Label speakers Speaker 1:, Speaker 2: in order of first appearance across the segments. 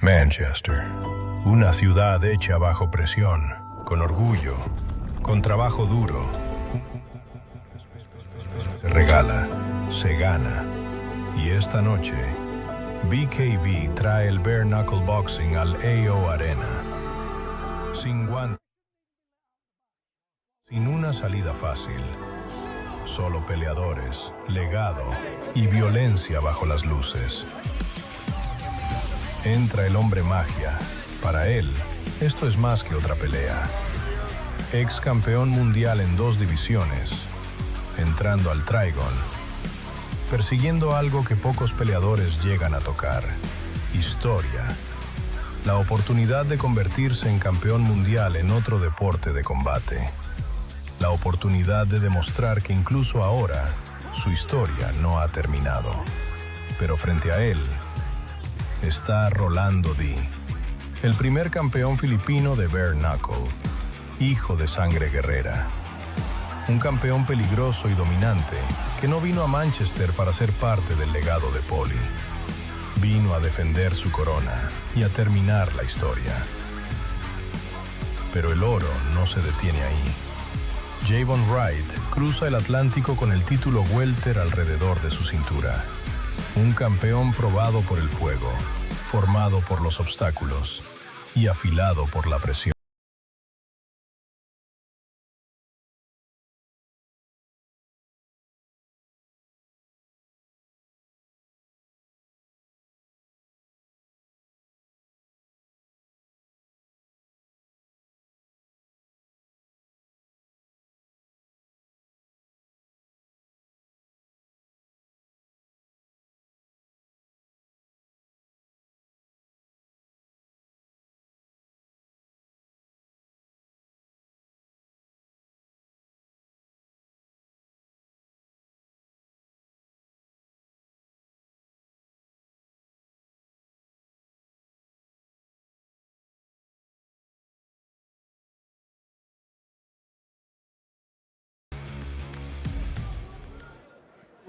Speaker 1: Manchester, una ciudad hecha bajo presión, con orgullo, con trabajo duro. Se regala, se gana. Y esta noche, BKB trae el Bare Knuckle Boxing al AO Arena. Sin guantes, sin una salida fácil. Solo peleadores, legado y violencia bajo las luces. Entra el hombre magia. Para él, esto es más que otra pelea. Ex campeón mundial en 2 divisiones, entrando al Trigon, persiguiendo algo que pocos peleadores llegan a tocar: historia. La oportunidad de convertirse en campeón mundial en otro deporte de combate. La oportunidad de demostrar que incluso ahora, su historia no ha terminado. Pero frente a él está Rolando D., el primer campeón filipino de Bare Knuckle, hijo de sangre guerrera. Un campeón peligroso y dominante que no vino a Manchester para ser parte del legado de Poli. Vino a defender su corona y a terminar la historia. Pero el oro no se detiene ahí. Javon Wright cruza el Atlántico con el título welter alrededor de su cintura. Un campeón probado por el fuego, formado por los obstáculos y afilado por la presión.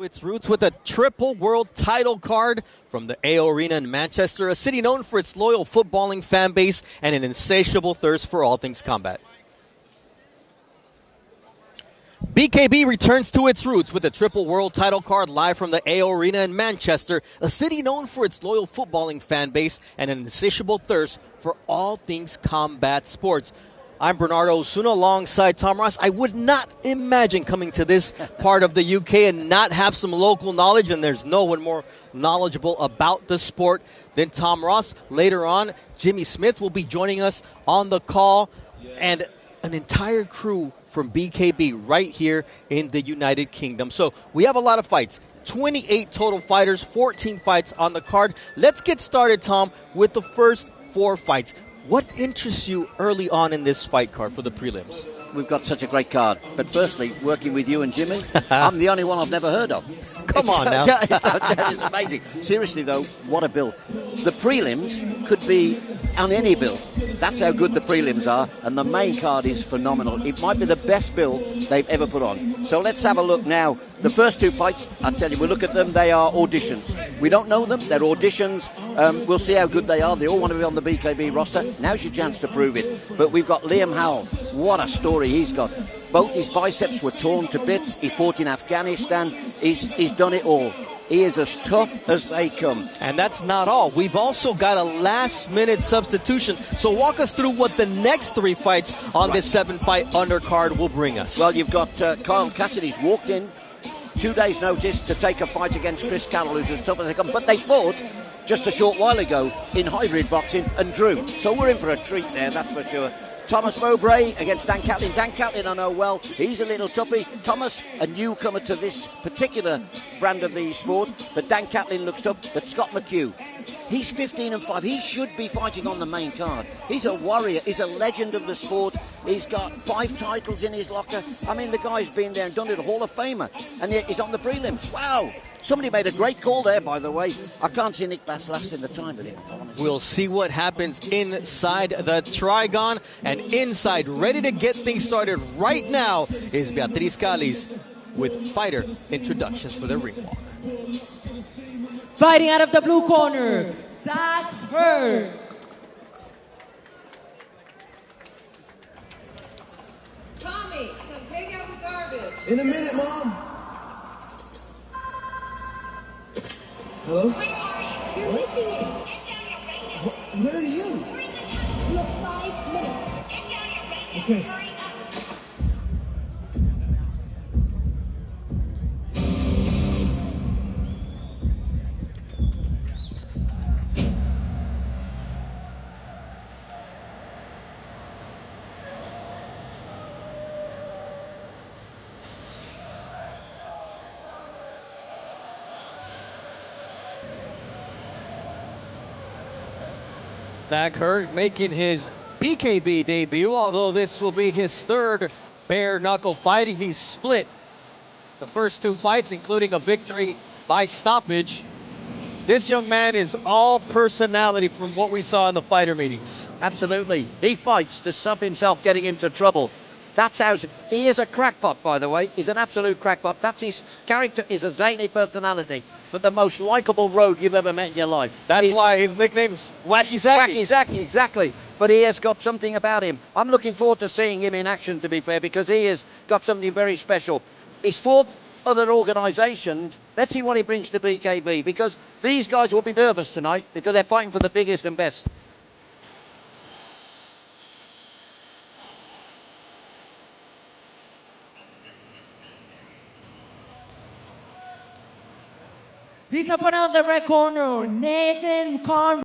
Speaker 2: Its roots with a triple world title card from the AO Arena in Manchester, a city known for its loyal footballing fan base and an insatiable thirst for all things combat. BKB returns to its roots with a triple world title card live from the AO Arena in Manchester, a city known for its loyal footballing fan base and an insatiable thirst for all things combat sports. I'm Bernardo Osuna alongside Tom Ross. I would not imagine coming to this part of the UK and not have some local knowledge, and there's no one more knowledgeable about the sport than Tom Ross. Later on, Jimmy Smith will be joining us on the call, and an entire crew from BKB right here in the United Kingdom. So we have a lot of fights. 28 total fighters, 14 fights on the card. Let's get started, Tom, with the first 4 fights. What interests you early on in this fight card for the prelims?
Speaker 3: We've got such a great card. But firstly, working with you and Jimmy, I'm the only one I've never heard of.
Speaker 2: Come on now.
Speaker 3: It's amazing. Seriously, though, what a bill. The prelims could be on any bill. That's how good the prelims are. And the main card is phenomenal. It might be the best bill they've ever put on. So let's have a look now. The first 2 fights, I'll tell you, we look at them, they are auditions. We don't know them, they're auditions. We'll see how good they are. They all want to be on the BKB roster. Now's your chance to prove it. But we've got Liam Howell. What a story he's got. Both his biceps were torn to bits. He fought in Afghanistan. He's done it all. He is as tough as they come.
Speaker 2: And that's not all. We've also got a last-minute substitution. So walk us through what the next 3 fights on this 7-fight undercard will bring us.
Speaker 3: Well, you've got Cassidy's walked in 2 days' notice to take a fight against Carroll, who's as tough as they come. But they fought just a short while ago in hybrid boxing and drew. So we're in for a treat there, that's for sure. Thomas Mowbray against Dan Catlin. Dan Catlin I know well. He's a little toughie. Thomas, a newcomer to this particular brand of the sport. But Dan Catlin looks tough. But Scott McHugh, he's 15-5. He should be fighting on the main card. He's a warrior. He's a legend of the sport. He's got 5 titles in his locker. I mean, the guy's been there and done it, a Hall of Famer. And yet he's on the prelims. Wow. Somebody made a great call there, by the way. I can't see Nick Bass lasting the time with him.
Speaker 2: We'll see what happens inside the Trigon. And inside, ready to get things started right now, is Beatriz Callis with fighter introductions for the ring walk.
Speaker 4: Fighting out of the blue corner, Zack In a minute, Mom. Hello?
Speaker 5: Where are you? You're missing it. Get down here right now.
Speaker 4: Where are you?
Speaker 5: We're in the house. You have 5 minutes. Get down here right now.
Speaker 4: Okay.
Speaker 5: Hurry up.
Speaker 2: Zack making his BKB debut, although this will be his third bare knuckle fight. He's split the first 2 fights, including a victory by stoppage. This young man is all personality from what we saw in the fighter meetings.
Speaker 3: Absolutely. He fights to stop himself getting into trouble. That's how he is a crackpot, by the way. He's an absolute crackpot. That's his character, is a zany personality, but the most likable rogue you've ever met in your life.
Speaker 2: That's why his nickname's Wacky Zacky.
Speaker 3: Wacky Zacky, exactly. But he has got something about him. I'm looking forward to seeing him in action, to be fair, because he has got something very special. He's fought other organisations. Let's see what he brings to BKB, because these guys will be nervous tonight because they're fighting for the biggest and best.
Speaker 6: This opponent on the red corner, Nathan Conroy.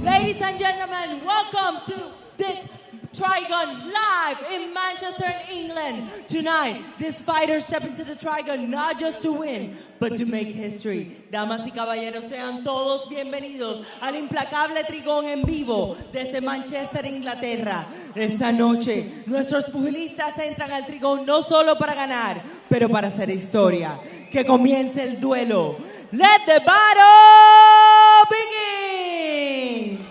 Speaker 6: Ladies and gentlemen, welcome to this Trigon live in Manchester, England. Tonight, this fighter step into the Trigon not just to win, but to make history. Damas y caballeros, sean todos bienvenidos al implacable Trigón en vivo desde Manchester, Inglaterra. Esta noche, nuestros pugilistas entran al Trigón no solo para ganar, pero para hacer historia. Que comience el duelo. Let the battle begin!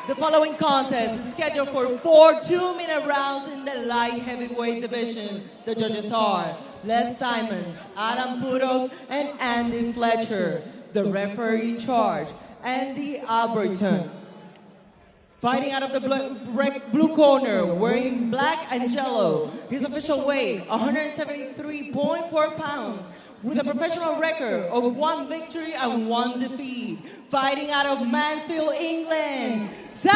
Speaker 6: The following contest is scheduled for 4 2-minute rounds in the light heavyweight division. The judges are Les Simons, Adam Pudok, and Andy Fletcher. The referee in charge, Andy Alberton. Fighting out of the blue corner, wearing black and yellow. His official weight, 173.4 pounds. With a professional record of 1 victory and 1 defeat. Fighting out of Mansfield, England, Zack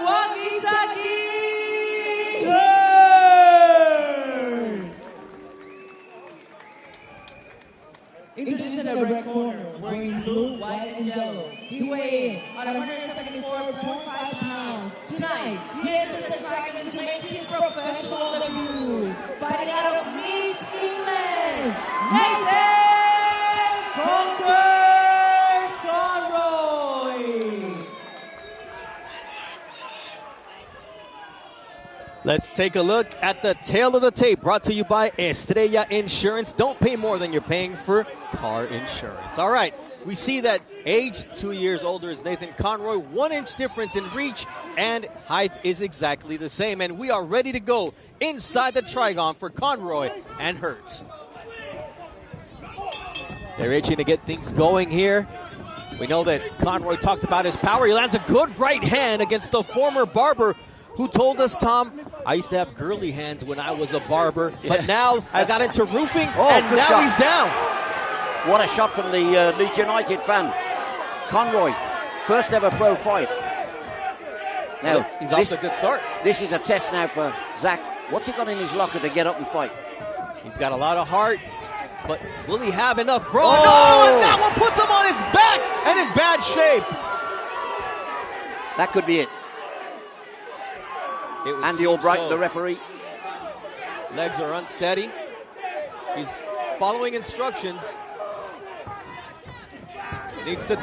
Speaker 6: Wakisaki! Introducing the red corner, wearing blue, white, and yellow. He weighed in at 174.5 pounds. Tonight, he enters the Dragon to make his professional debut. Fighting out of Leeds, England, Nathan Conroy.
Speaker 2: Let's take a look at the tail of the tape, brought to you by Estrella Insurance. Don't pay more than you're paying for car insurance. All right, we see that age 2 years older is Nathan Conroy. 1 inch difference in reach, and height is exactly the same. And we are ready to go inside the Trigon for Conroy and Hertz. They're itching to get things going here. We know that Conroy talked about his power. He lands a good right hand against the former barber who told us, Tom, I used to have girly hands when I was a barber, but now I got into roofing, and now
Speaker 3: shot.
Speaker 2: he's down.
Speaker 3: What a shot from the Leeds United fan. Conroy, first ever pro fight. Now,
Speaker 2: he's off to a good start.
Speaker 3: This is a test now for Zack. What's he got in his locker to get up and fight?
Speaker 2: He's got a lot of heart, but will he have enough brawn? Oh, and that one puts him on his back and in bad shape.
Speaker 3: That could be it. Andy Albright, the referee.
Speaker 2: Legs are unsteady. He's following instructions. Needs to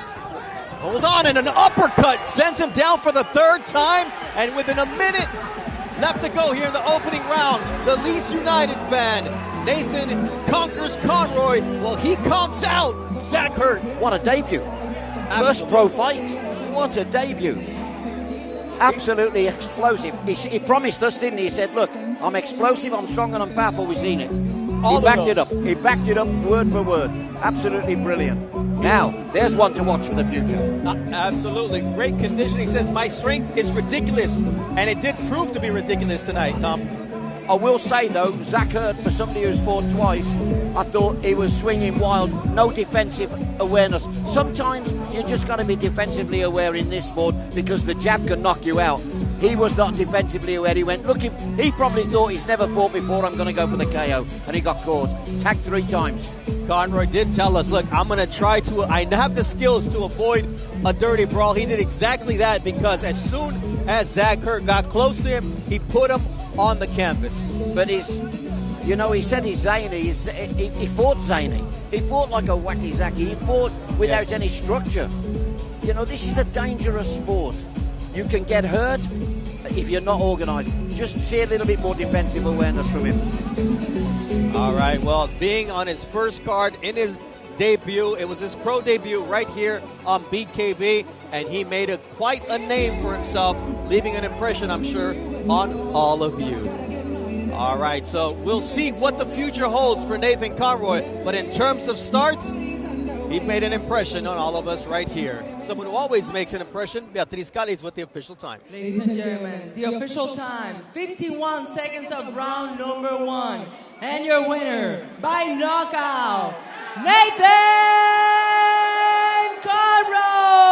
Speaker 2: hold on, and an uppercut sends him down for the 3rd time. And within a minute left to go here in the opening round, the Leeds United fan, Nathan, conquers Conroy. Well, he conks out Zack Hurt.
Speaker 3: What a debut. First pro fight. What a debut. Absolutely explosive. He promised us, didn't he? He said, look, I'm explosive, I'm strong, and I'm powerful. We've seen it. He backed it up. He backed it up word for word. Absolutely brilliant. Now, there's one to watch for the future.
Speaker 2: Absolutely. Great condition. He says, my strength is ridiculous. And it did prove to be ridiculous tonight, Tom.
Speaker 3: I will say, though, Zack Hurt, for somebody who's fought twice, I thought he was swinging wild, no defensive awareness. Sometimes you just got to be defensively aware in this sport because the jab can knock you out. He was not defensively aware. He went looking. He probably thought he's never fought before. I'm going to go for the KO, and he got caught. Tagged 3 times.
Speaker 2: Conroy did tell us, look, I'm going to try to, I have the skills to avoid a dirty brawl. He did exactly that because as soon as Zack Hurt got close to him, he put him on the canvas.
Speaker 3: But he said he's zany. He fought zany. He fought like a wacky Zacky. He fought without any structure. You know, this is a dangerous sport. You can get hurt if you're not organised. Just see a little bit more defensive awareness from him.
Speaker 2: All right, well, being on his first card in his debut, it was his pro debut right here on BKB, and he made quite a name for himself, leaving an impression, I'm sure, on all of you. All right, so we'll see what the future holds for Nathan Conroy, but in terms of starts, he made an impression on all of us right here. Someone who always makes an impression, Beatriz Calles with the official time.
Speaker 6: Ladies and gentlemen, the official time, 51 seconds of round number 1. And your winner by knockout, Nathan Conroy!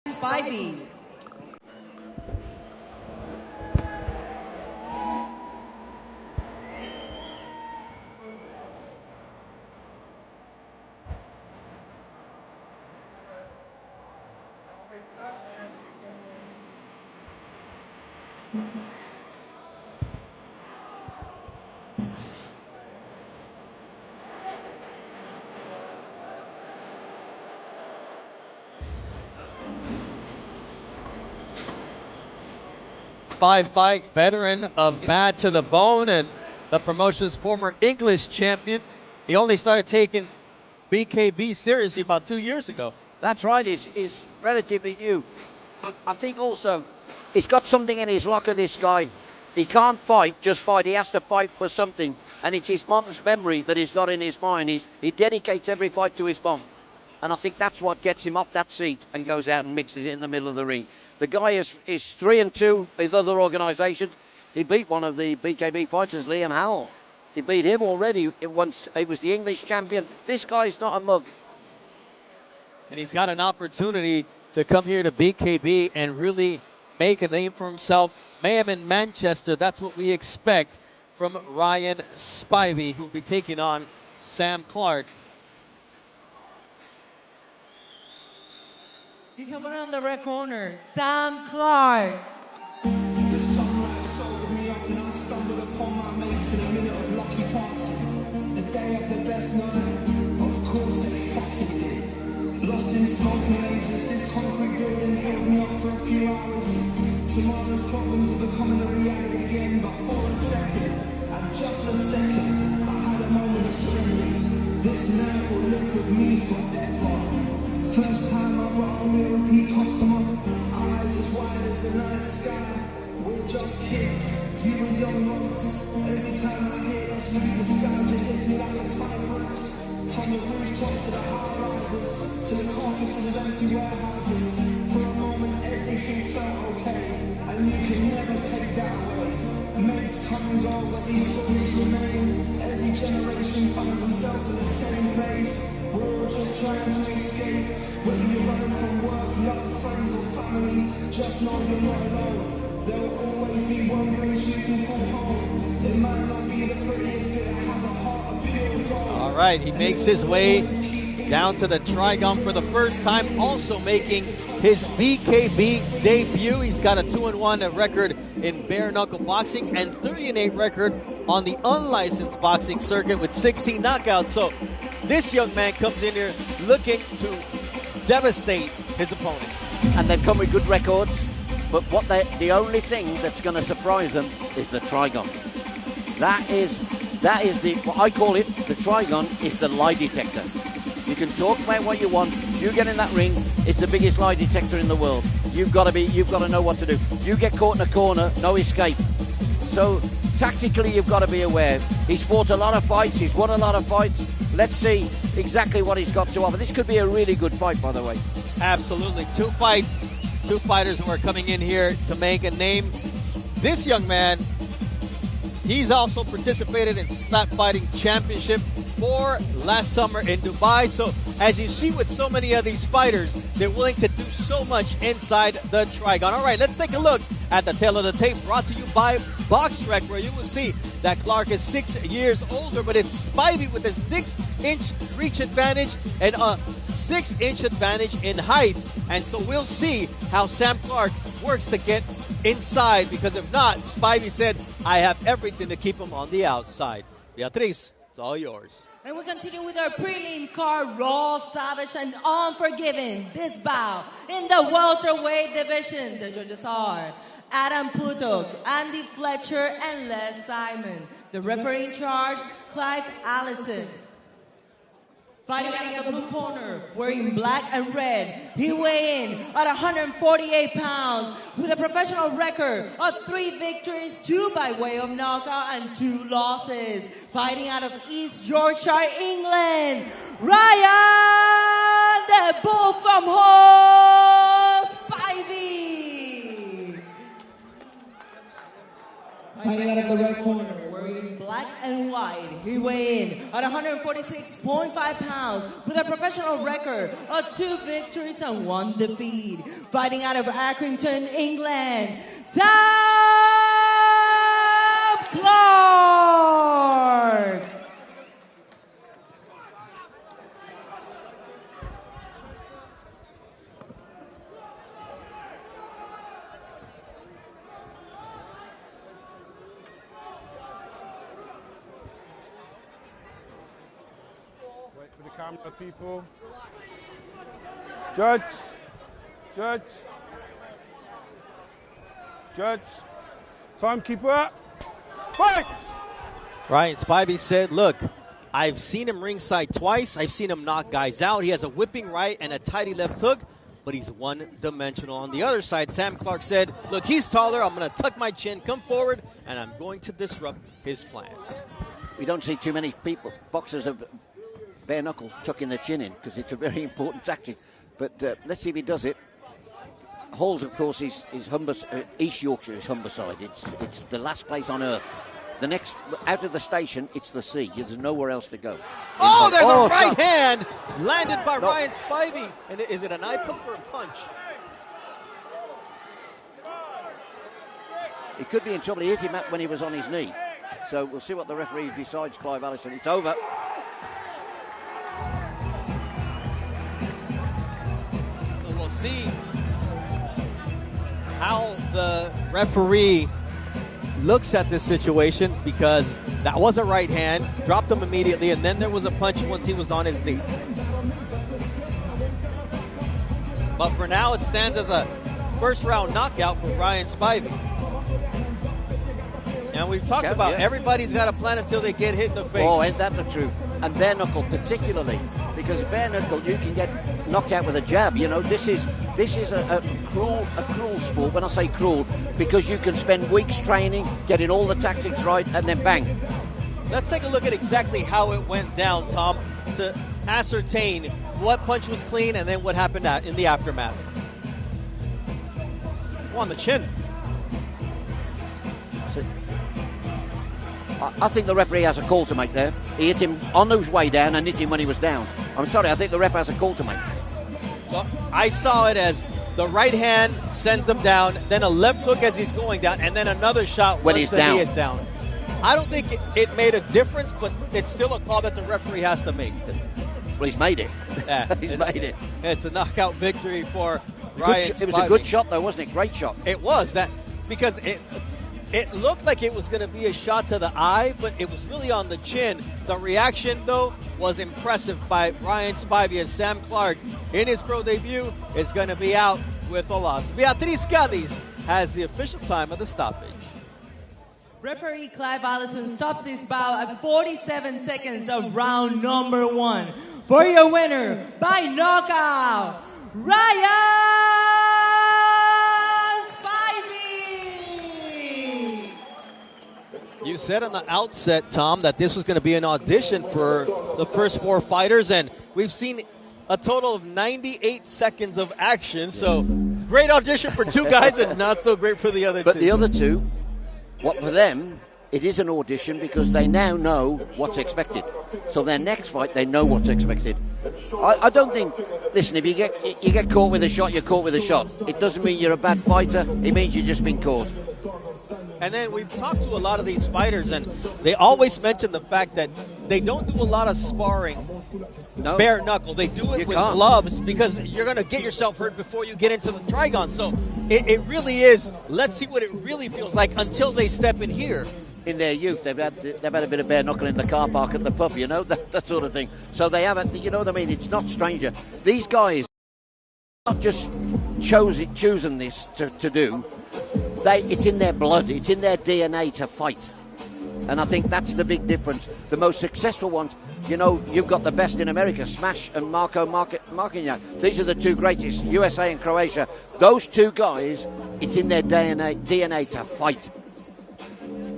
Speaker 6: Spivey.
Speaker 2: 5-fight veteran of Bad to the Bone and the promotion's former English champion. He only started taking BKB seriously about 2 years ago.
Speaker 3: That's right, he's relatively new. I think also he's got something in his locker, this guy. He can't fight, just fight. He has to fight for something. And it's his mom's memory that he's got in his mind. He dedicates every fight to his mom. And I think that's what gets him off that seat and goes out and mixes it in the middle of the ring. The guy is 3-2 with other organisations. He beat one of the BKB fighters, Liam Howell. He beat him already once. He was the English champion. This guy's not a mug.
Speaker 2: And he's got an opportunity to come here to BKB and really make a name for himself. Mayhem in Manchester, that's what we expect from Ryan Spivey, who'll be taking on Sam Clarke.
Speaker 6: You come around the red corner, Sam Clarke.
Speaker 4: The sunrise sobered me up and I stumbled upon my mates in a minute of lucky passing. The day of the best night, of course they fucking did. Lost in smoke and lasers, this concrete building held me up for a few hours. Tomorrow's problems are becoming a reality again, but for a second, and just a second, I had a moment of serenity. This nerve will live with me forever. First time I brought only a repeat customer. Eyes as wide as the night sky. We're just kids, you and young ones. Every time I hear this new nostalgia hits me like a time lapse. From the rooftops to the high rises, to the carcasses of empty warehouses. For a moment everything felt okay, and you can never take that away. Mates come and go, but these stories remain. Every generation finds himself in the same place. We're all just trying to escape. Whether you're running from work, love, friends or family, just know you're not alone. There will always be one place you can call home. It might not be the prettiest, but it has a heart of pure gold.
Speaker 2: All right, he makes his way down to the Trigon for the first time, also making his BKB debut. He's got a 2-1 record in bare knuckle boxing and 30-8 record on the unlicensed boxing circuit with 16 knockouts. So this young man comes in here looking to devastate his opponent.
Speaker 3: And they've come with good records, but the only thing that's going to surprise them is the Trigon. That is what I call it. The Trigon is the lie detector. You can talk about what you want. You get in that ring, it's the biggest lie detector in the world. You've got to know what to do. You get caught in a corner, no escape. So tactically, you've got to be aware. He's fought a lot of fights. He's won a lot of fights. Let's see exactly what he's got to offer. This could be a really good fight, by the way.
Speaker 2: Absolutely. Two fighters who are coming in here to make a name. This young man, he's also participated in Slap Fighting Championship 4 last summer in Dubai. So as you see with so many of these fighters, they're willing to do so much inside the Trigon. All right, let's take a look at the tail of the tape, brought to you by BoxRec, where you will see that Clarke is 6 years older, but it's Spivey with a 6-inch reach advantage and a 6-inch advantage in height. And so we'll see how Sam Clarke works to get inside, because if not, Spivey said, I have everything to keep him on the outside. Beatriz, it's all yours.
Speaker 6: And we continue with our prelim card, raw, savage, and unforgiving. This bout in the welterweight division, the judges are Adam Putok, Andy Fletcher, and Les Simon. The referee in charge, Clive Allison. Fighting out of the blue corner, wearing black and red, he weighed in at 148 pounds with a professional record of 3 victories, 2 by way of knockout, and 2 losses. Fighting out of East Yorkshire, England, Ryan the Bull from Hull, Spivey. Fighting out of the red corner, wearing black and white, he weighed in at 146.5 pounds with a professional record of 2 victories and 1 defeat. Fighting out of Accrington, England, Sam Clarke.
Speaker 7: Camera people. Judge. Timekeeper up. Fight!
Speaker 2: Ryan Spivey said, look, I've seen him ringside twice. I've seen him knock guys out. He has a whipping right and a tighty left hook, but he's one-dimensional. On the other side, Sam Clarke said, look, he's taller. I'm going to tuck my chin, come forward, and I'm going to disrupt his plans.
Speaker 3: We don't see too many boxers of bare knuckle tucking their chin in because it's a very important tactic. But let's see if he does it. Hall's, of course, is East Yorkshire is Humberside. It's the last place on earth. The next, out of the station, it's the sea. There's nowhere else to go.
Speaker 2: Oh, there's a right hand landed by Ryan Spivey. And is it an eye poke or a punch?
Speaker 3: He could be in trouble. He hit him when he was on his knee. So we'll see what the referee decides, Clive Allison. It's over.
Speaker 2: So we'll see how the referee looks at this situation, because that was a right hand, dropped him immediately, and then there was a punch once he was on his knee. But for now, it stands as a first-round knockout for Ryan Spivey. And we've talked about everybo's got a plan until they get hit in the face.
Speaker 3: Oh, ain't that the truth? And bare knuckle particularly, because bare knuckle you can get knocked out with a jab. You know, this is a cruel sport. When I say cruel, because you can spend weeks training, getting all the tactics right, and then bang.
Speaker 2: Let's take a look at exactly how it went down, Tom, to ascertain what punch was clean and then what happened in the aftermath. On the chin.
Speaker 3: I think the referee has a call to make there. He hit him on his way down and hit him when he was down. I'm sorry, I think the ref has a call to make.
Speaker 2: So I saw it as the right hand sends him down, then a left hook as he's going down, and then another shot
Speaker 3: when
Speaker 2: once
Speaker 3: he's down.
Speaker 2: He is down. I don't think it made a difference, but it's still a call that the referee has to make.
Speaker 3: Well, he's made it.
Speaker 2: Yeah,
Speaker 3: he's made it.
Speaker 2: It's a knockout victory for Ryan Spivey.
Speaker 3: It was a good shot, though, wasn't it? Great shot.
Speaker 2: It was, because it looked like it was going to be a shot to the eye, but it was really on the chin. The reaction, though, was impressive by Ryan Spivey, as Sam Clarke, in his pro debut, is going to be out with a loss. Beatriz Cádiz has the official time of the stoppage.
Speaker 6: Referee Clive Allison stops his bout at 47 seconds of round number 1. For your winner, by knockout, Ryan Spivey!
Speaker 2: You said on the outset, Tom, that this was going to be an audition for the first 4 fighters, and we've seen a total of 98 seconds of action, so great audition for 2 guys and not so great for the other 2.
Speaker 3: But the other 2, what for them, it is an audition because they now know what's expected. So their next fight, they know what's expected. I don't think, listen, if you get caught with a shot, you're caught with a shot. It doesn't mean you're a bad fighter. It means you've just been caught.
Speaker 2: And then we've talked to a lot of these fighters, and they always mention the fact that they don't do a lot of sparring bare knuckle. They do it with gloves because you're going to get yourself hurt before you get into the trigon. So it really is, let's see what it really feels like until they step in here.
Speaker 3: In their youth, they've had a bit of bare knuckle in the car park at the pub, you know, that sort of thing. So they haven't, you know what I mean? It's not stranger. These guys are not just choosing this to do. It's in their blood. It's in their DNA to fight. And I think that's the big difference. The most successful ones, you know, you've got the best in America, Smash and Marco Marquinhos. These are the 2 greatest, USA and Croatia. Those 2 guys, it's in their DNA to fight.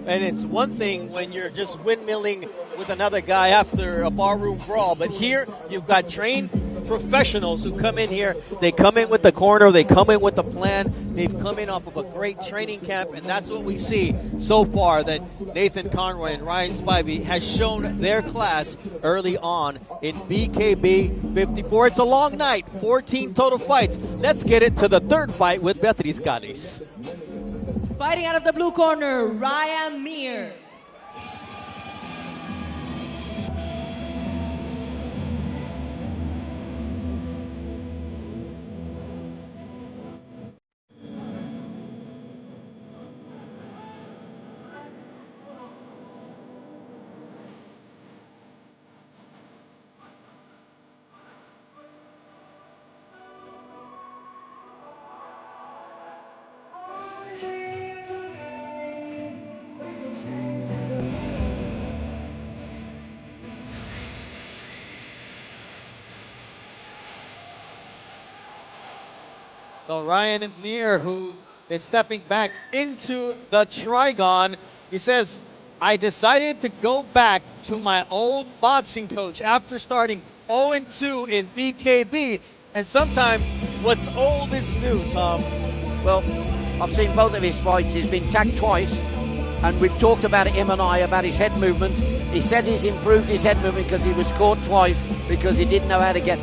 Speaker 2: And it's one thing when you're just windmilling with another guy after a barroom brawl, but here you've got trained professionals who come in here. They come in with the corner, they come in with the plan, they've come in off of a great training camp, and that's what we see so far, that Nathan Conroy and Ryan Spivey has shown their class early on in BKB 54. It's a long night, 14 total fights. Let's get it to the 3rd fight with Beatriz Cádiz.
Speaker 6: Fighting out of the blue corner, Ryan Meer.
Speaker 2: So Ryan and Meer, who is stepping back into the Trigon, he says, I decided to go back to my old boxing coach after starting 0-2 in BKB. And sometimes what's old is new, Tom.
Speaker 3: Well, I've seen both of his fights. He's been tagged twice, and we've talked about it, him and I, about his head movement. He said he's improved his head movement because he was caught twice because he didn't know how to get.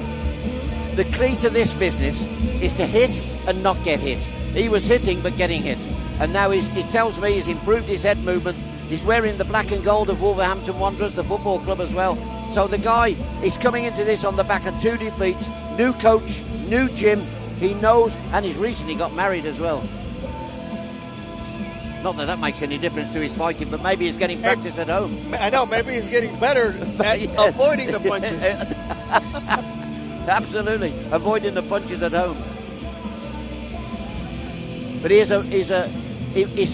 Speaker 3: The key to this business is to hit and not get hit. He was hitting but getting hit, and now he tells me he's improved his head movement. He's wearing the black and gold of Wolverhampton Wanderers, the football club as well. So the guy is coming into this on the back of 2 defeats, new coach, new gym. He knows, and he's recently got married as well. Not that makes any difference to his fighting, but maybe he's getting practice at home.
Speaker 2: I know, maybe he's getting better at avoiding the punches.
Speaker 3: Absolutely, avoiding the punches at home. But he's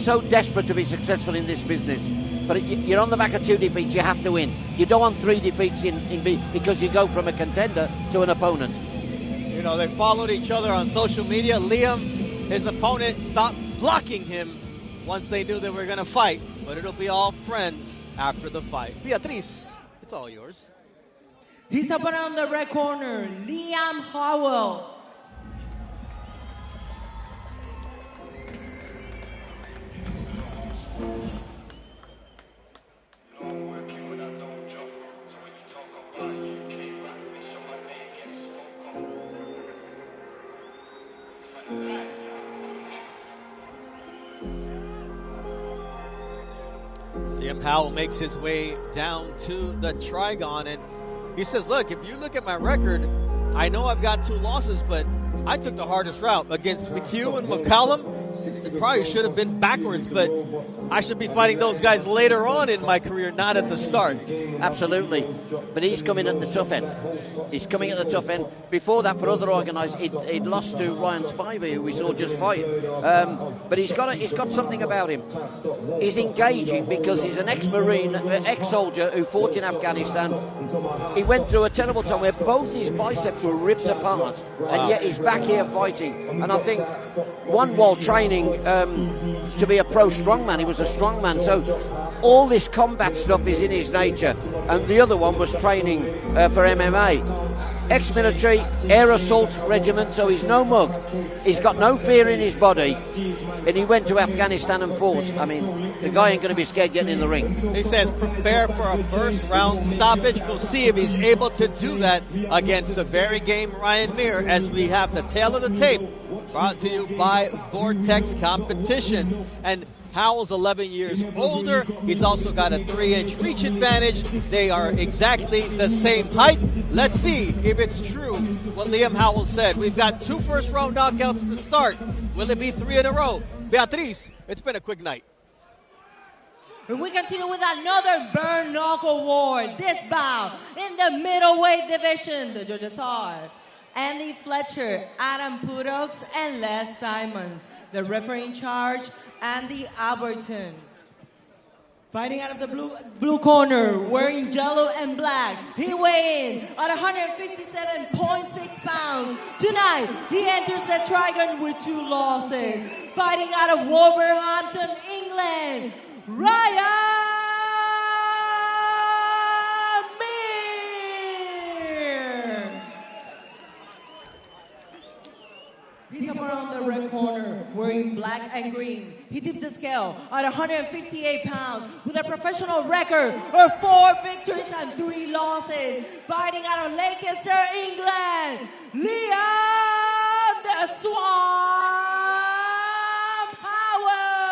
Speaker 3: so desperate to be successful in this business. But you're on the back of 2 defeats, you have to win. You don't want 3 defeats in B because you go from a contender to an opponent.
Speaker 2: You know, they followed each other on social media. Liam, his opponent, stopped blocking him once they knew they were going to fight. But it'll be all friends after the fight. Beatriz, it's all yours.
Speaker 6: His opponent on the red corner, Liam Howell.
Speaker 2: Liam Howell makes his way down to the Trigon, and he says, look, if you look at my record, I know I've got 2 losses, but I took the hardest route against McHugh and McCallum. It probably should have been backwards, but I should be fighting those guys later on in my career, not at the start.
Speaker 3: Absolutely. But he's coming at the tough end. He's coming at the tough end. Before that, for other organised, he'd lost to Ryan Spivey, who we saw just fight. But he's got something about him. He's engaging because he's an ex-Marine, ex-soldier who fought in Afghanistan. He went through a terrible time where both his biceps were ripped apart, and yet he's back here fighting. And I think one while training to be a pro strongman, he was a strongman, so all this combat stuff is in his nature, and the other one was training for MMA. Ex-military, air assault regiment, so he's no mug. He's got no fear in his body, and he went to Afghanistan and fought. I mean, the guy ain't going to be scared getting in the ring.
Speaker 2: He says prepare for a first round stoppage. We'll see if he's able to do that against the very game Ryan Meer, as we have the tail of the tape brought to you by Vortex Competitions. And Howell's 11 years older. He's also got a 3-inch reach advantage. They are exactly the same height. Let's see if it's true what Liam Howell said. We've got 2 first-round knockouts to start. Will it be 3 in a row? Beatriz, it's been a quick night.
Speaker 6: And we continue with another Burn Knock Award. This bout in the middleweight division. The judges are Andy Fletcher, Adam Pudox, and Les Simons. The referee in charge, Andy Alberton. Fighting out of the blue corner, wearing yellow and black. He weighed in at 157.6 pounds. Tonight, he enters the Trigon with 2 losses. Fighting out of Wolverhampton, England, Ryan Meer. He's on the red corner, wearing black and green. He tipped the scale at 158 pounds with a professional record of 4 victories and 3 losses. Fighting out of Leicester, England, Liam the Swamp Howell.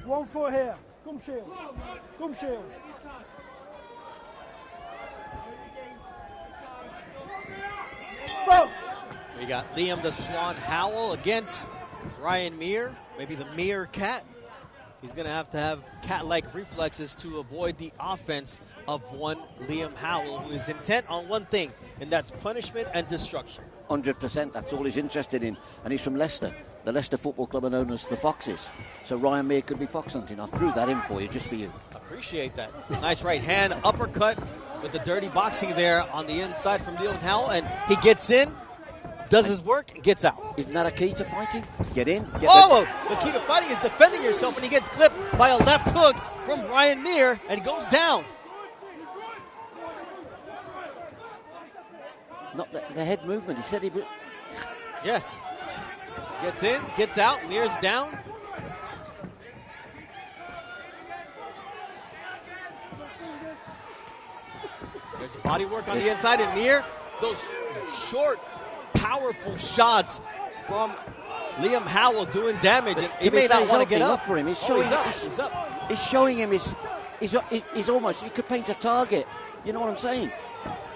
Speaker 7: One foot here. Come shield. Come shield. Box.
Speaker 2: We got Liam the Swan Howell against Ryan Meer. Maybe the Meer cat. He's going to have cat-like reflexes to avoid the offense of one Liam Howell, who is intent on one thing, and that's punishment and destruction.
Speaker 3: 100%. That's all he's interested in. And he's from Leicester. The Leicester Football Club are known as the Foxes. So Ryan Meer could be fox hunting. I threw that in for you, just for you.
Speaker 2: Appreciate that. Nice right hand uppercut with the dirty boxing there on the inside from Leon Howell. And he gets in, does his work, and gets out.
Speaker 3: Isn't that a key to fighting? Get in.
Speaker 2: The key to fighting is defending yourself, and he gets clipped by a left hook from Ryan Meer, and he goes down.
Speaker 3: Not the head movement. He said he...
Speaker 2: Yeah. Gets in, gets out, Meer's down. There's body work on the inside, and Meer, those short, powerful shots from Liam Howell doing damage, and he may not want to get up.
Speaker 3: For him. He's
Speaker 2: up.
Speaker 3: He's showing him he's almost, you could paint a target. You know what I'm saying?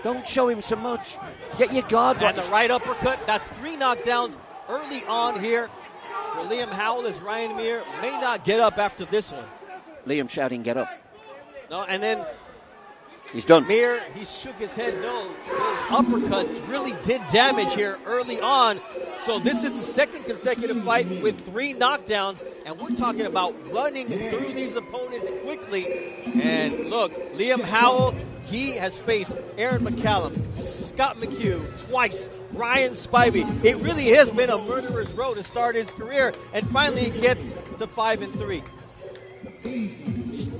Speaker 3: Don't show him so much. Get your guard right.
Speaker 2: And the right uppercut, that's 3 knockdowns early on here for Liam Howell, as Ryan Meer may not get up after this one.
Speaker 3: Liam shouting, get up.
Speaker 2: No, and then
Speaker 3: he's done.
Speaker 2: Meer, he shook his head no. Those uppercuts really did damage here early on. So this is the second consecutive fight with 3 knockdowns, and we're talking about running through these opponents quickly. And look, Liam Howell, he has faced Aaron McCallum, Scott McHugh twice, Ryan Spivey. It really has been a murderer's row to start his career, and finally he gets to 5-3.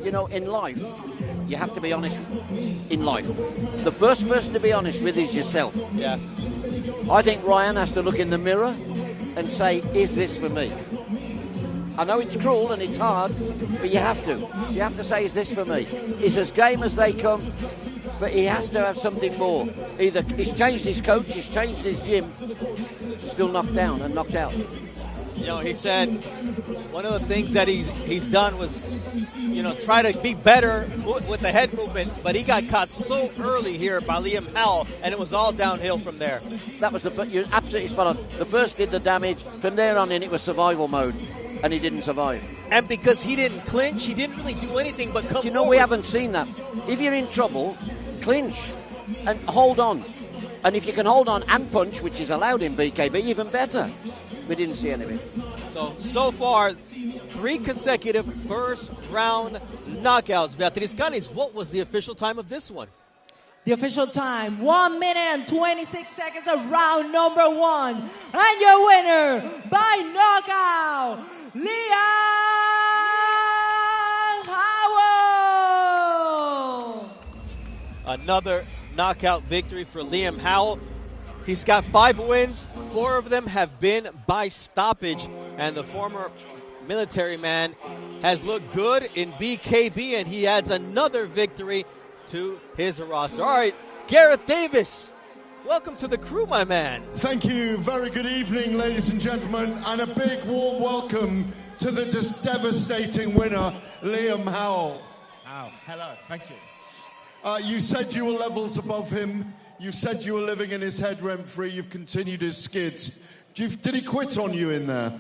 Speaker 3: You know, in life, you have to be honest in life. The first person to be honest with is yourself.
Speaker 2: Yeah.
Speaker 3: I think Ryan has to look in the mirror and say, is this for me? I know it's cruel and it's hard, but you have to. You have to say, is this for me? He's as game as they come, but he has to have something more. Either he's changed his coach, he's changed his gym, still knocked down and knocked out.
Speaker 2: You know, he said one of the things that he's done was, you know, try to be better with the head movement, but he got caught so early here by Liam Howell, and it was all downhill from there.
Speaker 3: That was you're absolutely spot on. The first did the damage. From there on in, it was survival mode, and he didn't survive.
Speaker 2: And because he didn't clinch, he didn't really do anything but come
Speaker 3: forward. We haven't seen that. If you're in trouble, clinch and hold on. And if you can hold on and punch, which is allowed in BKB, even better. We didn't see any of it.
Speaker 2: So far, 3 consecutive first-round knockouts. Beatriz Canis, what was the official time of this one?
Speaker 6: The official time, 1 minute and 26 seconds of round number 1. And your winner by knockout, Liam Howell.
Speaker 2: Another knockout victory for Liam Howell. He's got 5 wins. 4 of them have been by stoppage. And the former military man has looked good in BKB, and he adds another victory to his roster. All right, Gareth Davis, welcome to the crew, my man.
Speaker 8: Thank you. Very good evening, ladies and gentlemen, and a big warm welcome to the just devastating winner, Liam Howell.
Speaker 9: Oh, hello. Thank you.
Speaker 8: You said you were levels above him. You said you were living in his head rent-free. You've continued his skids. Did he quit on you in there?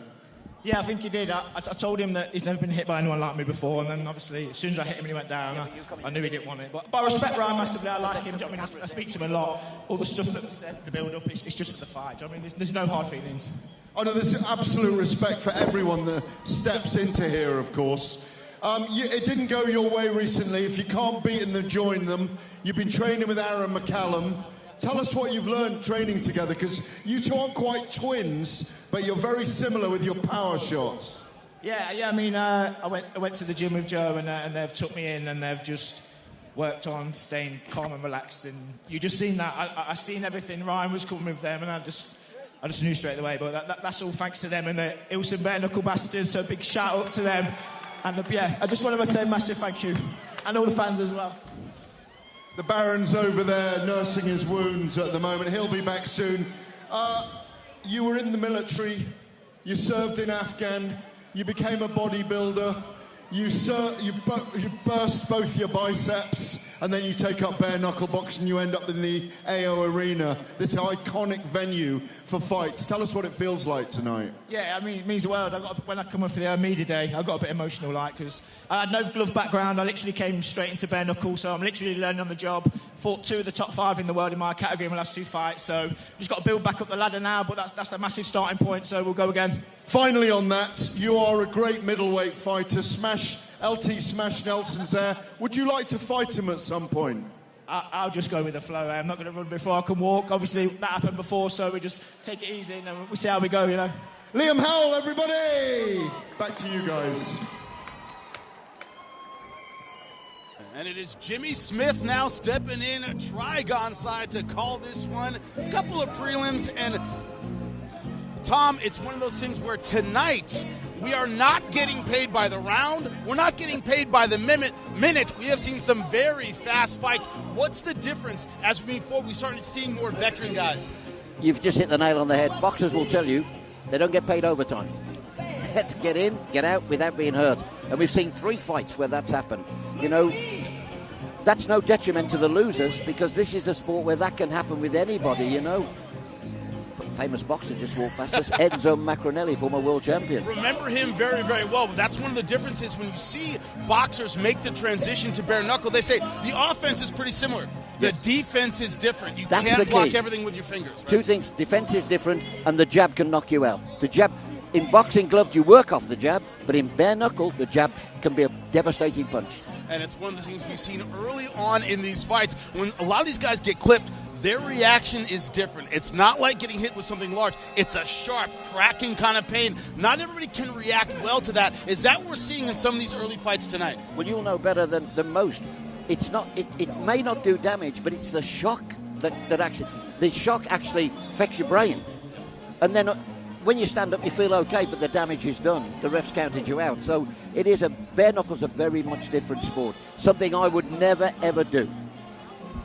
Speaker 9: Yeah, I think he did. I told him that he's never been hit by anyone like me before, and then obviously as soon as I hit him and he went down, I knew he didn't want it. But I respect Ryan massively. I like him. I mean, I speak to him a lot. All the stuff that was said, the build-up, it's just for the fight. I mean, there's no hard feelings.
Speaker 8: I know there's absolute respect for everyone that steps into here, of course. It didn't go your way recently. If you can't beat them, then join them. You've been training with Aaron McCallum. Tell us what you've learned training together, because you two aren't quite twins, but you're very similar with your power shots.
Speaker 9: Yeah. I mean, I went to the gym with Joe, and they've took me in, and they've just worked on staying calm and relaxed. And you just seen that. I seen everything. Ryan was coming with them, and I just knew straight away. But that's all thanks to them and the Ilson bare knuckle bastards. So big shout out to them. And I just want to say a massive thank you, and all the fans as well.
Speaker 8: The Baron's over there nursing his wounds at the moment. He'll be back soon. You were in the military. You served in Afghan. You became a bodybuilder. You burst both your biceps, and then you take up bare knuckle boxing. You end up in the AO Arena, this iconic venue for fights. Tell us what it feels like tonight.
Speaker 9: Yeah, I mean, it means the world. When I come up for the media day, I got a bit emotional, because I had no glove background. I literally came straight into bare knuckle, so I'm literally learning on the job. fought 2 of the top 5 in the world in my category in my last 2 fights. So just got to build back up the ladder now, but that's a massive starting point, so we'll go again.
Speaker 8: Finally on that, you are a great middleweight fighter. LT Smash Nelson's there. Would you like to fight him at some point?
Speaker 9: I'll just go with the flow. I'm not going to run before I can walk. Obviously, that happened before, so we just take it easy and we'll see how we go, you know.
Speaker 8: Liam Howell, everybody! Back to you guys.
Speaker 10: And it is Jimmy Smith now stepping in, Trigon side to call this one. A couple of prelims, and Tom, it's one of those things where tonight we are not getting paid by the round. We're not getting paid by the minute. We have seen some very fast fights. What's the difference as we move forward? We started seeing more veteran guys.
Speaker 3: You've just hit the nail on the head. Boxers will tell you they don't get paid overtime. Let's get in, get out without being hurt. And we've seen 3 fights where that's happened. You know, that's no detriment to the losers, because this is a sport where that can happen with anybody, you know. Famous boxer just walked past us, Enzo Macronelli, former world champion.
Speaker 10: Remember him very, very well, but that's one of the differences when you see boxers make the transition to bare knuckle. They say the offense is pretty similar. The defense is different. You can't block everything with your fingers. Right?
Speaker 3: 2 things, defense is different, and the jab can knock you out. The jab, in boxing gloves, you work off the jab, but in bare knuckle, the jab can be a devastating punch.
Speaker 10: And it's one of the things we've seen early on in these fights. When a lot of these guys get clipped, their reaction is different. It's not like getting hit with something large. It's a sharp, cracking kind of pain. Not everybody can react well to that. Is that what we're seeing in some of these early fights tonight?
Speaker 3: Well, you'll know better than most. It's not. It may not do damage, but it's the shock that actually, the shock actually affects your brain. And then when you stand up, you feel okay, but the damage is done. The ref's counted you out. So it is bare knuckles a very much different sport. Something I would never ever do.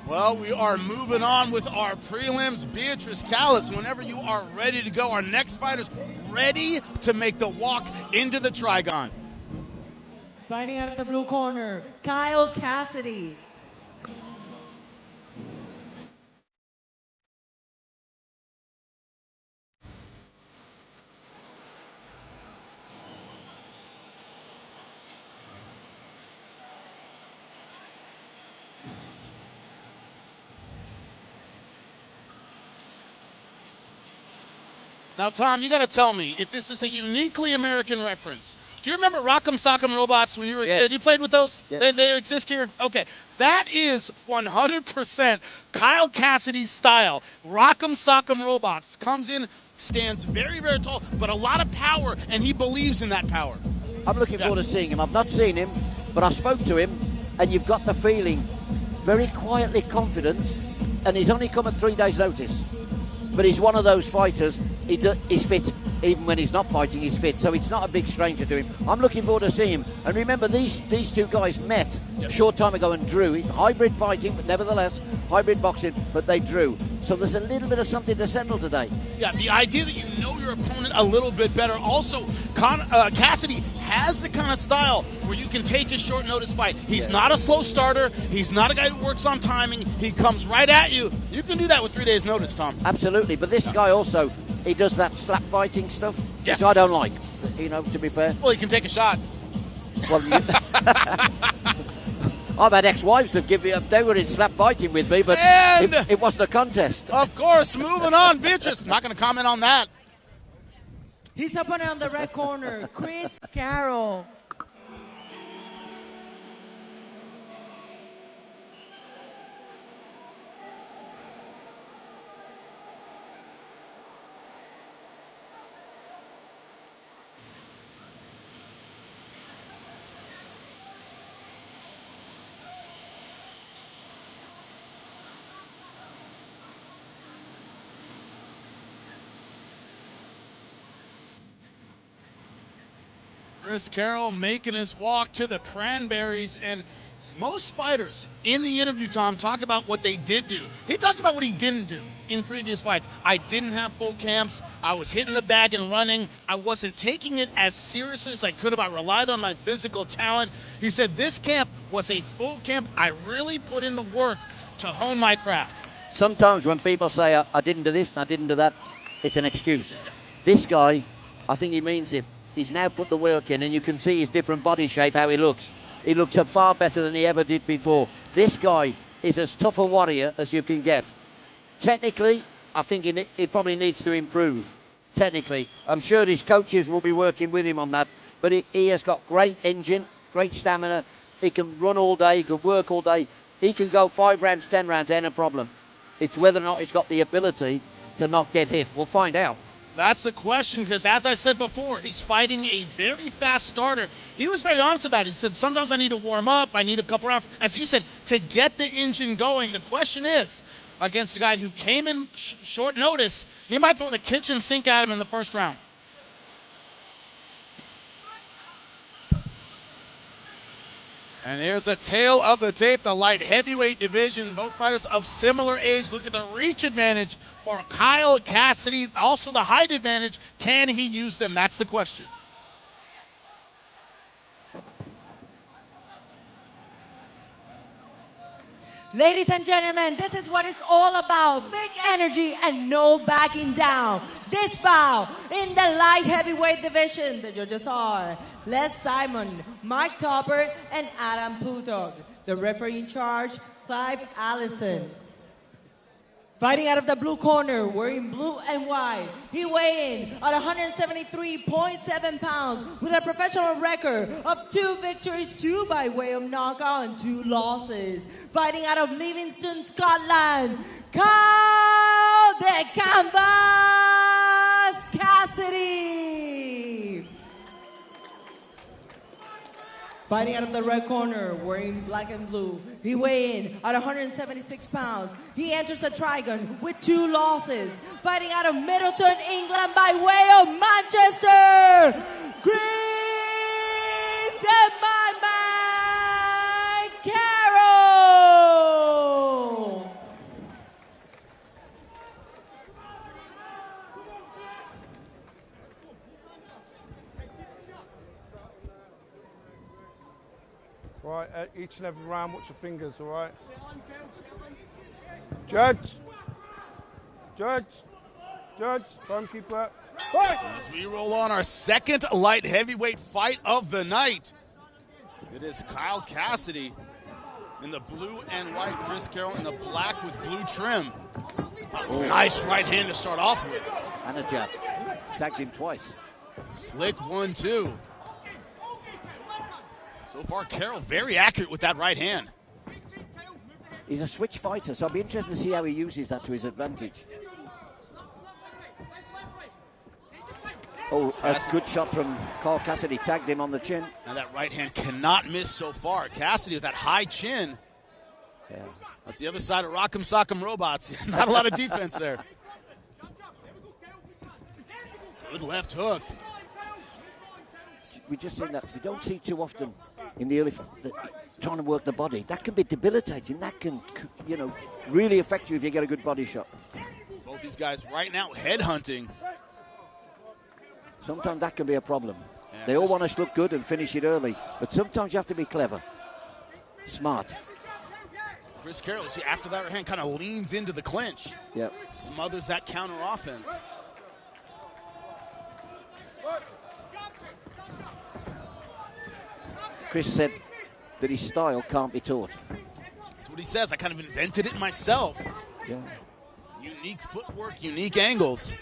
Speaker 10: Well, we are moving on with our prelims. Beatrice Callis, whenever you are ready to go, our next fighter's ready to make the walk into the Trigon.
Speaker 6: Fighting out of the blue corner, Kyle Cassidy.
Speaker 10: Now, Tom, you got to tell me if this is a uniquely American reference. Do you remember Rock'em Sock'em Robots when you were a kid? You played with those?
Speaker 3: Yes.
Speaker 10: They exist here? Okay. That is 100% Kyle Cassidy's style. Rock'em Sock'em Robots comes in, stands very, very tall, but a lot of power, and he believes in that power.
Speaker 3: I'm looking forward to seeing him. I've not seen him, but I spoke to him, and you've got the feeling, very quietly confident, and he's only come at 3 days' notice. But he's one of those fighters, he's fit. Even when he's not fighting, he's fit. So it's not a big stranger to him. I'm looking forward to seeing him. And remember, these 2 guys met a short time ago and drew. Hybrid fighting, but nevertheless, hybrid boxing, but they drew. So there's a little bit of something to settle today.
Speaker 10: Yeah, the idea that you know your opponent a little bit better. Also, Cassidy has the kind of style where you can take a short notice fight. He's not a slow starter. He's not a guy who works on timing. He comes right at you. You can do that with 3 days' notice, Tom.
Speaker 3: Absolutely. But this guy also, he does that slap fighting stuff,
Speaker 10: yes,
Speaker 3: which I don't like, you know, to be fair.
Speaker 10: Well, he can take a shot.
Speaker 3: Well, I've had ex-wives that give me up. They were in slap fighting with me, but it wasn't a contest.
Speaker 10: Of course, moving on, Beatrice. Not going to comment on that.
Speaker 6: His opponent on the red corner, Chris Carroll.
Speaker 10: Chris Carroll making his walk to the Cranberries, and most fighters in the interview, Tom, talk about what they did do. He talks about what he didn't do in previous fights. I didn't have full camps. I was hitting the bag and running. I wasn't taking it as seriously as I could have. I relied on my physical talent. He said this camp was a full camp. I really put in the work to hone my craft.
Speaker 3: Sometimes when people say, I didn't do this and I didn't do that, it's an excuse. This guy, I think he means it. He's now put the work in, and you can see his different body shape, how he looks. He looks far better than he ever did before. This guy is as tough a warrior as you can get. Technically, I think he probably needs to improve. Technically, I'm sure his coaches will be working with him on that. But he has got great engine, great stamina. He can run all day, he can work all day. He can go 5 rounds, 10 rounds, ain't a problem. It's whether or not he's got the ability to not get hit. We'll find out.
Speaker 10: That's the question, because as I said before, he's fighting a very fast starter. He was very honest about it. He said, sometimes I need to warm up, I need a couple rounds. As you said, to get the engine going, the question is, against a guy who came in short notice, he might throw the kitchen sink at him in the first round. And here's a tale of the tape, the light heavyweight division. Both fighters of similar age. Look at the reach advantage for Kyle Cassidy. Also the height advantage. Can he use them? That's the question.
Speaker 6: Ladies and gentlemen, this is what it's all about. Big energy and no backing down. This bout in the light heavyweight division, the judges are Les Simon, Mike Topper, and Adam Putog. The referee in charge, Clive Allison. Fighting out of the blue corner, wearing blue and white. He weighed in at 173.7 pounds with a professional record of 2 victories, 2 by way of knockout, and 2 losses. Fighting out of Livingston, Scotland, Kyle de Canvas Cassidy. Fighting out of the red corner, wearing black and blue. He weighed in at 176 pounds. He enters the Trigon with 2 losses. Fighting out of Middleton, England by way of Manchester, Chris the Madman Carroll.
Speaker 7: Right, each and every round, watch your fingers, all right? Judge, timekeeper. Fight!
Speaker 10: As we roll on our second light heavyweight fight of the night, it is Kyle Cassidy in the blue and white, Chris Carroll in the black with blue trim. Nice right hand to start off with.
Speaker 3: And a jab. Tagged him twice.
Speaker 10: Slick 1-2. So far, Carroll very accurate with that right hand.
Speaker 3: He's a switch fighter, so I'll be interested to see how he uses that to his advantage. Oh, a good shot from Carl Cassidy. Tagged him on the chin.
Speaker 10: And that right hand cannot miss so far. Cassidy with that high chin.
Speaker 3: Yeah.
Speaker 10: That's the other side of Rock'em Sock'em Robots. Not a lot of defense there. Good left hook.
Speaker 3: We just seen that. We don't see too often in the early trying to work the body. That can be debilitating. That can, really affect you if you get a good body shot.
Speaker 10: Both these guys right now headhunting.
Speaker 3: Sometimes that can be a problem.
Speaker 10: Yeah,
Speaker 3: they all want us to look good and finish it early, but sometimes you have to be clever, smart.
Speaker 10: Chris Carroll, see, after that right hand kind of leans into the clinch.
Speaker 3: Yep.
Speaker 10: Smothers that counter offense.
Speaker 3: Chris said that his style can't be taught.
Speaker 10: That's what he says. I kind of invented it myself.
Speaker 3: Yeah.
Speaker 10: Unique footwork, unique angles.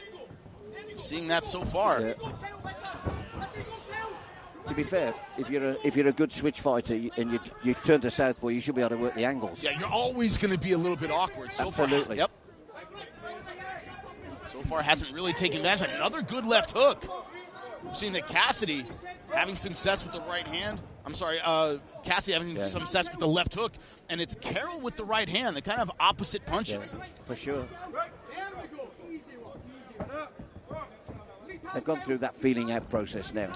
Speaker 10: You're seeing that so far.
Speaker 3: Yeah. To be fair, if you're a good switch fighter and you turn to southpaw, you should be able to work the angles.
Speaker 10: Yeah, you're always going to be a little bit awkward. So
Speaker 3: Absolutely.
Speaker 10: Far, yep. So far hasn't really taken advantage. Another good left hook. We've seen that Cassidy having success with the right hand. Cassidy having some success with the left hook, and it's Carroll with the right hand. They kind of have opposite punches.
Speaker 3: Yeah, for sure. They've gone through that feeling out process now.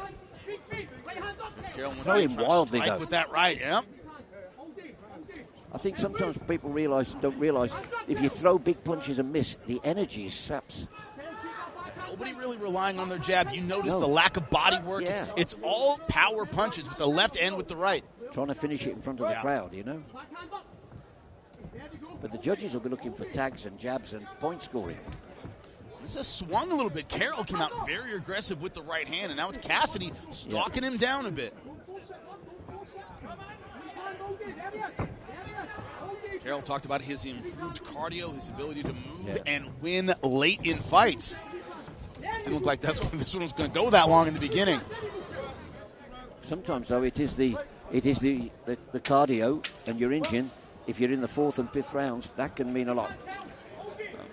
Speaker 10: Throw him
Speaker 3: wildly though.
Speaker 10: With that right, yeah.
Speaker 3: I think sometimes people don't realize if you throw big punches and miss, the energy saps.
Speaker 10: Nobody really relying on their jab. You notice the lack of body work.
Speaker 3: Yeah.
Speaker 10: It's all power punches with the left and with the right.
Speaker 3: Trying to finish it in front of the crowd, But the judges will be looking for tags and jabs and point scoring.
Speaker 10: This has swung a little bit. Carroll came out very aggressive with the right hand, and now it's Cassidy stalking him down a bit. Carroll talked about his improved cardio, his ability to move and win late in fights. Didn't look like this one was going to go that long in the beginning.
Speaker 3: Sometimes, though, it is the cardio and your engine. If you're in the 4th and 5th rounds, that can mean a lot.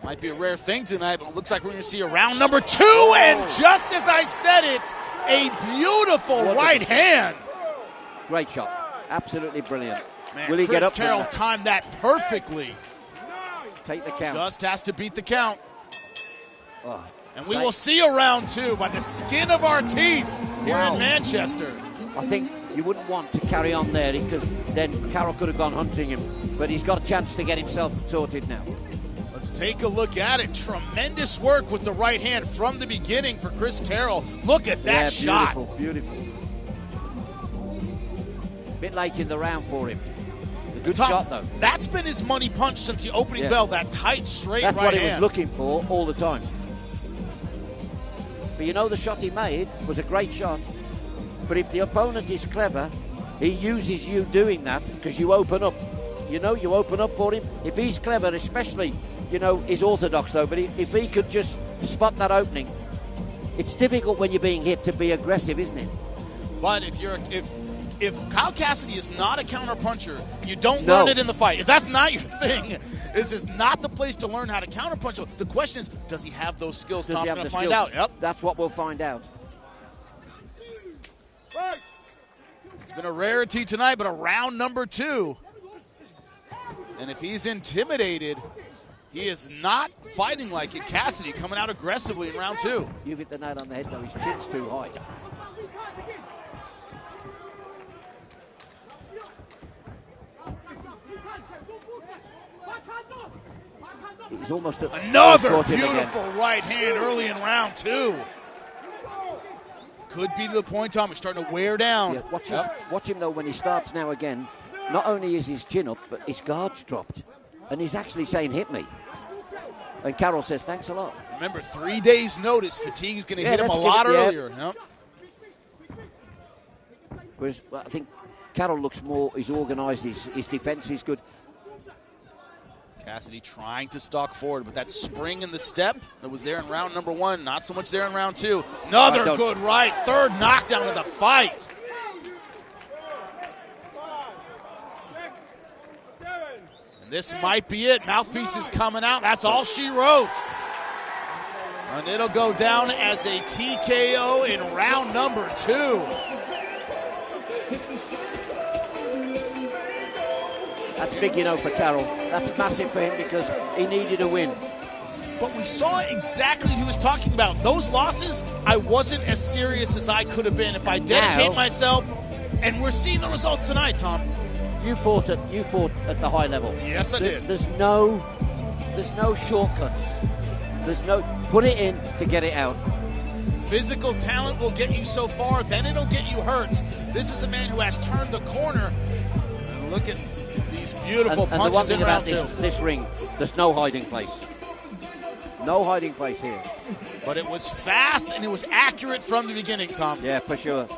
Speaker 10: Might be a rare thing tonight, but it looks like we're going to see a round number 2. And just as I said it, a beautiful right hand.
Speaker 3: Great shot. Absolutely brilliant.
Speaker 10: Man,
Speaker 3: Will he get up?
Speaker 10: Carroll timed that perfectly.
Speaker 3: Take the count.
Speaker 10: Just has to beat the count.
Speaker 3: Oh,
Speaker 10: and we will see a round 2 by the skin of our teeth here in Manchester.
Speaker 3: I think you wouldn't want to carry on there because then Carroll could have gone hunting him. But he's got a chance to get himself sorted now.
Speaker 10: Let's take a look at it. Tremendous work with the right hand from the beginning for Chris Carroll. Look at that shot.
Speaker 3: Beautiful. Bit late in the round for him. A good shot, though.
Speaker 10: That's been his money punch since the opening bell, that tight, straight right hand.
Speaker 3: That's what he was looking for all the time. But you know, the shot he made was a great shot. But if the opponent is clever, he uses you doing that because you open up. You know, you open up for him. If he's clever, especially, you know, he's orthodox, though, but if he could just spot that opening, it's difficult when you're being hit to be aggressive, isn't it?
Speaker 10: But if Kyle Cassidy is not a counterpuncher, you don't learn it in the fight. If that's not your thing, this is not the place to learn how to counterpunch. The question is, does he have those skills? Tom's going to find out. Yep.
Speaker 3: That's what we'll find out.
Speaker 10: It's been a rarity tonight, but a round number 2. And if he's intimidated, he is not fighting like it. Cassidy coming out aggressively in round 2.
Speaker 3: You've hit the nail on the head, though. His chin's too high. He's almost
Speaker 10: another beautiful right hand early in round 2. Could be to the point, Tom, he's starting to wear down.
Speaker 3: Yeah, watch him, though, when he starts now again. Not only is his chin up, but his guard's dropped. And he's actually saying, hit me. And Carroll says, thanks a lot.
Speaker 10: Remember, 3 days' notice. Fatigue is going to hit him a lot earlier. Yep.
Speaker 3: Whereas I think Carroll looks more, he's organised, his defence is good.
Speaker 10: Cassidy trying to stalk forward, but that spring in the step that was there in round number 1, not so much there in round 2. Another good right, third knockdown of the fight. And this might be it. Mouthpiece is coming out. That's all she wrote. And it'll go down as a TKO in round number 2.
Speaker 3: That's big, you know, for Carroll. That's massive for him because he needed a win.
Speaker 10: But we saw exactly what he was talking about. Those losses, I wasn't as serious as I could have been if I dedicate myself. And we're seeing the results tonight, Tom.
Speaker 3: You fought at the high level.
Speaker 10: Yes, I did.
Speaker 3: There's no shortcuts. There's no put it in to get it out.
Speaker 10: Physical talent will get you so far, then it'll get you hurt. This is a man who has turned the corner. And look at these beautiful punches
Speaker 3: and the one thing
Speaker 10: in round
Speaker 3: about
Speaker 10: 2.
Speaker 3: This ring, there's no hiding place. No hiding place here.
Speaker 10: But it was fast and it was accurate from the beginning, Tom.
Speaker 3: Yeah, for sure.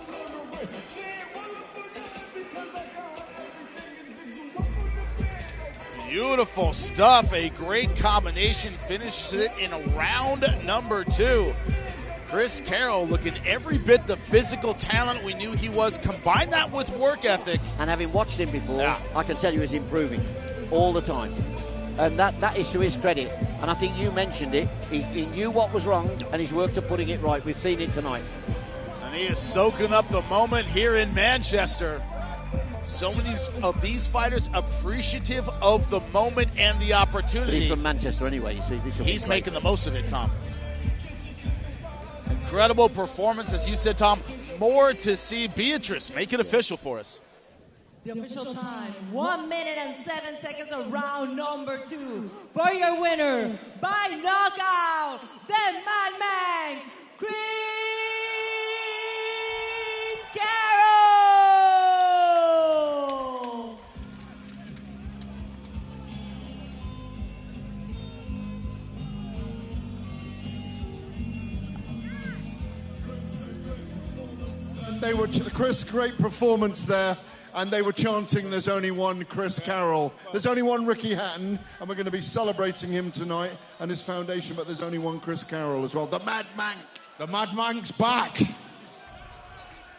Speaker 10: Beautiful stuff. A great combination. Finishes it in round number 2. Chris Carroll looking every bit the physical talent we knew he was. Combine that with work ethic.
Speaker 3: And having watched him before, I can tell you he's improving all the time. And that is to his credit. And I think you mentioned it. He knew what was wrong and he's worked at putting it right. We've seen it tonight.
Speaker 10: And he is soaking up the moment here in Manchester. So many of these fighters appreciative of the moment and the opportunity.
Speaker 3: But he's from Manchester anyway. You see,
Speaker 10: he's making the most of it, Tom. Incredible performance, as you said, Tom. More to see. Beatrice, make it official for us.
Speaker 6: The official time, 1 minute and 7 seconds of round number 2. For your winner, by knockout, the Madman, Chris Carroll!
Speaker 8: Chris, great performance there. and they were chanting, "There's only one Chris Carroll. There's only one Ricky Hatton," and we're going to be celebrating him tonight and his foundation, but there's only one Chris Carroll as well. The Mad Mank.
Speaker 11: The Mad Mank's back.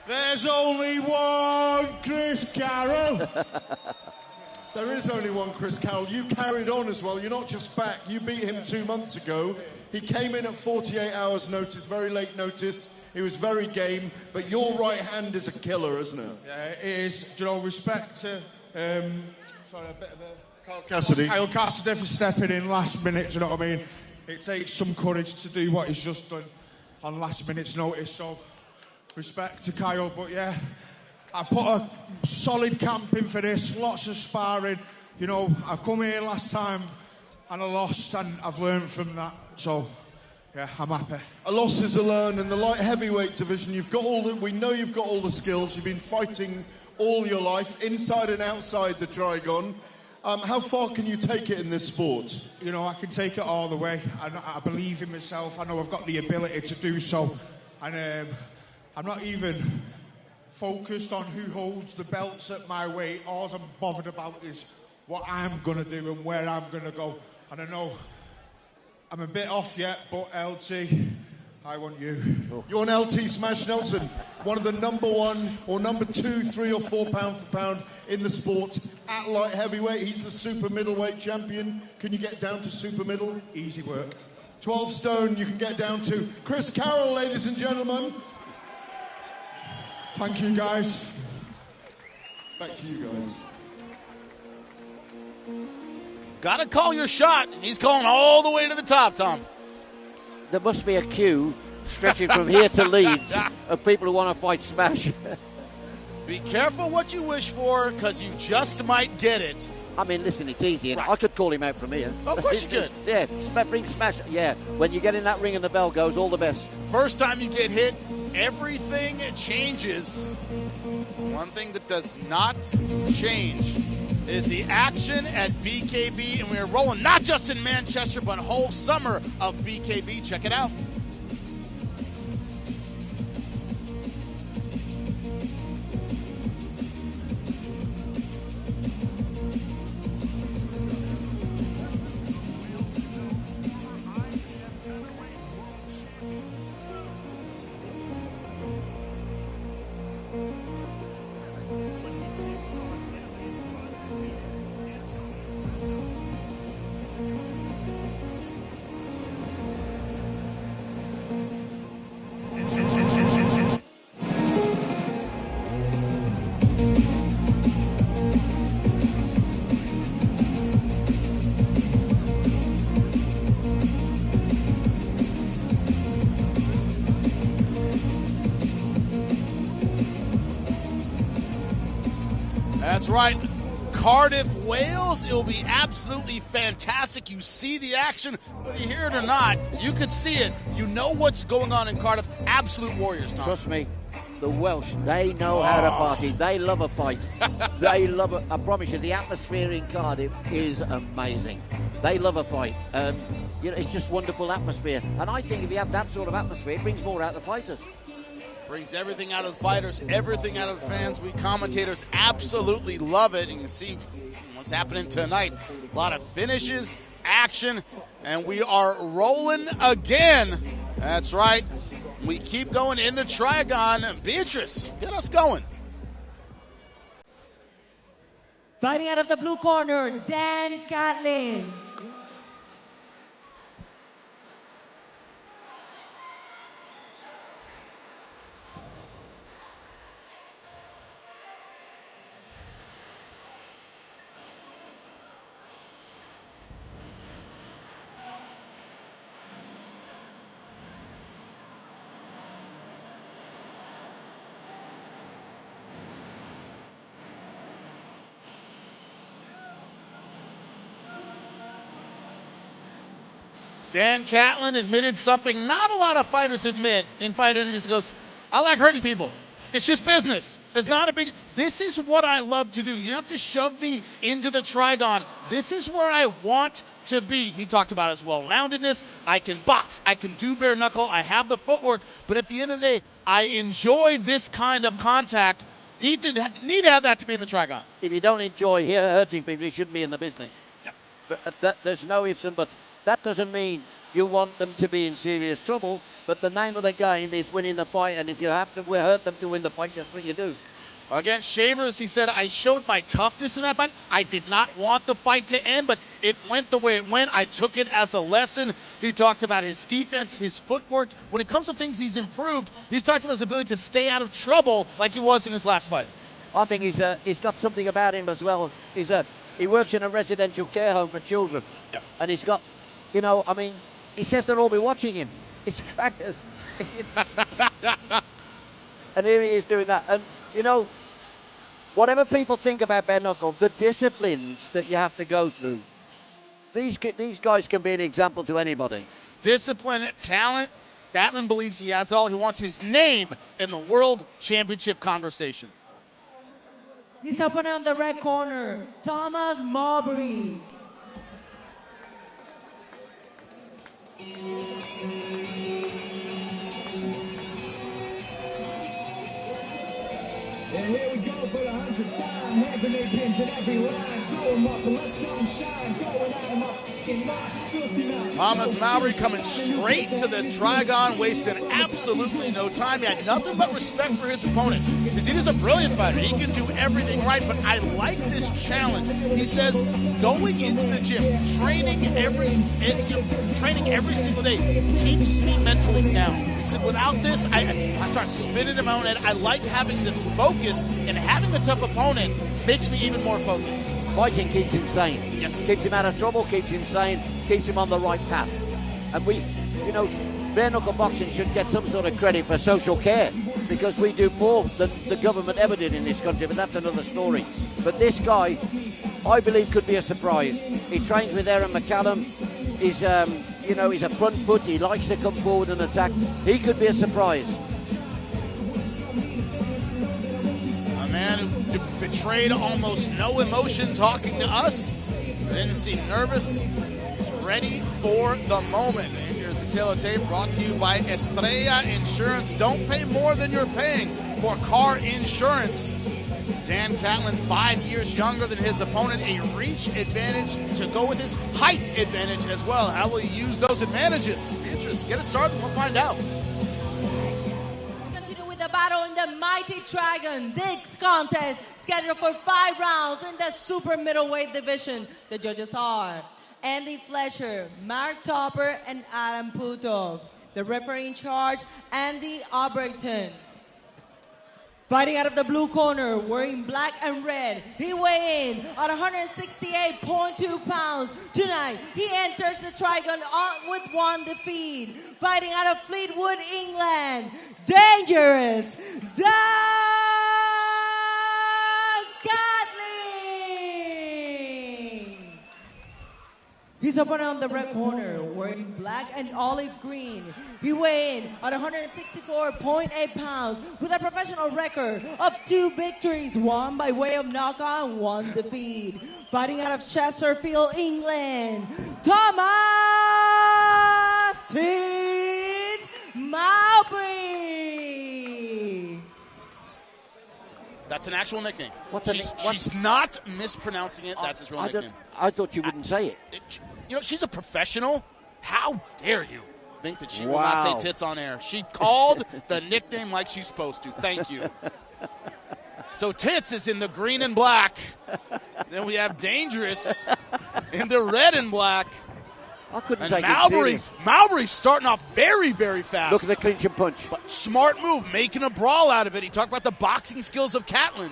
Speaker 11: There's only one Chris Carroll.
Speaker 8: There is only one Chris Carroll. You carried on as well. You're not just back. You beat him 2 months ago. He came in at 48 hours notice, very late notice. He was very game, but your right hand is a killer, isn't it?
Speaker 11: Yeah, it is. Do you know, respect to
Speaker 8: Cassidy.
Speaker 11: Kyle Cassidy for stepping in last minute, do you know what I mean? It takes some courage to do what he's just done on last minute's notice, so respect to Kyle. But yeah, I put a solid camp in for this, lots of sparring. You know, I come here last time and I lost, and I've learned from that, so yeah, I'm happy.
Speaker 8: A loss is a learn. In the light heavyweight division, we know you've got all the skills. You've been fighting all your life, inside and outside the Trigon. How far can you take it in this sport?
Speaker 11: You know, I can take it all the way. I believe in myself. I know I've got the ability to do so. And I'm not even focused on who holds the belts at my weight. All I'm bothered about is what I'm going to do and where I'm going to go. And I know I'm a bit off yet, but LT, I want you.
Speaker 8: You want LT Smash Nelson, one of the number 1 or number 2, 3 or 4 pound for pound in the sport at light heavyweight. He's the super middleweight champion. Can you get down to super middle?
Speaker 11: Easy work.
Speaker 8: 12 stone you can get down to. Chris Carroll, ladies and gentlemen.
Speaker 11: Thank you, guys.
Speaker 8: Back to you guys.
Speaker 12: Gotta call your shot. He's calling all the way to the top, Tom.
Speaker 3: There must be a queue stretching from here to Leeds of people who want to fight Smash.
Speaker 12: Be careful what you wish for, because you just might get it.
Speaker 3: I mean, listen, it's easy. Right. I could call him out from here.
Speaker 12: Of course you could.
Speaker 3: Yeah, bring Smash. Yeah, when you get in that ring and the bell goes, all the best.
Speaker 12: First time you get hit, everything changes. One thing that does not change is the action at BKB, and we are rolling not just in Manchester, but whole summer of BKB. Check it out. That's right. Cardiff, Wales. It will be absolutely fantastic. You see the action, whether you hear it or not. You could see it. You know what's going on in Cardiff. Absolute warriors, Tom.
Speaker 3: Trust me, the Welsh, they know how to party. They love a fight. They love it. I promise you, the atmosphere in Cardiff is amazing. They love a fight. You know, it's just wonderful atmosphere. And I think if you have that sort of atmosphere, it brings more out of the fighters.
Speaker 12: Brings everything out of the fighters, everything out of the fans. We commentators absolutely love it. And you can see what's happening tonight. A lot of finishes, action, and we are rolling again. That's right. We keep going in the Trigon. Beatrice, get us going.
Speaker 6: Fighting out of the blue corner, Dan Catlin.
Speaker 10: Dan Catlin admitted something not a lot of fighters admit in fight interviews. He goes, I like hurting people. It's just business. It's not a big... This is what I love to do. You have to shove me into the Trigon. This is where I want to be. He talked about his well-roundedness. I can box. I can do bare knuckle. I have the footwork. But at the end of the day, I enjoy this kind of contact. He didn't need to have that to be in the trigon.
Speaker 3: If you don't enjoy hurting people, you shouldn't be in the business.
Speaker 10: Yeah.
Speaker 3: But there's no ifs and buts. That doesn't mean you want them to be in serious trouble, but the name of the game is winning the fight, and if you have to hurt them to win the fight, that's what you do.
Speaker 10: Against Shavers, he said, I showed my toughness in that fight. I did not want the fight to end, but it went the way it went. I took it as a lesson. He talked about his defense, his footwork. When it comes to things he's improved, he's talked about his ability to stay out of trouble like he was in his last fight.
Speaker 3: I think he's got something about him as well. He works in a residential care home for children.
Speaker 10: Yeah.
Speaker 3: And he's got, he says they'll all be watching him. It's crackers. And here he is doing that. And, whatever people think about bare knuckle, the disciplines that you have to go through, these guys can be an example to anybody.
Speaker 10: Discipline, talent. Catlin believes he has all. He wants his name in the World Championship conversation.
Speaker 6: He's up and on the red corner, Thomas Mowbray.
Speaker 4: And here we go for the 100th time. Having their pins in every line. Throw them up and let sun shine. Going out of my fucking mind. Filthy mouth.
Speaker 12: Thomas Mowbray coming straight to the trigon, wasting absolutely no time. He had nothing but respect for his opponent. Because he is a brilliant fighter. He can do everything right, but I like this challenge. He says, going into the gym, training every single day keeps me mentally sound. He said, without this, I start spinning in my own head. I like having this focus, and having a tough opponent makes me even more focused.
Speaker 3: Fighting keeps him sane.
Speaker 12: Yes.
Speaker 3: Keeps him out of trouble, keeps him sane, keeps him on the right path. And bare knuckle boxing should get some sort of credit for social care, because we do more than the government ever did in this country, but that's another story. But this guy, I believe, could be a surprise. He trains with Aaron McCallum. He's a front foot. He likes to come forward and attack. He could be a surprise.
Speaker 12: A man who betrayed almost no emotion talking to us. Didn't seem nervous. He's ready for the moment. And here's the tail of tape brought to you by Estrella Insurance. Don't pay more than you're paying for car insurance. Dan Catlin, 5 years younger than his opponent, a reach advantage to go with his height advantage as well. How will he use those advantages? Be interesting. Get it started, we'll find out.
Speaker 6: Continue with the battle in the Mighty Dragon. This contest scheduled for 5 rounds in the super middleweight division. The judges are Andy Fletcher, Mark Topper, and Adam Puto. The referee in charge, Andy Alberton. Fighting out of the blue corner, wearing black and red, he weighed in at 168.2 pounds. Tonight, he enters the Trigon with 1 defeat. Fighting out of Fleetwood, England, Dangerous Dan Catlin. His opponent on the red corner, wearing black and olive green. He weighed in at 164.8 pounds with a professional record of 2 victories, 1 by way of knockout and 1 defeat. Fighting out of Chesterfield, England, Thomas Tits Mowbray.
Speaker 12: That's an actual nickname. She's not mispronouncing it. That's his real nickname.
Speaker 3: I thought you wouldn't say it.
Speaker 12: She's a professional. How dare you think that she will not say tits on air? She called the nickname like she's supposed to. Thank you. So Tits is in the green and black. Then we have Dangerous in the red and black.
Speaker 3: I couldn't
Speaker 12: and
Speaker 3: take it serious.
Speaker 12: Mowbray's starting off very, very fast.
Speaker 3: Look at the clinch and punch.
Speaker 12: But smart move, making a brawl out of it. He talked about the boxing skills of Catlin.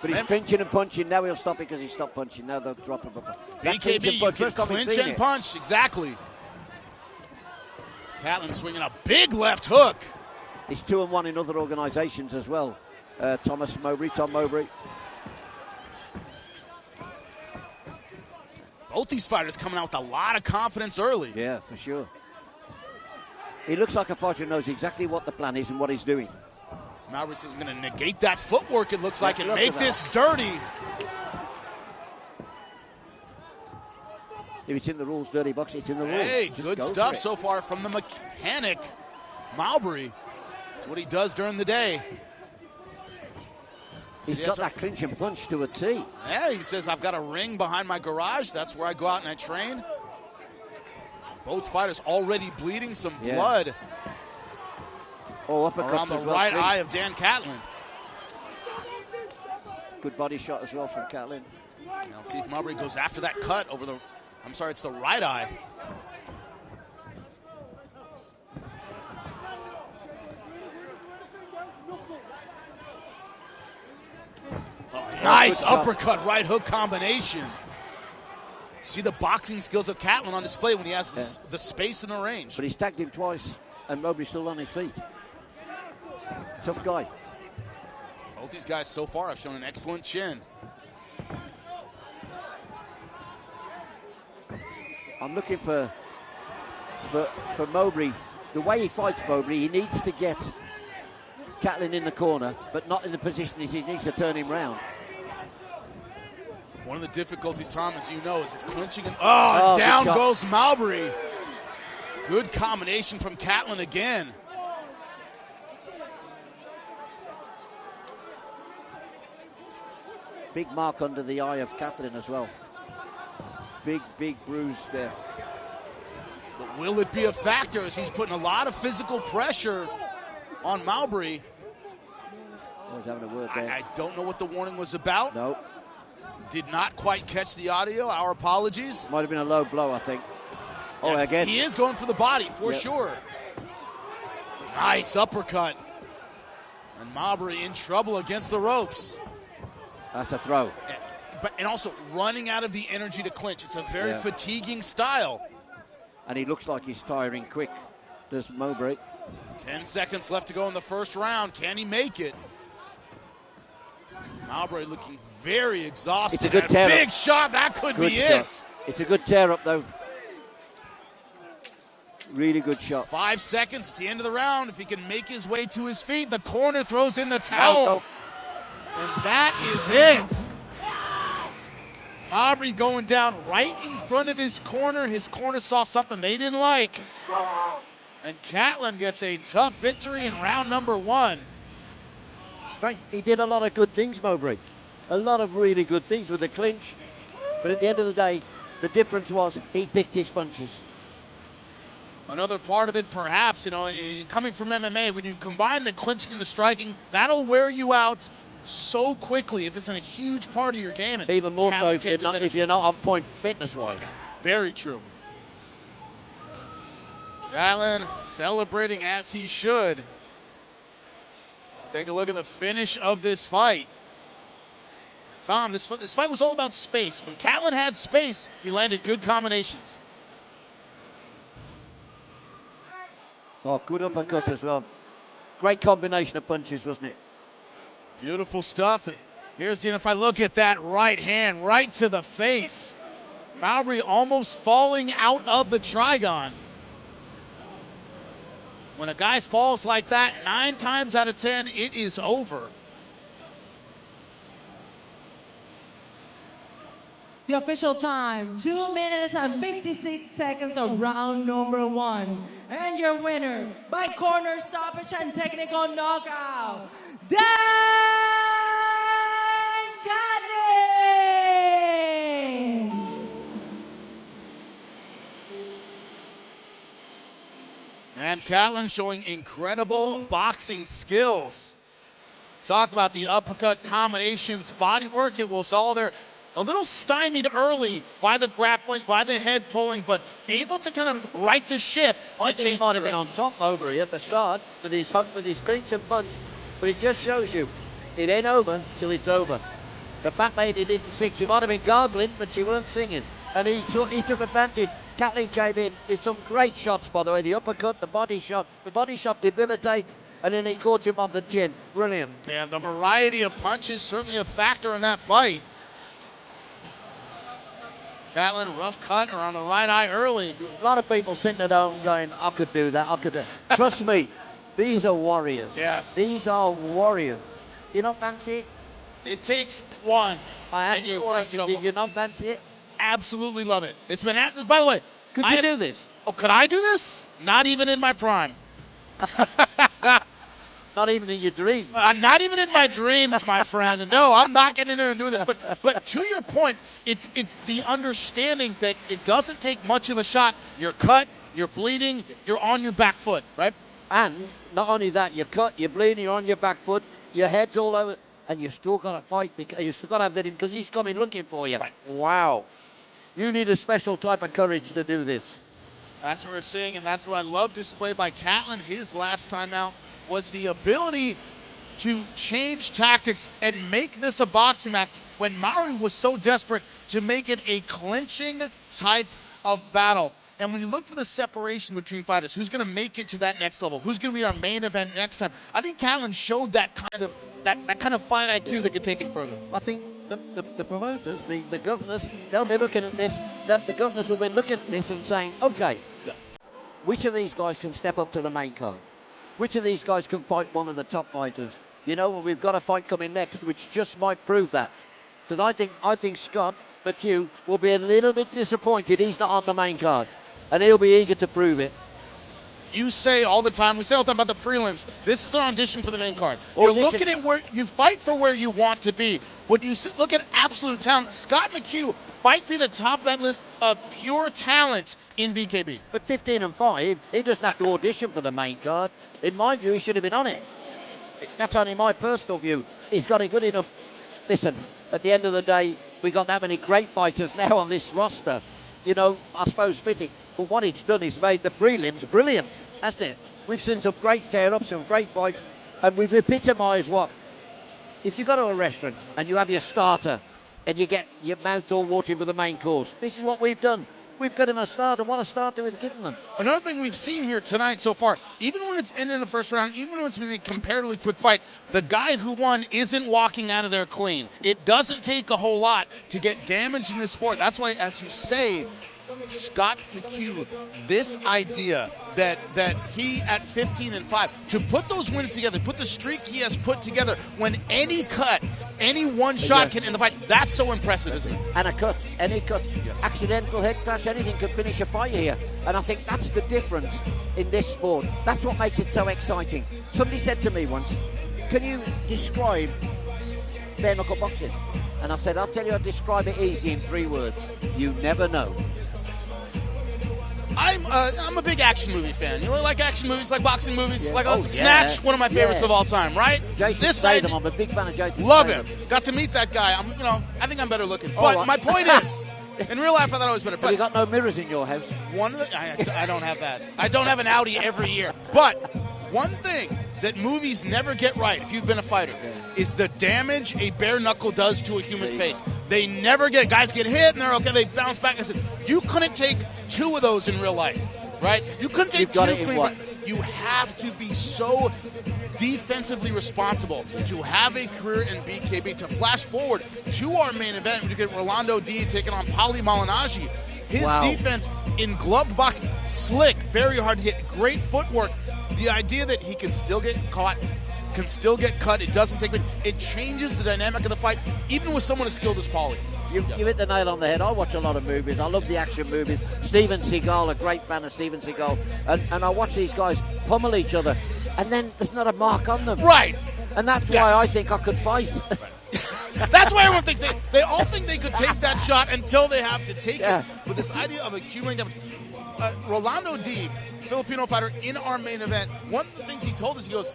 Speaker 3: But he's clinching and punching. Now he'll stop it because he stopped punching. Now they'll drop him.
Speaker 12: BKB, you can clinch and punch. Exactly. Catlin swinging a big left hook.
Speaker 3: He's 2-1 in other organisations as well. Tom Mowbray.
Speaker 12: Both these fighters coming out with a lot of confidence early.
Speaker 3: Yeah, for sure. He looks like a fighter who knows exactly what the plan is and what he's doing.
Speaker 12: Mowbray says, I'm going to negate that footwork, it looks like, and make this dirty.
Speaker 3: If it's in the rules, dirty boxing, it's in the rules.
Speaker 12: Hey, good stuff so far from the mechanic, Mowbray. It's what he does during the day.
Speaker 3: He's got that clinching punch to a T.
Speaker 12: Yeah, he says, I've got a ring behind my garage. That's where I go out and I train. Both fighters already bleeding some blood.
Speaker 3: Oh, uppercuts
Speaker 12: around the right eye of Dan Catlin.
Speaker 3: Good body shot as well from Catlin.
Speaker 12: Now let's see if Mowbray goes after that cut over the, I'm sorry, it's the right eye. Nice uppercut, right hook combination. See the boxing skills of Catlin on display when he has the space and the range.
Speaker 3: But he's tagged him twice, and Mowbray's still on his feet. Tough guy.
Speaker 12: Both these guys so far have shown an excellent chin.
Speaker 3: I'm looking for Mowbray. The way he fights Mowbray, he needs to get Catlin in the corner, but not in the position he needs to turn him round.
Speaker 12: One of the difficulties, Tom, as you know, is clinching. And down goes Mowbray. Good combination from Catlin again.
Speaker 3: Big mark under the eye of Catlin as well. Big bruise there.
Speaker 12: But will it be a factor as he's putting a lot of physical pressure on Mowbray?
Speaker 3: I was having a word there.
Speaker 12: I don't know what the warning was about.
Speaker 3: No.
Speaker 12: Did not quite catch the audio. Our apologies.
Speaker 3: Might have been a low blow, I think. Oh, again.
Speaker 12: He is going for the body, for sure. Nice uppercut. And Mowbray in trouble against the ropes.
Speaker 3: That's a throw.
Speaker 12: And also running out of the energy to clinch. It's a very fatiguing style.
Speaker 3: And he looks like he's tiring quick, does Mowbray.
Speaker 12: 10 seconds left to go in the first round. Can he make it? Mowbray looking very exhausted.
Speaker 3: It's a good tear-up.
Speaker 12: Big shot. That could be
Speaker 3: shot.
Speaker 12: it.
Speaker 3: It's a good tear-up, though. Really good shot.
Speaker 12: 5 seconds. It's the end of the round. If he can make his way to his feet, the corner throws in the towel. And that is it. Mowbray going down right in front of his corner. His corner saw something they didn't like. And Catlin gets a tough victory in round number 1.
Speaker 3: He did a lot of good things, Mowbray. A lot of really good things with the clinch. But at the end of the day, the difference was he picked his punches.
Speaker 10: Another part of it, perhaps, coming from MMA, when you combine the clinching and the striking, that'll wear you out so quickly if it's in a huge part of your game.
Speaker 3: Even more so if you're not on point fitness-wise.
Speaker 10: Very true. Catlin celebrating as he should. Take a look at the finish of this fight. Tom, this fight was all about space. When Catlin had space, he landed good combinations.
Speaker 3: Oh, good uppercut as well. Great combination of punches, wasn't it?
Speaker 10: Beautiful stuff. Here's if I look at that right hand, right to the face. Mowbray almost falling out of the trigon. When a guy falls like that, 9 times out of 10, it is over.
Speaker 6: The official time, 2 minutes and 56 seconds of round number 1. And your winner by corner stoppage and technical knockout, Dan Catlin!
Speaker 10: And Catlin showing incredible boxing skills. Talk about the uppercut combinations, body work, it was all there. A little stymied early by the grappling, by the head pulling, but able to kind of right the ship.
Speaker 3: I think he might have been on top over at the start with his clinch and punch, but it just shows you it ain't over till it's over. The fat lady didn't sing. She might have been gargling, but she weren't singing. And he took advantage. Catlin came in with some great shots, by the way. The uppercut, the body shot debilitate, and then he caught him on the chin. Brilliant.
Speaker 10: Yeah, the variety of punches certainly a factor in that fight. Catlin, rough cut around the right eye early.
Speaker 3: A lot of people sitting at home going, I could do that, I could do that. Trust me, these are warriors.
Speaker 10: Yes.
Speaker 3: These are warriors. You not fancy it?
Speaker 10: It takes one.
Speaker 3: I ask you a question, did you not fancy it?
Speaker 10: Absolutely love it. It's been, by the way.
Speaker 3: Could you do this?
Speaker 10: Oh, could I do this? Not even in my prime.
Speaker 3: Not even in your dreams.
Speaker 10: Not even in my dreams, my friend. No, I'm not getting in there and doing this. But to your point, it's the understanding that it doesn't take much of a shot. You're cut, you're bleeding, you're on your back foot, right?
Speaker 3: And not only that, you're cut, you're bleeding, you're on your back foot, your head's all over, and you're still got to fight because you still got to have that in because he's coming looking for you.
Speaker 10: Right.
Speaker 3: Wow. You need a special type of courage to do this.
Speaker 10: That's what we're seeing, and that's what I love displayed by Catlin. His last time out was the ability to change tactics and make this a boxing match when Mowbray was so desperate to make it a clinching type of battle. And when you look for the separation between fighters, who's going to make it to that next level? Who's going to be our main event next time? I think Catlin showed that kind of fight IQ that could take it further.
Speaker 3: I think the promoters, the governors, they'll be looking at this. The governors will be looking at this and saying, okay, which of these guys can step up to the main card? Which of these guys can fight one of the top fighters? You know, we've got a fight coming next, which just might prove that. But I think Scott McHugh will be a little bit disappointed he's not on the main card. And he'll be eager to prove it.
Speaker 10: You say all the time, we say all the time about the prelims, this is our audition for the main card. You're looking at where you fight for where you want to be. When you look at absolute talent, Scott McHugh might be the top of that list of pure talent in BKB.
Speaker 3: But 15-5, he doesn't have to audition for the main card. In my view, he should have been on it. That's only my personal view. He's got a good enough... Listen, at the end of the day, we've got that many great fighters now on this roster. You know, I suppose fitting. But what it's done is made the prelims brilliant, hasn't it? We've seen some great tear-ups, some great fights, and we've epitomised what? If you go to a restaurant and you have your starter and you get your mouth all watering for the main course, this is what we've done. We've got him a starter. What a starter we've given them.
Speaker 10: Another thing we've seen here tonight so far, even when it's ended in the first round, even when it's been a comparatively quick fight, the guy who won isn't walking out of there clean. It doesn't take a whole lot to get damage in this sport. That's why, as you say, Scott McHugh, this idea that he at 15-5 to put those wins together, put the streak he has put together when any cut, any one shot can end the fight, that's so impressive, isn't it?
Speaker 3: And a cut, any cut, yes. Accidental head clash, anything could finish a fight here. And I think that's the difference in this sport. That's what makes it so exciting. Somebody said to me once, can you describe bare knuckle boxing? And I said, I'll tell you, I'll describe it easy in 3 words. You never know.
Speaker 12: I'm a big action movie fan. You know, like action movies, like boxing movies, like Snatch, one of my favorites of all time, right?
Speaker 3: Jason Statham, I'm a big fan of Jason.
Speaker 12: Love him. Got to meet that guy. I think I'm better looking. But my point is, in real life, I thought I was better.
Speaker 3: But you got no mirrors in your house.
Speaker 12: I don't have that. I don't have an Audi every year. But one thing that movies never get right, if you've been a fighter, is the damage a bare knuckle does to a human face. They never get, guys get hit and they're okay, they bounce back. I said, you couldn't take 2 of those in real life, right? You couldn't take 2 clean. You have to be so defensively responsible to have a career in BKB. To flash forward to our main event, we get Rolando D taking on Paulie Malignaggi. His defense in gloved boxing, slick, very hard to hit, great footwork. The idea that he can still get caught, can still get cut, it doesn't take it changes the dynamic of the fight, even with someone as skilled as Paulie.
Speaker 3: You hit the nail on the head. I watch a lot of movies. I love the action movies. Steven Seagal, a great fan of Steven Seagal. And I watch these guys pummel each other, and then there's not a mark on them.
Speaker 12: Right.
Speaker 3: And that's why I think I could fight.
Speaker 12: That's why everyone thinks they all think they could take that shot until they have to take it. But this idea of accumulating damage. Rolando D, Filipino fighter in our main event, one of the things he told us, he goes,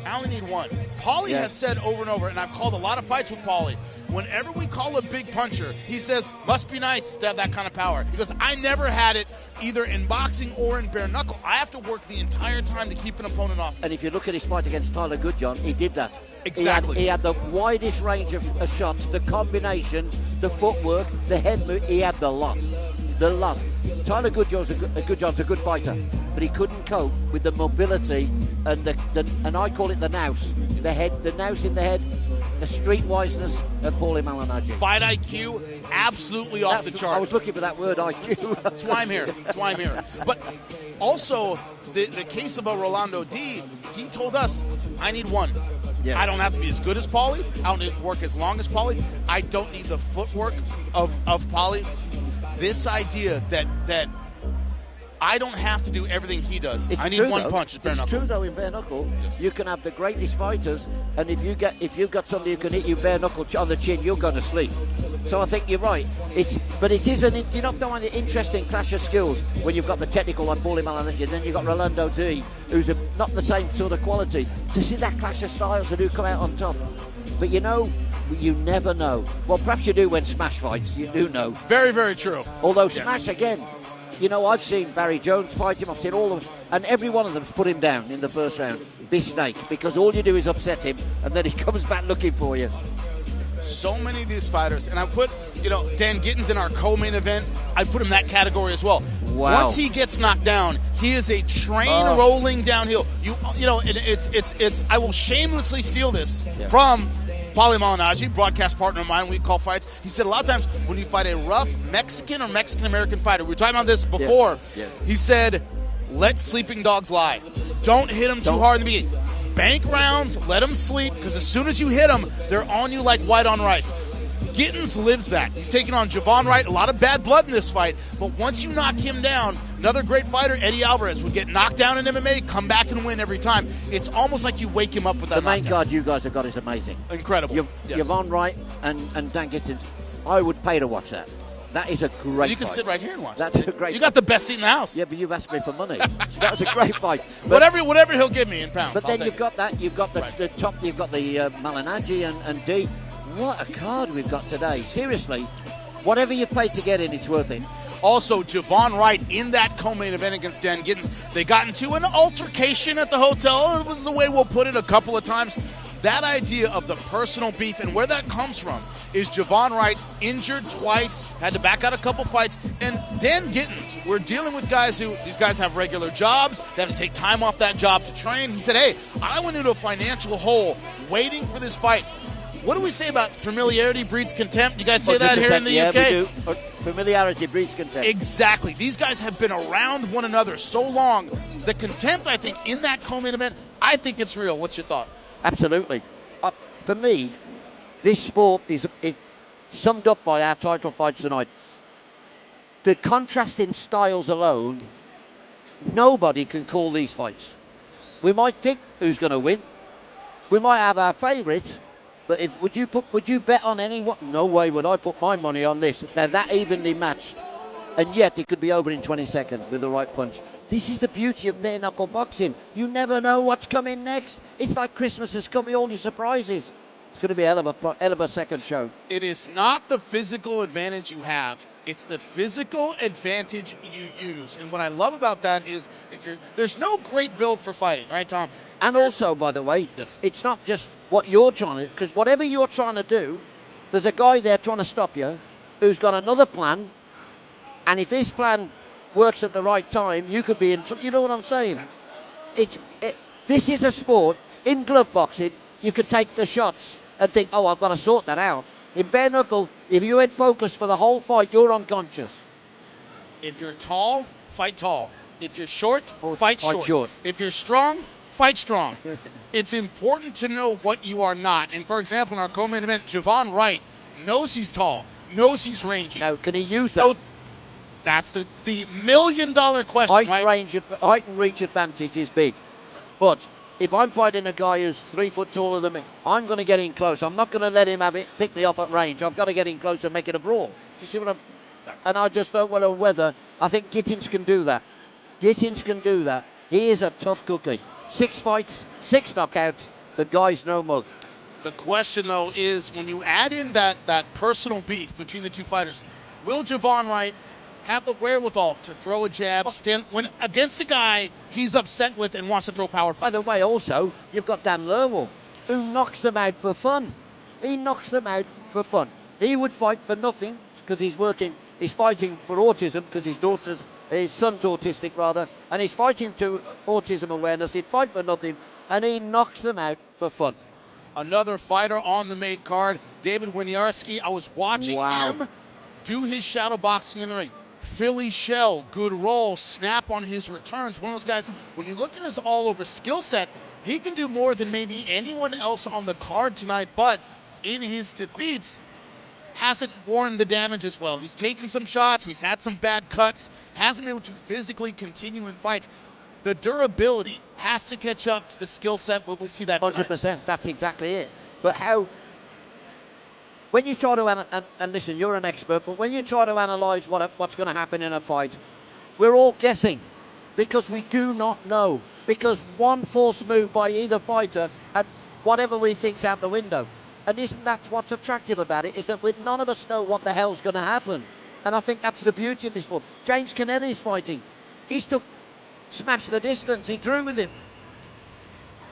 Speaker 12: I only need one. Paulie has said over and over, and I've called a lot of fights with Paulie, whenever we call a big puncher, he says, must be nice to have that kind of power. He goes, I never had it either in boxing or in bare knuckle. I have to work the entire time to keep an opponent off.
Speaker 3: And if you look at his fight against Tyler Goodjohn, he did that.
Speaker 12: Exactly.
Speaker 3: He had the widest range of shots, the combinations, the footwork, the head move. He had the lot. The lot. Tyler Goodjohn's a good fighter, but he couldn't cope with the mobility and and I call it the nous, the nous in the head, the streetwiseness of Paulie Malignaggi.
Speaker 12: Fight IQ, absolutely off the chart.
Speaker 3: I was looking for that word IQ.
Speaker 12: That's why I'm here. But also, the case about Rolando D, he told us, I need one. Yeah. I don't have to be as good as Paulie. I don't need to work as long as Paulie. I don't need the footwork of Paulie. This idea that I don't have to do everything he does. I need one punch. It's bare knuckle.
Speaker 3: It's true, though, in bare knuckle, you can have the greatest fighters, and if you've got somebody who can hit you bare knuckle on the chin, you're going to sleep. So I think you're right. But it is an interesting clash of skills when you've got the technical like Paulie Malignaggi, and then you've got Rolando D, who's not the same sort of quality. To see that clash of styles and who come out on top. But you never know. Well, perhaps you do when Smash fights. You do know.
Speaker 12: Very, very true.
Speaker 3: Although Smash, again, I've seen Barry Jones fight him. I've seen all of them. And every one of them's put him down in the first round. This snake. Because all you do is upset him, and then he comes back looking for you.
Speaker 12: So many of these fighters, and I put, Dan Gittins in our co-main event. I put him in that category as well.
Speaker 3: Wow.
Speaker 12: Once he gets knocked down, he is a train rolling downhill. It's. I will shamelessly steal this from Paulie Malignaggi, broadcast partner of mine. We call fights. He said a lot of times when you fight a rough Mexican or Mexican-American fighter, we were talking about this before.
Speaker 3: Yeah.
Speaker 12: He said, "Let sleeping dogs lie. Don't hit them too hard in the beginning. Bank rounds, let them sleep, because as soon as you hit them, they're on you like white on rice." Gittins lives that. He's taking on Javon Wright. A lot of bad blood in this fight, but once you knock him down, another great fighter, Eddie Alvarez, would get knocked down in MMA, come back and win every time. It's almost like you wake him up with that.
Speaker 3: The main card you guys have got is amazing.
Speaker 12: Incredible.
Speaker 3: Javon Wright and Dan Gittins. I would pay to watch that. That is a great
Speaker 12: You can
Speaker 3: fight.
Speaker 12: sit right here and watch.
Speaker 3: That's a great.
Speaker 12: You got the best seat in the house.
Speaker 3: Yeah, but you've asked me for money. That was a great fight. But,
Speaker 12: whatever he'll give me in pounds.
Speaker 3: But then you've got that. You've got the top. You've got the Malignaggi and D. What a card we've got today. Seriously, whatever you paid to get in, it's worth it.
Speaker 12: Also, Javon Wright in that co-main event against Dan Gittins. They got into an altercation at the hotel. It was the way we'll put it a couple of times. That idea of the personal beef and where that comes from is Javon Wright injured twice, had to back out a couple fights. And Dan Gittins, we're dealing with these guys have regular jobs. They have to take time off that job to train. He said, hey, I went into a financial hole waiting for this fight. What do we say about familiarity breeds contempt? You guys say that here in the UK?
Speaker 3: Yeah, we do. Familiarity breeds contempt.
Speaker 12: Exactly. These guys have been around one another so long. The contempt, I think, in that co-main event, I think it's real. What's your thought?
Speaker 3: Absolutely. For me, this sport is summed up by our title fights tonight. The contrasting styles alone, nobody can call these fights. We might pick who's going to win. We might have our favourites. But would you bet on anyone? No way would I put my money on this. They're that evenly matched, and yet it could be over in 20 seconds with the right punch. This is the beauty of bare knuckle boxing. You never know what's coming next. It's like Christmas has come with all your surprises. It's going to be a hell of a second show.
Speaker 10: It is not the physical advantage you have. It's the physical advantage you use. And what I love about that is there's no great build for fighting, right, Tom?
Speaker 3: And also, by the way, it's not just what you're trying to, because whatever you're trying to do, there's a guy there trying to stop you who's got another plan, and if his plan works at the right time, you could be in trouble. You know what I'm saying? This is a sport. In glove boxing, you could take the shots and think, oh, I've got to sort that out. In bare knuckle, if you had focus for the whole fight, you're unconscious.
Speaker 10: If you're tall, fight tall. If you're short, fight short. If you're strong, fight strong. It's important to know what you are not. And for example, in our co-main event, Javon Wright knows he's tall, knows he's rangy.
Speaker 3: Now, can he use that? So,
Speaker 10: that's the $1 million question,
Speaker 3: height and reach advantage is big. But if I'm fighting a guy who's 3 foot taller than me, I'm going to get in close. I'm not going to let him pick me off at range. I've got to get in close and make it a brawl. Do you see what I'm... Exactly. And I just don't know whether... I think Gittins can do that. He is a tough cookie. 6 fights, 6 knockouts. The guy's no mug.
Speaker 10: The question, though, is when you add in that personal beef between the two fighters, will Javon Wright have the wherewithal to throw a jab when against a guy he's upset with and wants to throw power punches?
Speaker 3: By the way, also, you've got Dan Lerwell, who knocks them out for fun. He knocks them out for fun. He would fight for nothing because he's fighting for autism because his son's autistic rather, and he's fighting to autism awareness. He'd fight for nothing, and he knocks them out for fun.
Speaker 10: Another fighter on the main card, David Winiarski. I was watching him do his shadow boxing in the ring. Philly shell, good roll, snap on his returns. One of those guys, when you look at his all-over skill set, he can do more than maybe anyone else on the card tonight, but in his defeats, hasn't borne the damage as well. He's taken some shots, he's had some bad cuts, hasn't been able to physically continue in fights. The durability has to catch up to the skill set. We'll see that tonight.
Speaker 3: 100%. That's exactly it. But how, when you try to, and listen, you're an expert, but when you try to analyse what's going to happen in a fight, we're all guessing because we do not know. Because one false move by either fighter and whatever we think's out the window. And isn't that what's attractive about it, is that none of us know what the hell's going to happen. And I think that's the beauty of this sport. James Kennelly's fighting. He's smashed the distance. He drew with him.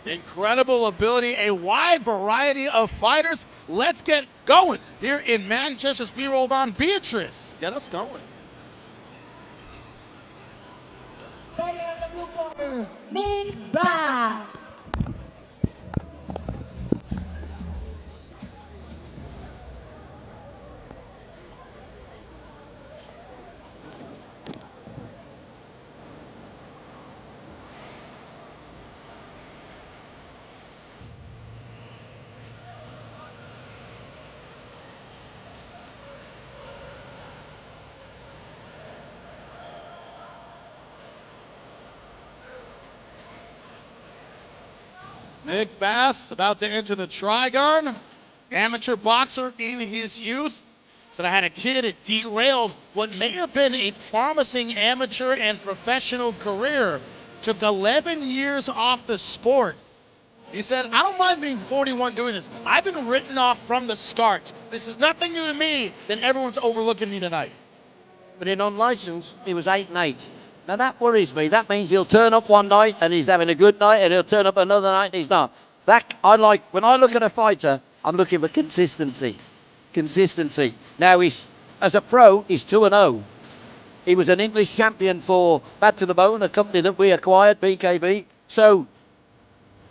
Speaker 10: Incredible ability, a wide variety of fighters. Let's get going here in Manchester. We rolled on. Beatrice, get us going.
Speaker 6: Big Bang.
Speaker 10: Nick Bass about to enter the Trigon. Amateur boxer in his youth. Said, I had a kid, it derailed what may have been a promising amateur and professional career. Took 11 years off the sport. He said, I don't mind being 41 doing this. I've been written off from the start. This is nothing new to me. Then everyone's overlooking me tonight.
Speaker 3: But in unlicensed, he was 8-8. Now that worries me. That means he'll turn up one night and he's having a good night, and he'll turn up another night and he's not. That I like. When I look at a fighter, I'm looking for consistency. Consistency. Now as a pro, he's 2-0. He was an English champion for Bad to the Bone, a company that we acquired, BKB. So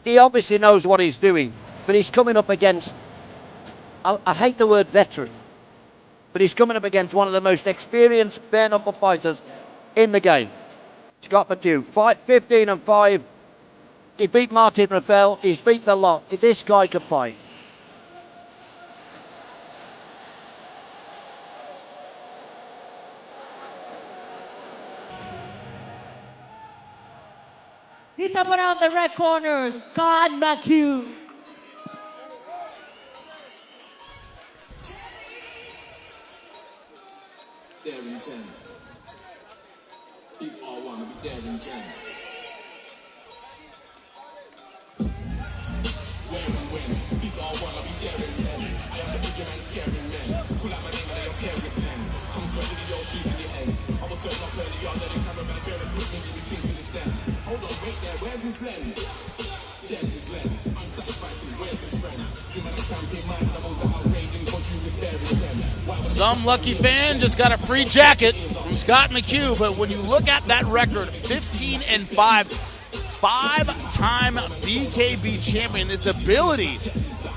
Speaker 3: he obviously knows what he's doing. But he's coming up against, I hate the word veteran, but he's coming up against one of the most experienced bare-knuckle fighters in the game. Scott McHugh, 15-5. He beat Martin Raffel. He's beaten a lot. This guy can fight.
Speaker 6: He's up around the red corner, Scott McHugh.
Speaker 4: Darrington. If I wanna be Darrington. When, if I wanna be Darrington. I am the bigger man, scary man. Pull out my name and I am carrying pen. Come from the old shoes in your ends. I will turn up early on, let the cameraman bear and put me in the thing to the stand. Hold on, wait there, where's his lens? There's his lens. I'm satisfied, where's his friends? You man, I can't be mine, and I'm also outraging what you with Darrington.
Speaker 12: Some lucky fan just got a free jacket from Scott McHugh, but when you look at that record, 15-5, five-time BKB champion, this ability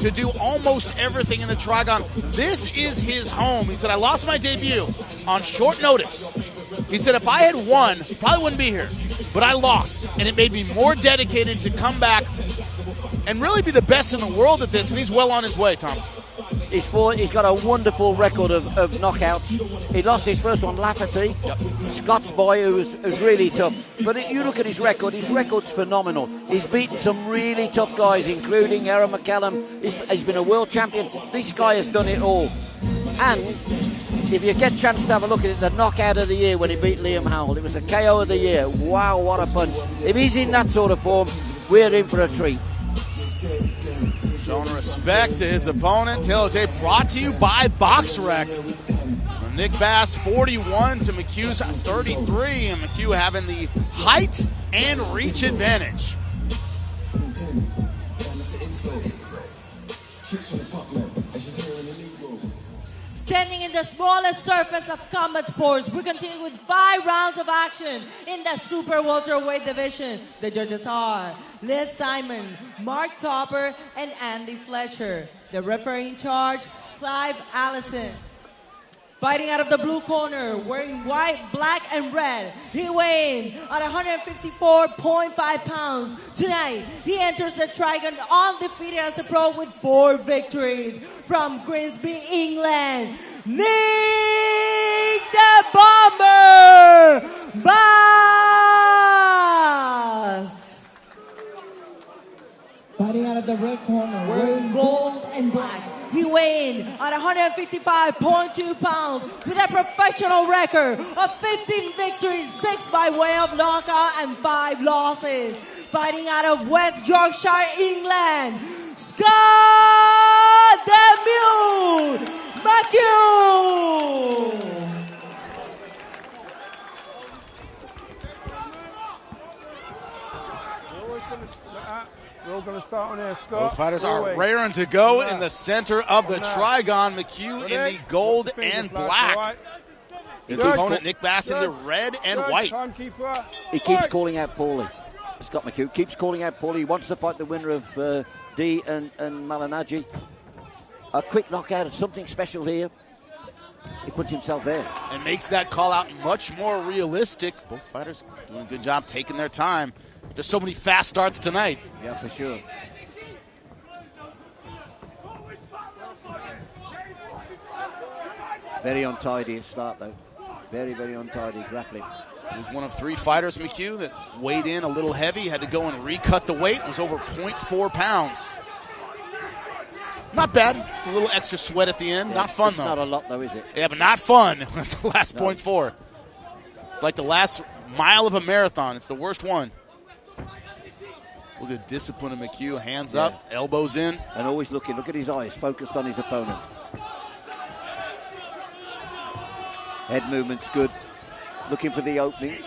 Speaker 12: to do almost everything in the Trigon. This is his home. He said, I lost my debut on short notice. He said, if I had won, probably wouldn't be here. But I lost, and it made me more dedicated to come back and really be the best in the world at this, and he's well on his way, Tom.
Speaker 3: He's got a wonderful record of knockouts. He lost his first one, Lafferty. Yep. Scott's boy, who's really tough. But you look at his record's phenomenal. He's beaten some really tough guys, including Aaron McCallum. He's been a world champion. This guy has done it all. And if you get a chance to have a look at it, the knockout of the year when he beat Liam Howell, it was the KO of the year. Wow, what a punch. If he's in that sort of form, we're in for a treat.
Speaker 12: Showing respect to his opponent. Taylor Tape brought to you by BoxRec. From Nick Bass, 41 to McHugh's 33, and McHugh having the height and reach advantage.
Speaker 6: Standing in the smallest surface of combat sports, we're continuing with 5 rounds of action in the super welterweight division. The judges are Liz Simon, Mark Topper, and Andy Fletcher. The referee in charge, Clive Allison. Fighting out of the blue corner, wearing white, black, and red. He weighing at 154.5 pounds. Tonight, he enters the Trigon undefeated as a pro with 4 victories. From Grimsby, England, Nick the Bomber Bass. Fighting out of the red corner, wearing gold and black. He weighed at 155.2 pounds with a professional record of 15 victories, 6 by way of knockout and 5 losses. Fighting out of West Yorkshire, England, Scott the Mule McHugh.
Speaker 7: We're all going to start on here, Scott.
Speaker 12: Both fighters are raring to go in the center of the Trigon. McHugh in the gold and black. His opponent, Nick Bass, in the red and white.
Speaker 3: He keeps calling out Paulie. Scott McHugh keeps calling out Paulie. He wants to fight the winner of D and Malinaji. A quick knockout, something special here. He puts himself there.
Speaker 12: And makes that call out much more realistic. Both fighters doing a good job taking their time. There's so many fast starts tonight.
Speaker 3: Yeah, for sure. Very untidy start, though. Very, very untidy grappling.
Speaker 12: He was one of 3 fighters, McHugh, that weighed in a little heavy, had to go and recut the weight. It was over 0.4 pounds. Not bad. It's a little extra sweat at the end. Yeah, not fun, though.
Speaker 3: Not a lot, though, is it?
Speaker 12: Yeah, but not fun. That's the last 0.4. It's like the last mile of a marathon. It's the worst one. Look at the discipline of McHugh. Hands up, elbows in.
Speaker 3: And always looking. Look at his eyes, focused on his opponent. Head movement's good. Looking for the openings.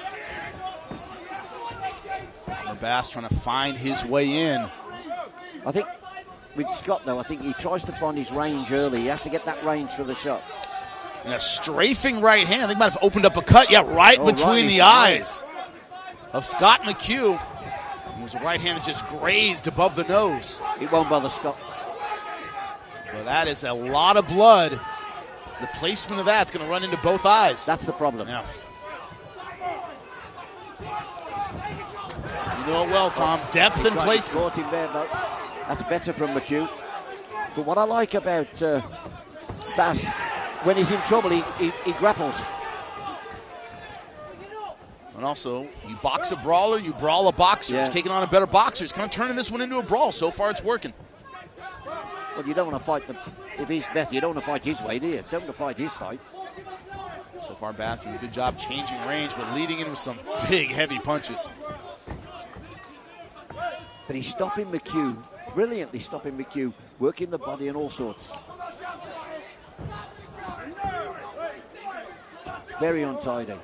Speaker 12: Bass trying to find his way in.
Speaker 3: I think with Scott, though, I think he tries to find his range early. He has to get that range for the shot.
Speaker 12: And a strafing right hand. I think might have opened up a cut. Yeah, right between the eyes of Scott McHugh. It was a right hand that just grazed above the nose.
Speaker 3: It won't bother Scott.
Speaker 12: Well, that is a lot of blood. The placement of that's going to run into both eyes.
Speaker 3: That's the problem.
Speaker 12: Yeah. You know it well, Tom. Depth and placement.
Speaker 3: Caught him there, but that's better from McHugh. But what I like about Bass, when he's in trouble, he grapples.
Speaker 12: And also, you box a brawler, you brawl a boxer.
Speaker 3: Yeah.
Speaker 12: He's taking on a better boxer. He's kind of turning this one into a brawl. So far, it's working.
Speaker 3: Well, you don't want to fight if he's better, you don't want to fight his way, do you? You don't want to fight his fight.
Speaker 12: So far, Bass doing a good job changing range, but leading in with some big, heavy punches.
Speaker 3: But he's stopping McHugh, brilliantly stopping McHugh, working the body and all sorts. Very untidy.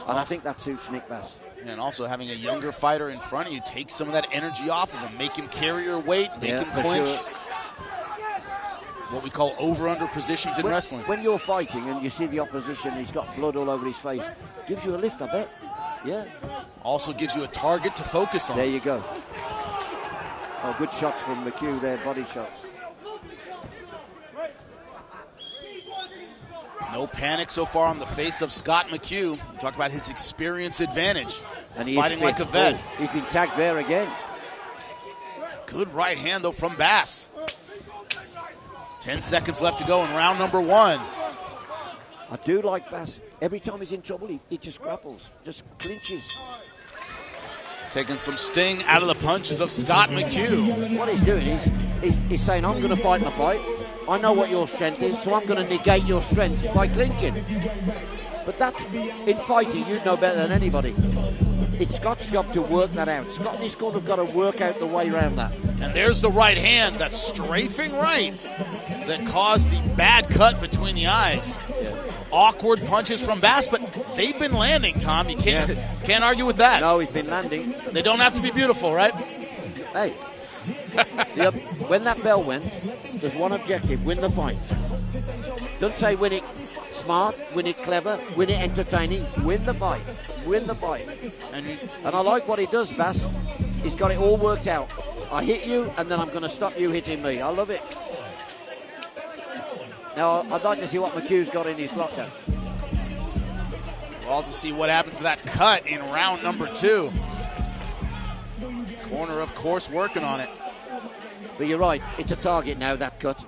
Speaker 3: And I think that suits Nick Bass.
Speaker 12: And also having a younger fighter in front of you, take some of that energy off of him, make him carry your weight, make him clinch. Sure. What we call over-under positions in wrestling.
Speaker 3: When you're fighting and you see the opposition, he's got blood all over his face, gives you a lift, I bet. Yeah.
Speaker 12: Also gives you a target to focus on.
Speaker 3: There you go. Oh, good shots from McHugh there, body shots.
Speaker 12: No panic so far on the face of Scott McHugh. We talk about his experience advantage.
Speaker 3: And he's
Speaker 12: fighting like a vet.
Speaker 3: He's been tagged there again.
Speaker 12: Good right hand, though, from Bass. 10 seconds left to go in round number 1.
Speaker 3: I do like Bass. Every time he's in trouble, he just grapples, just clinches.
Speaker 12: Taking some sting out of the punches of Scott McHugh.
Speaker 3: What he's doing is he's saying, I'm going to fight my fight. I know what your strength is, so I'm going to negate your strength by clinching. But that's, in fighting, you know better than anybody. It's Scott's job to work that out. Scott and his corner have got to work out the way around that.
Speaker 12: And there's the right hand, that strafing right that caused the bad cut between the eyes.
Speaker 3: Yeah.
Speaker 12: Awkward punches from Bass, but they've been landing, Tom. You can't argue with that.
Speaker 3: No, he's been landing.
Speaker 12: They don't have to be beautiful, right?
Speaker 3: Hey, when that bell went, there's one objective: win the fight. Don't say win it smart, win it clever, win it entertaining. Win the fight. Win the fight. And I like what he does, Bass. He's got it all worked out. I hit you, and then I'm going to stop you hitting me. I love it. Now, I'd like to see what McHugh's got in his locker.
Speaker 12: We'll have to see what happens to that cut in round number 2. Corner, of course, working on it.
Speaker 3: But you're right, it's a target now, that cut.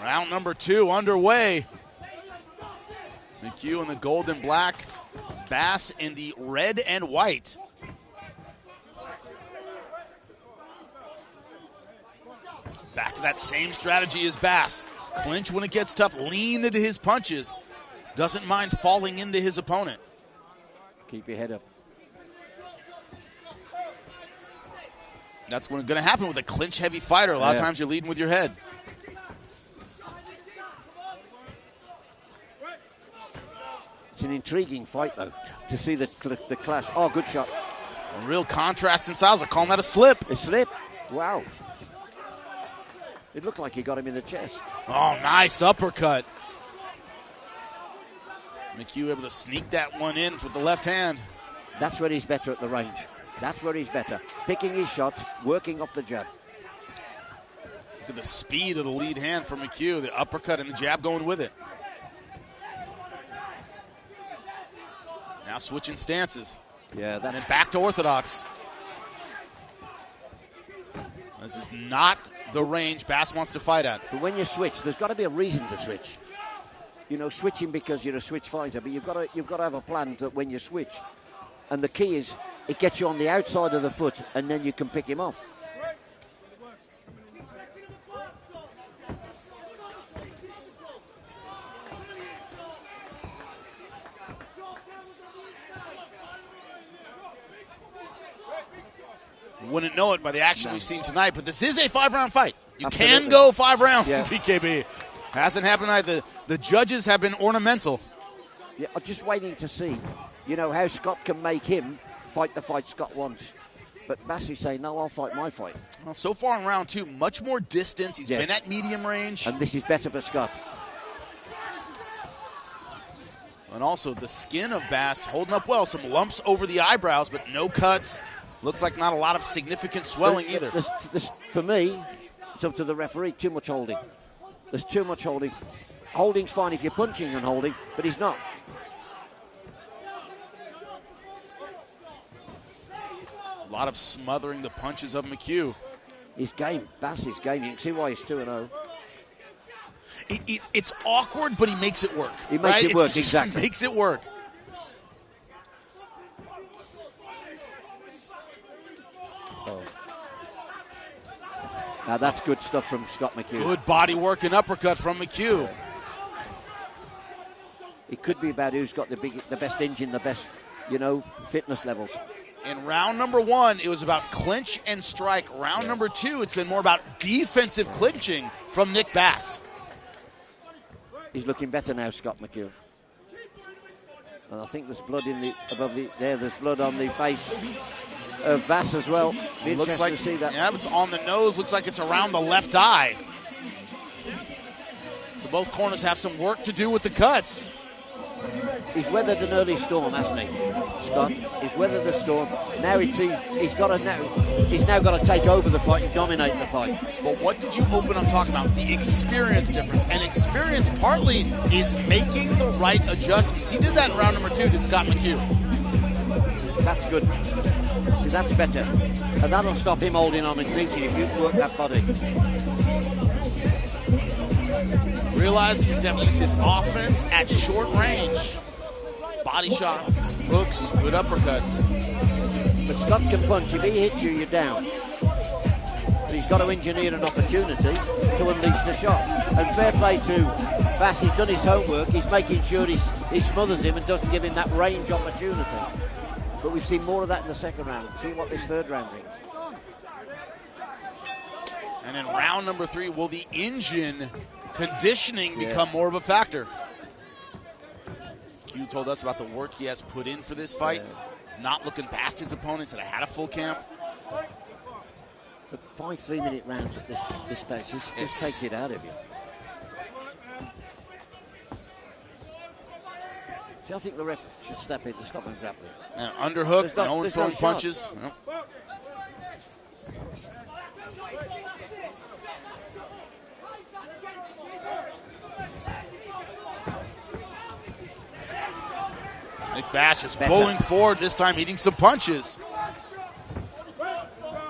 Speaker 12: Round number 2 underway. McHugh in the gold and black. Bass in the red and white. Back to that same strategy as Bass. Clinch when it gets tough, lean into his punches. Doesn't mind falling into his opponent.
Speaker 3: Keep your head up.
Speaker 12: That's what's going to happen with a clinch-heavy fighter. A lot of times you're leading with your head.
Speaker 3: It's an intriguing fight, though, to see the clash. Oh, good shot.
Speaker 12: A real contrast in styles. They're calling that a slip.
Speaker 3: A slip? Wow. It looked like he got him in the chest.
Speaker 12: Oh, nice uppercut. McHugh able to sneak that one in with the left hand.
Speaker 3: That's where he's better at the range. That's where he's better. Picking his shots, working off the jab.
Speaker 12: Look at the speed of the lead hand for McHugh. The uppercut and the jab going with it. Now switching stances.
Speaker 3: Yeah,
Speaker 12: and then back to orthodox. This is not the range Bass wants to fight at.
Speaker 3: But when you switch, there's got to be a reason to switch. You know, switching because you're a switch fighter, but you've got to have a plan that when you switch. And the key is it gets you on the outside of the foot, and then you can pick him off.
Speaker 12: Wouldn't know it by the action we've seen tonight, but this is a 5-round fight. You can go 5 rounds in BKB. Hasn't happened tonight. The judges have been ornamental.
Speaker 3: Yeah, I'm just waiting to see, you know, how Scott can make him fight the fight Scott wants. But Bassie's saying, no, I'll fight my fight.
Speaker 12: Well, so far in round 2, much more distance. He's been at medium range.
Speaker 3: And this is better for Scott.
Speaker 12: And also the skin of Bass holding up well. Some lumps over the eyebrows, but no cuts. Looks like not a lot of significant swelling either.
Speaker 3: For me, it's up to the referee. Too much holding. There's too much holding. Holding's fine if you're punching and holding, but he's not.
Speaker 12: A lot of smothering the punches of McHugh.
Speaker 3: His game, Bass's game. You can see why he's 2-0.
Speaker 12: It's awkward, but he makes it work.
Speaker 3: He makes it work, exactly.
Speaker 12: Makes it work.
Speaker 3: Now that's good stuff from Scott McHugh.
Speaker 12: Good body work and uppercut from McHugh.
Speaker 3: It could be about who's got the best engine, the best, fitness levels.
Speaker 12: In round number 1, it was about clinch and strike. Round number 2, it's been more about defensive clinching from Nick Bass.
Speaker 3: He's looking better now, Scott McHugh. And I think there's blood there's blood on the face of Bass as well.
Speaker 12: Looks like
Speaker 3: to see that.
Speaker 12: Yeah, it's on the nose. Looks like it's around the left eye. So both corners have some work to do with the cuts.
Speaker 3: He's weathered an early storm, hasn't he, Scott? He's weathered the storm. Now he's now got to take over the fight and dominate the fight.
Speaker 12: But what did you open up talking about? The experience difference. And experience partly is making the right adjustments. He did that in round number 2 to Scott McHugh.
Speaker 3: That's good. See, that's better. And that'll stop him holding on and clinching if you work that body.
Speaker 12: Realizing he's going to use his offense at short range. Body shots, hooks, good uppercuts.
Speaker 3: But Scott can punch. If he hits you, you're down. But he's got to engineer an opportunity to unleash the shot. And fair play to Bass. He's done his homework. He's making sure he smothers him and doesn't give him that range opportunity. But we've seen more of that in the second round. See what this third round brings.
Speaker 12: And in round number 3, will the engine conditioning become more of a factor? Q told us about the work he has put in for this fight. He's not looking past his opponents that have had a full camp.
Speaker 3: But 5 3-minute rounds at this pace, this takes it out of you. See, I think the ref should step in to stop him grappling.
Speaker 12: Underhook, no one's throwing punches. Nope. Nick Bass is pulling forward, this time hitting some punches.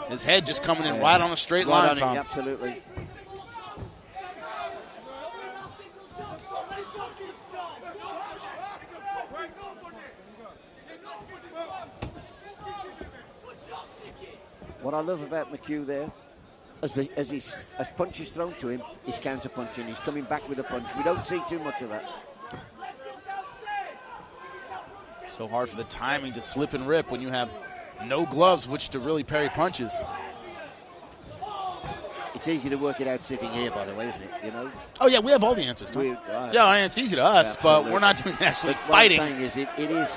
Speaker 12: His head just coming in right on a straight line, Tom.
Speaker 3: Absolutely. What I love about McHugh there, as punches thrown to him, he's counter-punching. He's coming back with a punch. We don't see too much of that.
Speaker 12: So hard for the timing to slip and rip when you have no gloves which to really parry punches.
Speaker 3: It's easy to work it out sitting here, by the way, isn't it? You know?
Speaker 12: Oh, yeah, we have all the answers. Yeah, it's easy to us, but we're not doing actually fighting.
Speaker 3: What I'm saying is,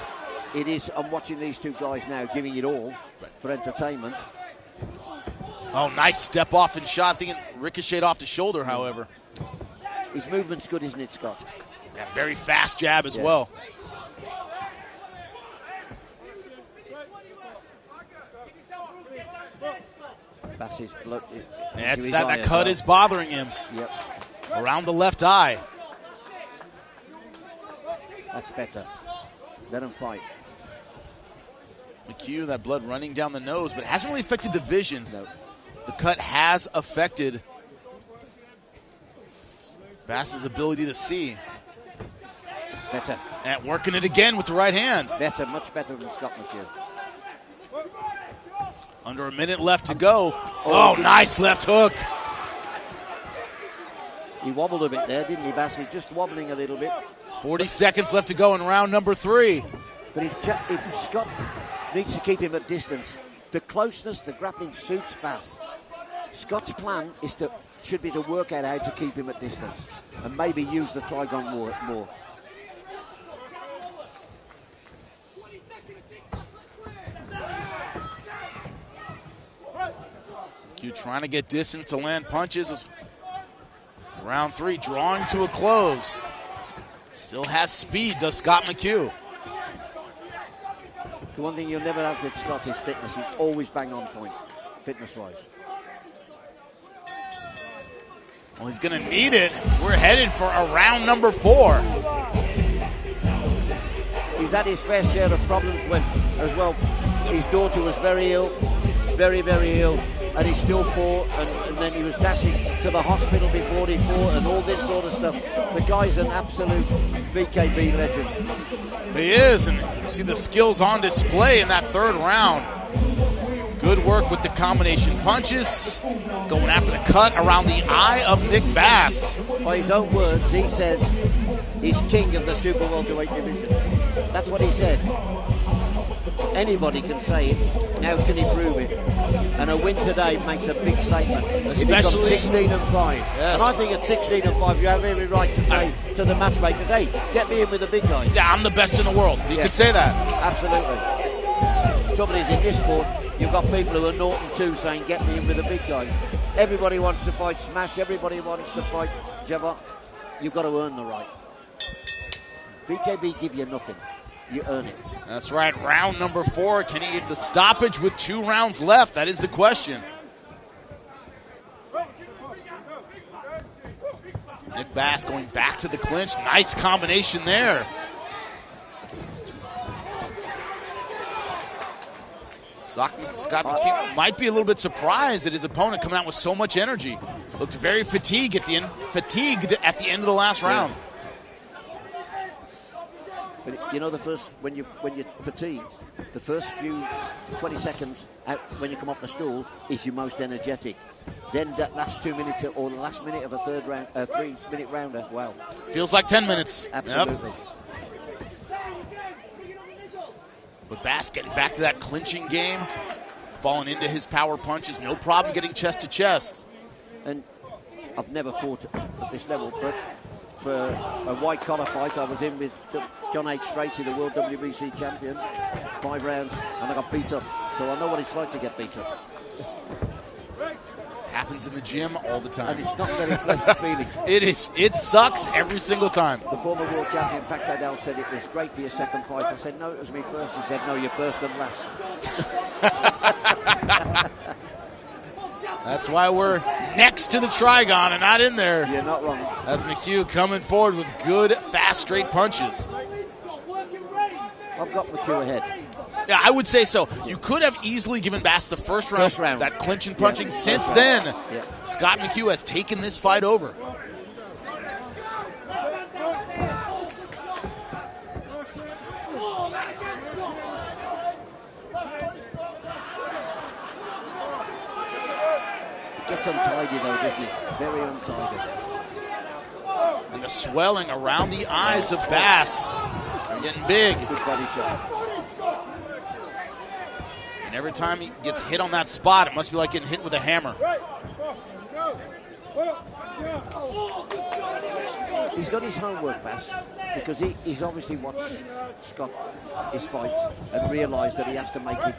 Speaker 3: it is, I'm watching these two guys now giving it all for entertainment.
Speaker 12: Oh, nice step off and shot. I think it ricocheted off the shoulder, however.
Speaker 3: His movement's good, isn't it, Scott?
Speaker 12: Yeah, very fast jab as well.
Speaker 3: Bass's blood.
Speaker 12: That cut is bothering him.
Speaker 3: Yep.
Speaker 12: Around the left eye.
Speaker 3: That's better. Let him fight.
Speaker 12: McHugh, that blood running down the nose, but it hasn't really affected the vision. No. The cut has affected Bass's ability to see.
Speaker 3: Better.
Speaker 12: And working it again with the right hand.
Speaker 3: Better, much better than Scott McHugh.
Speaker 12: Under a minute left to go. Oh, nice left hook.
Speaker 3: He wobbled a bit there, didn't he, Bass? He's just wobbling a little bit.
Speaker 12: 40 seconds left to go in round number 3.
Speaker 3: But if Scott needs to keep him at distance, the closeness, the grappling suits Bass. Scott's plan should be to work out how to keep him at distance and maybe use the trigon more.
Speaker 12: McHugh trying to get distance to land punches. Round 3 drawing to a close. Still has speed, does Scott McHugh.
Speaker 3: The one thing you'll never have with Scott is fitness. He's always bang on point, fitness-wise.
Speaker 12: Well, he's going to need it. We're headed for a round number 4.
Speaker 3: He's had his fair share of problems when, as well, his daughter was very ill, very, very ill, and he still fought, and then he was dashing to the hospital before he fought, and all this sort of stuff. The guy's an absolute BKB legend.
Speaker 12: He is, and you see the skills on display in that 3rd round. Good work with the combination punches, going after the cut around the eye of Nick Bass.
Speaker 3: By his own words, he said he's king of the super welterweight division. That's what he said. Anybody can say it. Now can he prove it? And a win today makes a big statement.
Speaker 12: Especially
Speaker 3: 16 and 5.
Speaker 12: Yes.
Speaker 3: And I think at 16 and 5, you have every right to say to the matchmakers, hey, get me in with the big guys.
Speaker 12: Yeah, I'm the best in the world. You could say that.
Speaker 3: Absolutely. The trouble is, in this sport, you've got people who are 0-2 saying, get me in with the big guys. Everybody wants to fight Smash. Everybody wants to fight Jabba. You've got to earn the right. BKB give you nothing. You earn it.
Speaker 12: That's right. Round number 4. Can he get the stoppage with 2 rounds left? That is the question. Nick Bass going back to the clinch. Nice combination there. Scott McHugh might be a little bit surprised at his opponent coming out with so much energy. Looked very fatigued at the end of the last round.
Speaker 3: But you know, when you're fatigued, the first few 20 seconds out when you come off the stool is your most energetic. Then that last 2 minutes or the last minute of a 3-minute rounder, wow.
Speaker 12: Feels like 10 minutes.
Speaker 3: Absolutely.
Speaker 12: Yep. But Bass getting back to that clinching game, falling into his power punches, no problem getting chest to chest.
Speaker 3: And I've never fought at this level, but for a white collar fight, I was in with John H. Stracey, the world WBC champion, 5 rounds, and I got beat up. So I know what it's like to get beat up.
Speaker 12: Happens in the gym all the time.
Speaker 3: And it's not a very pleasant feeling.
Speaker 12: It sucks every single time.
Speaker 3: The former world champion, Pat Cadell, said it was great for your second fight. I said, no, it was me first. He said, no, you're first and last.
Speaker 12: That's why we're next to the Trigon and not in there.
Speaker 3: You're not wrong.
Speaker 12: As McHugh coming forward with good, fast, straight punches.
Speaker 3: I've got McHugh ahead.
Speaker 12: Yeah, I would say so. You could have easily given Bass the first round. That clinch and punching. Yeah. Since then, Scott McHugh has taken this fight over.
Speaker 3: Gets untidy though, doesn't he? Very untidy.
Speaker 12: And the swelling around the eyes of Bass are getting big.
Speaker 3: Good body shot.
Speaker 12: And every time he gets hit on that spot, it must be like getting hit with a hammer.
Speaker 3: He's done his homework, Bass, because he's obviously watched Scott, his fights, and realised that he has to make it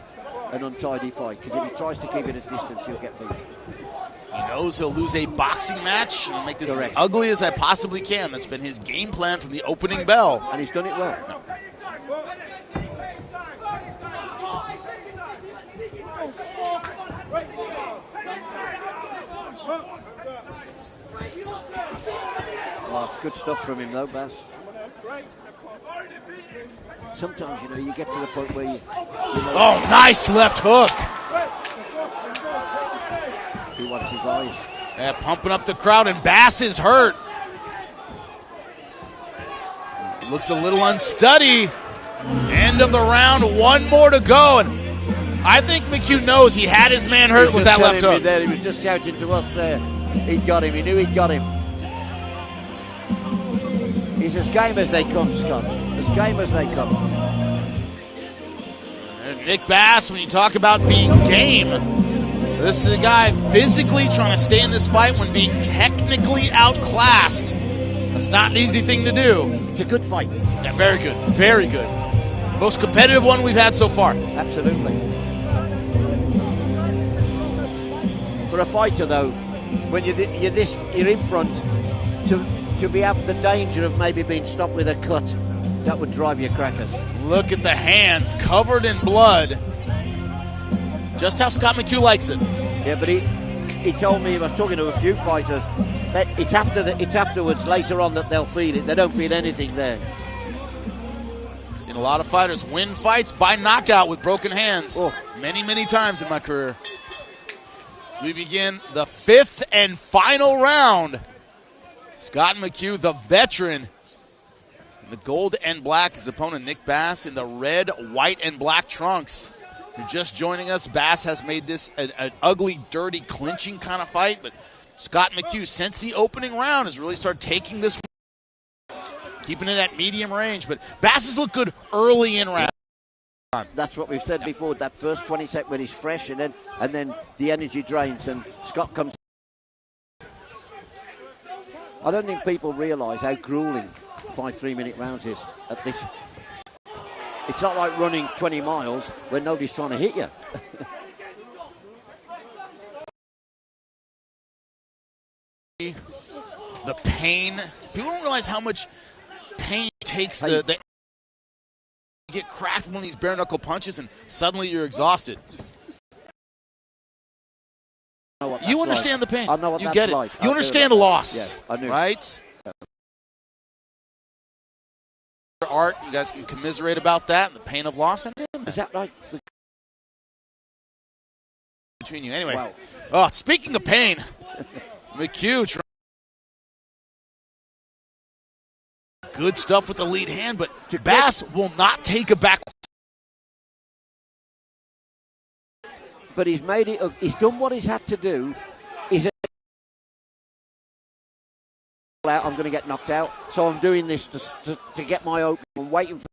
Speaker 3: an untidy fight, because if he tries to keep it at distance, he'll get beat.
Speaker 12: He knows he'll lose a boxing match and make this as ugly as I possibly can. That's been his game plan from the opening bell.
Speaker 3: And he's done it well. Oh, it's good stuff from him though, Bass. Sometimes, you get to the point where you
Speaker 12: oh, nice left hook.
Speaker 3: He wants his eyes.
Speaker 12: Yeah, pumping up the crowd, and Bass is hurt. Looks a little unsteady. End of the round, one more to go. And I think McHugh knows he had his man hurt with that left hook.
Speaker 3: There. He was just shouting to us there. He'd got him. He knew he'd got him. He's as game as they come, Scott. As game as they come.
Speaker 12: And Nick Bass, when you talk about being game, this is a guy physically trying to stay in this fight when being technically outclassed. That's not an easy thing to do.
Speaker 3: It's a good fight.
Speaker 12: Yeah, very good. Very good. Most competitive one we've had so far.
Speaker 3: Absolutely. For a fighter, though, when you're in front, to be out the danger of maybe being stopped with a cut, that would drive you crackers.
Speaker 12: Look at the hands covered in blood. Just how Scott McHugh likes it.
Speaker 3: Yeah, but he told me, I was talking to a few fighters, that it's afterwards, later on, that they'll feel it. They don't feel anything there.
Speaker 12: Seen a lot of fighters win fights by knockout with broken hands. Many, many times in my career. So we begin the fifth and final round. Scott McHugh, the veteran, in the gold and black. His opponent, Nick Bass, in the red, white, and black trunks. If you're just joining us, Bass has made this an ugly, dirty, clinching kind of fight. But Scott McHugh, since the opening round, has really started taking this, keeping it at medium range. But Bass has looked good early in round.
Speaker 3: That's what we've said before. That first 20 seconds when he's fresh, and then the energy drains, and Scott comes. I don't think people realise how grueling 5 3-minute rounds is at this. It's not like running 20 miles when nobody's trying to hit you.
Speaker 12: The pain. People don't realize how much pain takes the you get cracked one of these bare knuckle punches and suddenly you're exhausted. You understand the pain.
Speaker 3: I know what
Speaker 12: you
Speaker 3: that's
Speaker 12: get it.
Speaker 3: like.
Speaker 12: You understand a loss.
Speaker 3: Yeah, I knew.
Speaker 12: Right? Art, you guys can commiserate about that and the pain of loss.
Speaker 3: Is that right?
Speaker 12: Between you. Anyway.
Speaker 3: Wow.
Speaker 12: Oh, speaking of pain, McHugh. Good stuff with the lead hand, but Bass will not take a back.
Speaker 3: But he's made it. He's done what he's had to do. I'm going to get knocked out, so I'm doing this to get my open. I'm waiting for.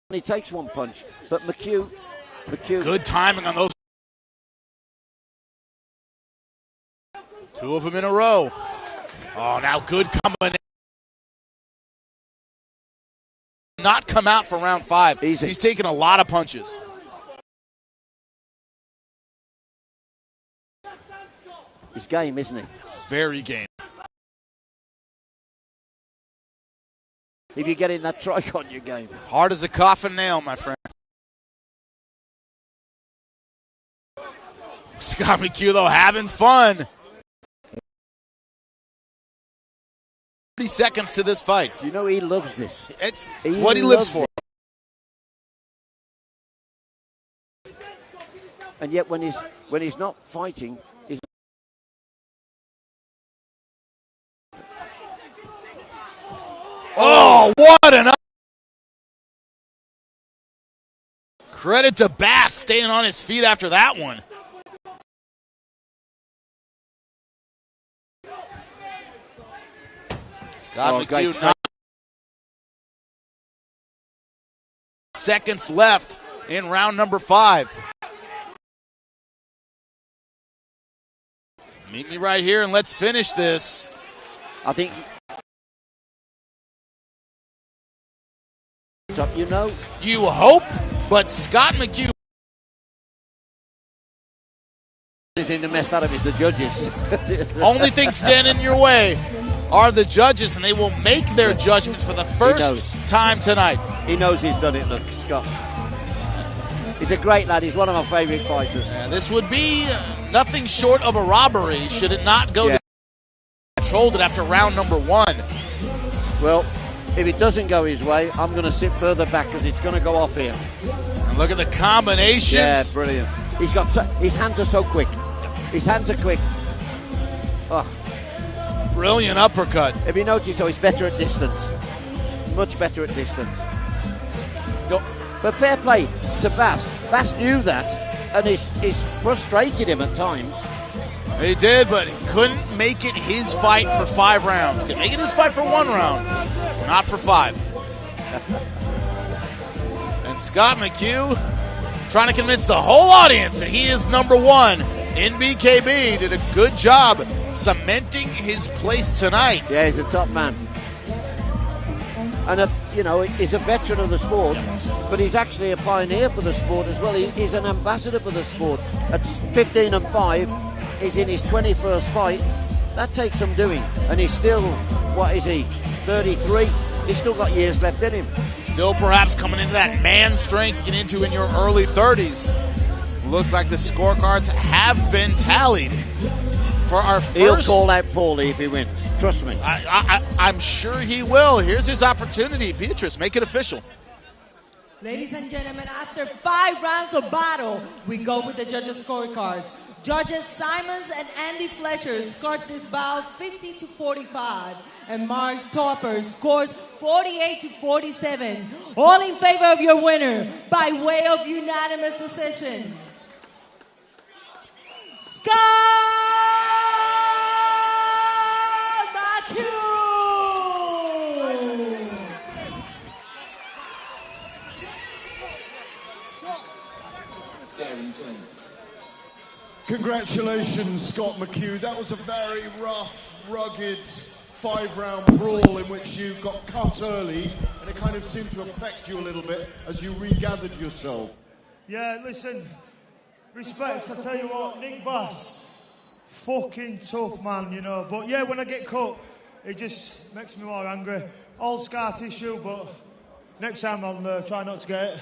Speaker 3: He takes one punch, but McHugh.
Speaker 12: Good timing on those. 2 of them in a row. Oh, now good combination. Not come out for round 5.
Speaker 3: Easy.
Speaker 12: He's taken a lot of punches.
Speaker 3: His game, isn't he?
Speaker 12: Very game.
Speaker 3: If you get in that trike on your game.
Speaker 12: Hard as a coffin nail, my friend. Scott McHugh, though, having fun. 30 seconds to this fight.
Speaker 3: You know he loves this.
Speaker 12: It's what he lives for.
Speaker 3: And yet when he's not fighting, he's...
Speaker 12: Oh, what an... Credit to Bass staying on his feet after that one. Scott McHugh, 9 seconds left in round number 5. Meet me right here and let's finish this.
Speaker 3: I think, you know,
Speaker 12: you hope, but Scott McHugh.
Speaker 3: The only thing that messed that up is the judges.
Speaker 12: Only thing standing in your way are the judges, and they will make their judgments for the first time tonight.
Speaker 3: He knows he's done it, look, Scott. He's a great lad. He's one of my favourite fighters.
Speaker 12: And this would be nothing short of a robbery should it not go to controlled it after round number 1.
Speaker 3: Well, if it doesn't go his way, I'm going to sit further back because it's going to go off here.
Speaker 12: And look at the combinations.
Speaker 3: Yeah, brilliant. He's got his hands are so quick. His hands are quick. Oh.
Speaker 12: Brilliant uppercut.
Speaker 3: If you notice, though, he's better at distance. Much better at distance. But fair play to Bass. Bass knew that, and it's frustrated him at times.
Speaker 12: He did, but he couldn't make it his fight for 5 rounds. Could make it his fight for 1 round, not for 5. And Scott McHugh trying to convince the whole audience that he is number 1 in BKB. Did a good job cementing his place tonight.
Speaker 3: Yeah, he's a top man. And, he's a veteran of the sport, but he's actually a pioneer for the sport as well. He's an ambassador for the sport. At 15-5, he's in his 21st fight. That takes some doing. And he's still, 33? He's still got years left in him.
Speaker 12: Still perhaps coming into that man strength to get into in your early 30s. Looks like the scorecards have been tallied for our first...
Speaker 3: He'll call out Paulie if he wins. Trust me.
Speaker 12: I'm sure he will. Here's his opportunity. Beatrice, make it official.
Speaker 6: Ladies and gentlemen, after 5 rounds of battle, we go with the judges' scorecards. Judges Simons and Andy Fletcher scores this bout 50-45, and Mark Topper scores 48-47. All in favor of your winner by way of unanimous decision. Scott McHugh!
Speaker 8: Congratulations, Scott McHugh. That was a very rough, rugged 5-round brawl in which you got cut early, and it kind of seemed to affect you a little bit as you regathered yourself.
Speaker 11: Yeah, listen, respect, I tell you what, Nick Bass, fucking tough man, But yeah, when I get cut, it just makes me more angry. Old scar tissue, but next time I'll try not to get it.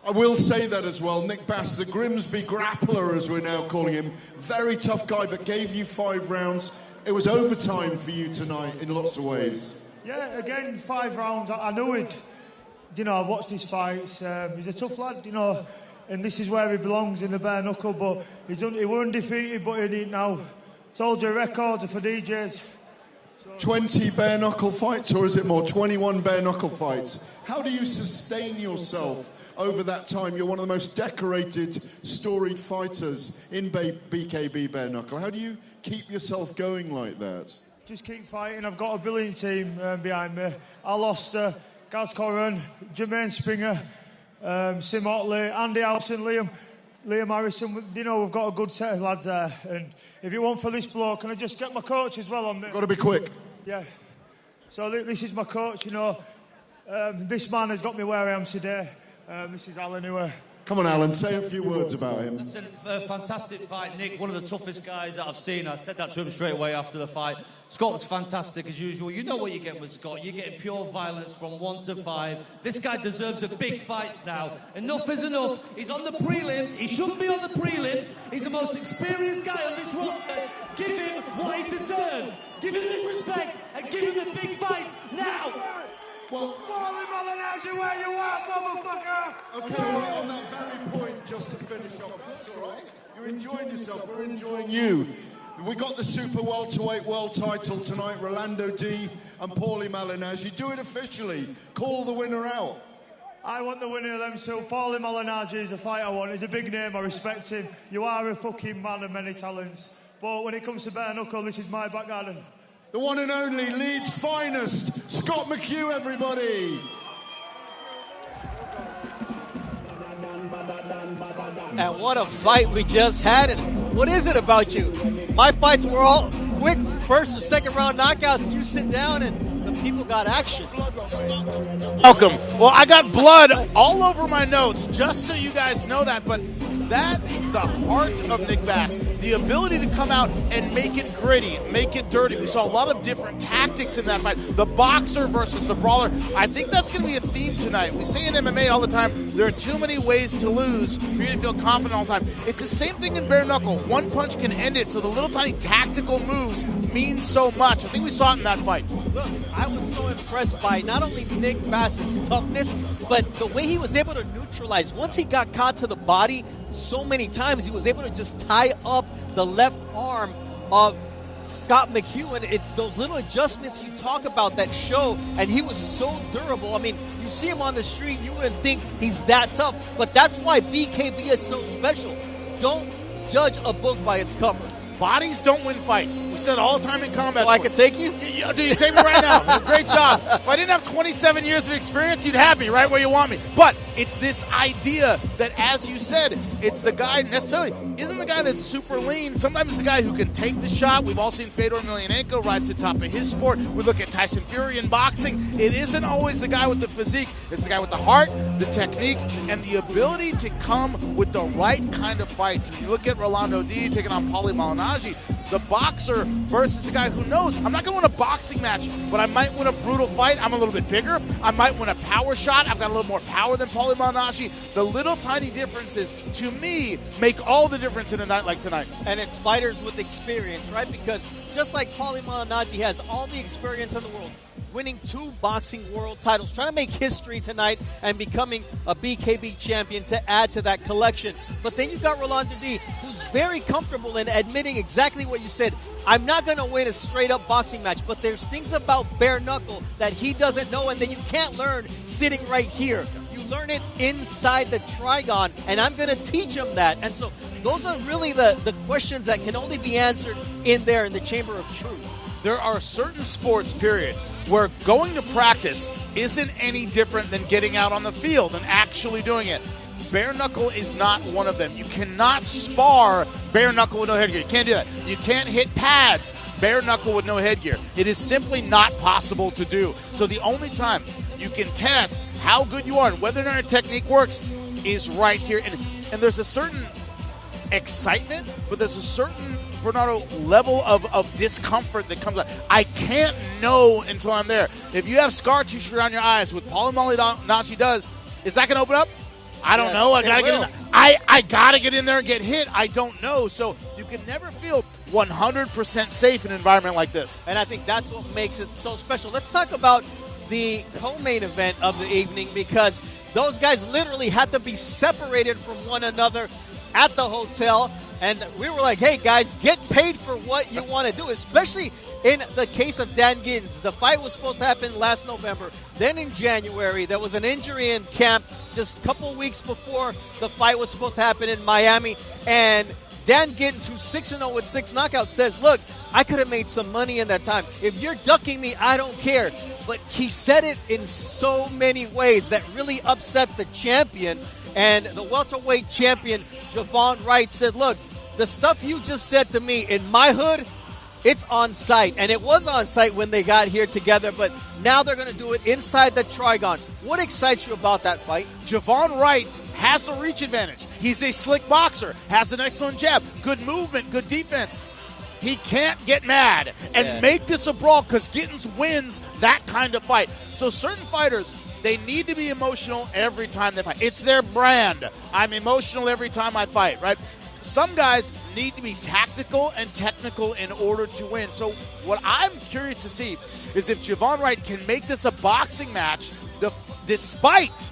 Speaker 8: I will say that as well. Nick Bass, the Grimsby grappler, as we're now calling him. Very tough guy, but gave you 5 rounds. It was overtime for you tonight in lots of ways.
Speaker 11: Yeah, again, 5 rounds. I knew it. I've watched his fights. He's a tough lad, and this is where he belongs, in the bare knuckle. But he were undefeated, but he didn't now. Told you, records are for DJs.
Speaker 8: 20 bare knuckle fights, or is it more? 21 bare knuckle fights. How do you sustain yourself over that time? You're one of the most decorated, storied fighters in BKB bare knuckle. How do you keep yourself going like that?
Speaker 11: Just keep fighting. I've got a brilliant team behind me. I lost Gaz Corran, Jermaine Springer, Sim Otley, Andy Howson, Liam Harrison. We've got a good set of lads there. And if you want for this bloke, can I just get my coach as well on there?
Speaker 8: Got to be quick.
Speaker 11: Yeah. So this is my coach, This man has got me where I am today. This is Alan Ewer.
Speaker 8: Come on, Alan, say a few words about him.
Speaker 13: That's a fantastic fight, Nick. One of the toughest guys that I've seen. I said that to him straight away after the fight. Scott was fantastic as usual. You know what you get with Scott. You're getting pure violence from 1 to 5. This guy deserves a big fights now. Enough is enough. He's on the prelims. He shouldn't be on the prelims. He's the most experienced guy on this roster. Give him what he deserves. Give him his respect. and give him the big fights now.
Speaker 11: Well, where you at, motherfucker? Okay, well, on that very point, just to finish off, that's all right. You're enjoying yourself, we're enjoying you. We got the super welterweight world title tonight, Rolando D and Paulie Malignaggi. You do it officially. Call the winner out.
Speaker 14: I want the winner of them two. Paulie Malignaggi is a fight I want. He's a big name, I respect him. You are a fucking man of many talents. But when it comes to bare knuckle, this is my back garden.
Speaker 8: The one and only Leeds' finest, Scott McHugh, everybody.
Speaker 2: And what a fight we just had. And what is it about you? My fights were all quick first or second round knockouts. You sit down and the people got action.
Speaker 12: Welcome. Well, I got blood all over my notes, just so you guys know that. But that, the heart of Nick Bass, the ability to come out and make it gritty, make it dirty. We saw a lot of different tactics in that fight. The boxer versus the brawler. I think that's going to be a theme tonight. We say in MMA all the time, there are too many ways to lose for you to feel confident all the time. It's the same thing in bare knuckle. One punch can end it, so the little tiny tactical moves mean so much. I think we saw it in that fight.
Speaker 2: Look, I was so impressed by not only Nick Bass's toughness, but the way he was able to neutralize. Once he got caught to the body so many times, he was able to just tie up the left arm of Scott McHugh, and it's those little adjustments you talk about that show, and he was so durable. I mean, you see him on the street, you wouldn't think he's that tough, but that's why BKB is so special. Don't judge a book by its cover.
Speaker 12: Bodies don't win fights. We said it all the time in combat.
Speaker 2: So I could take you?
Speaker 12: Do you take me right now? Great job. If I didn't have 27 years of experience, you'd have me right where you want me. But it's this idea that, as you said, it's the guy necessarily isn't the guy that's super lean. Sometimes it's the guy who can take the shot. We've all seen Fedor Emelianenko rise to the top of his sport. We look at Tyson Fury in boxing. It isn't always the guy with the physique. It's the guy with the heart, the technique, and the ability to come with the right kind of fights. When you look at Rolando D taking on Paulie Malignaggi, the boxer versus the guy who knows I'm not going to win a boxing match, but I might win a brutal fight. I'm a little bit bigger. I might win a power shot. I've got a little more power than Paulie Malignaggi. The little tiny differences, to me, make all the difference in a night like tonight.
Speaker 2: And it's fighters with experience, right? Because just like Paulie Malignaggi has all the experience in the world, winning 2 boxing world titles, trying to make history tonight and becoming a BKB champion to add to that collection. But then you've got Rolando D, who's very comfortable in admitting exactly what you said. I'm not going to win a straight-up boxing match, but there's things about bare knuckle that he doesn't know and that you can't learn sitting right here. You learn it inside the trigon, and I'm going to teach him that. And so those are really the questions that can only be answered in there in the chamber of truth.
Speaker 12: There are certain sports, period, where going to practice isn't any different than getting out on the field and actually doing it. Bare knuckle is not one of them. You cannot spar bare knuckle with no headgear. You can't do that. You can't hit pads bare knuckle with no headgear. It is simply not possible to do. So the only time you can test how good you are and whether or not your technique works is right here. And there's a certain excitement, but there's a certain, Bernardo, level of discomfort that comes out. I can't know until I'm there. If you have scar tissue around your eyes, what Paulie Malignaggi does, is that going to open up? I don't know. I gotta get in there. I gotta get in there and get hit. I don't know. So you can never feel 100% safe in an environment like this.
Speaker 2: And I think that's what makes it so special. Let's talk about the co-main event of the evening, because those guys literally had to be separated from one another at the hotel. And we were like, hey, guys, get paid for what you want to do, especially in the case of Dan Giddens. The fight was supposed to happen last November. Then in January, there was an injury in camp just a couple weeks before the fight was supposed to happen in Miami. And Dan Giddens, who's 6-0 with 6 knockouts, says, look, I could have made some money in that time. If you're ducking me, I don't care. But he said it in so many ways that really upset the champion. And the welterweight champion, Javon Wright, said, look, the stuff you just said to me in my hood, it's on site. And it was on site when they got here together, but now they're going to do it inside the Trigon. What excites you about that fight?
Speaker 12: Javon Wright has the reach advantage. He's a slick boxer, has an excellent jab, good movement, good defense. He can't get mad and make this a brawl, because Giddens wins that kind of fight. So certain fighters, they need to be emotional every time they fight. It's their brand. I'm emotional every time I fight, right? some guys need to be tactical and technical in order to win. So what I'm curious to see is if Javon Wright can make this a boxing match despite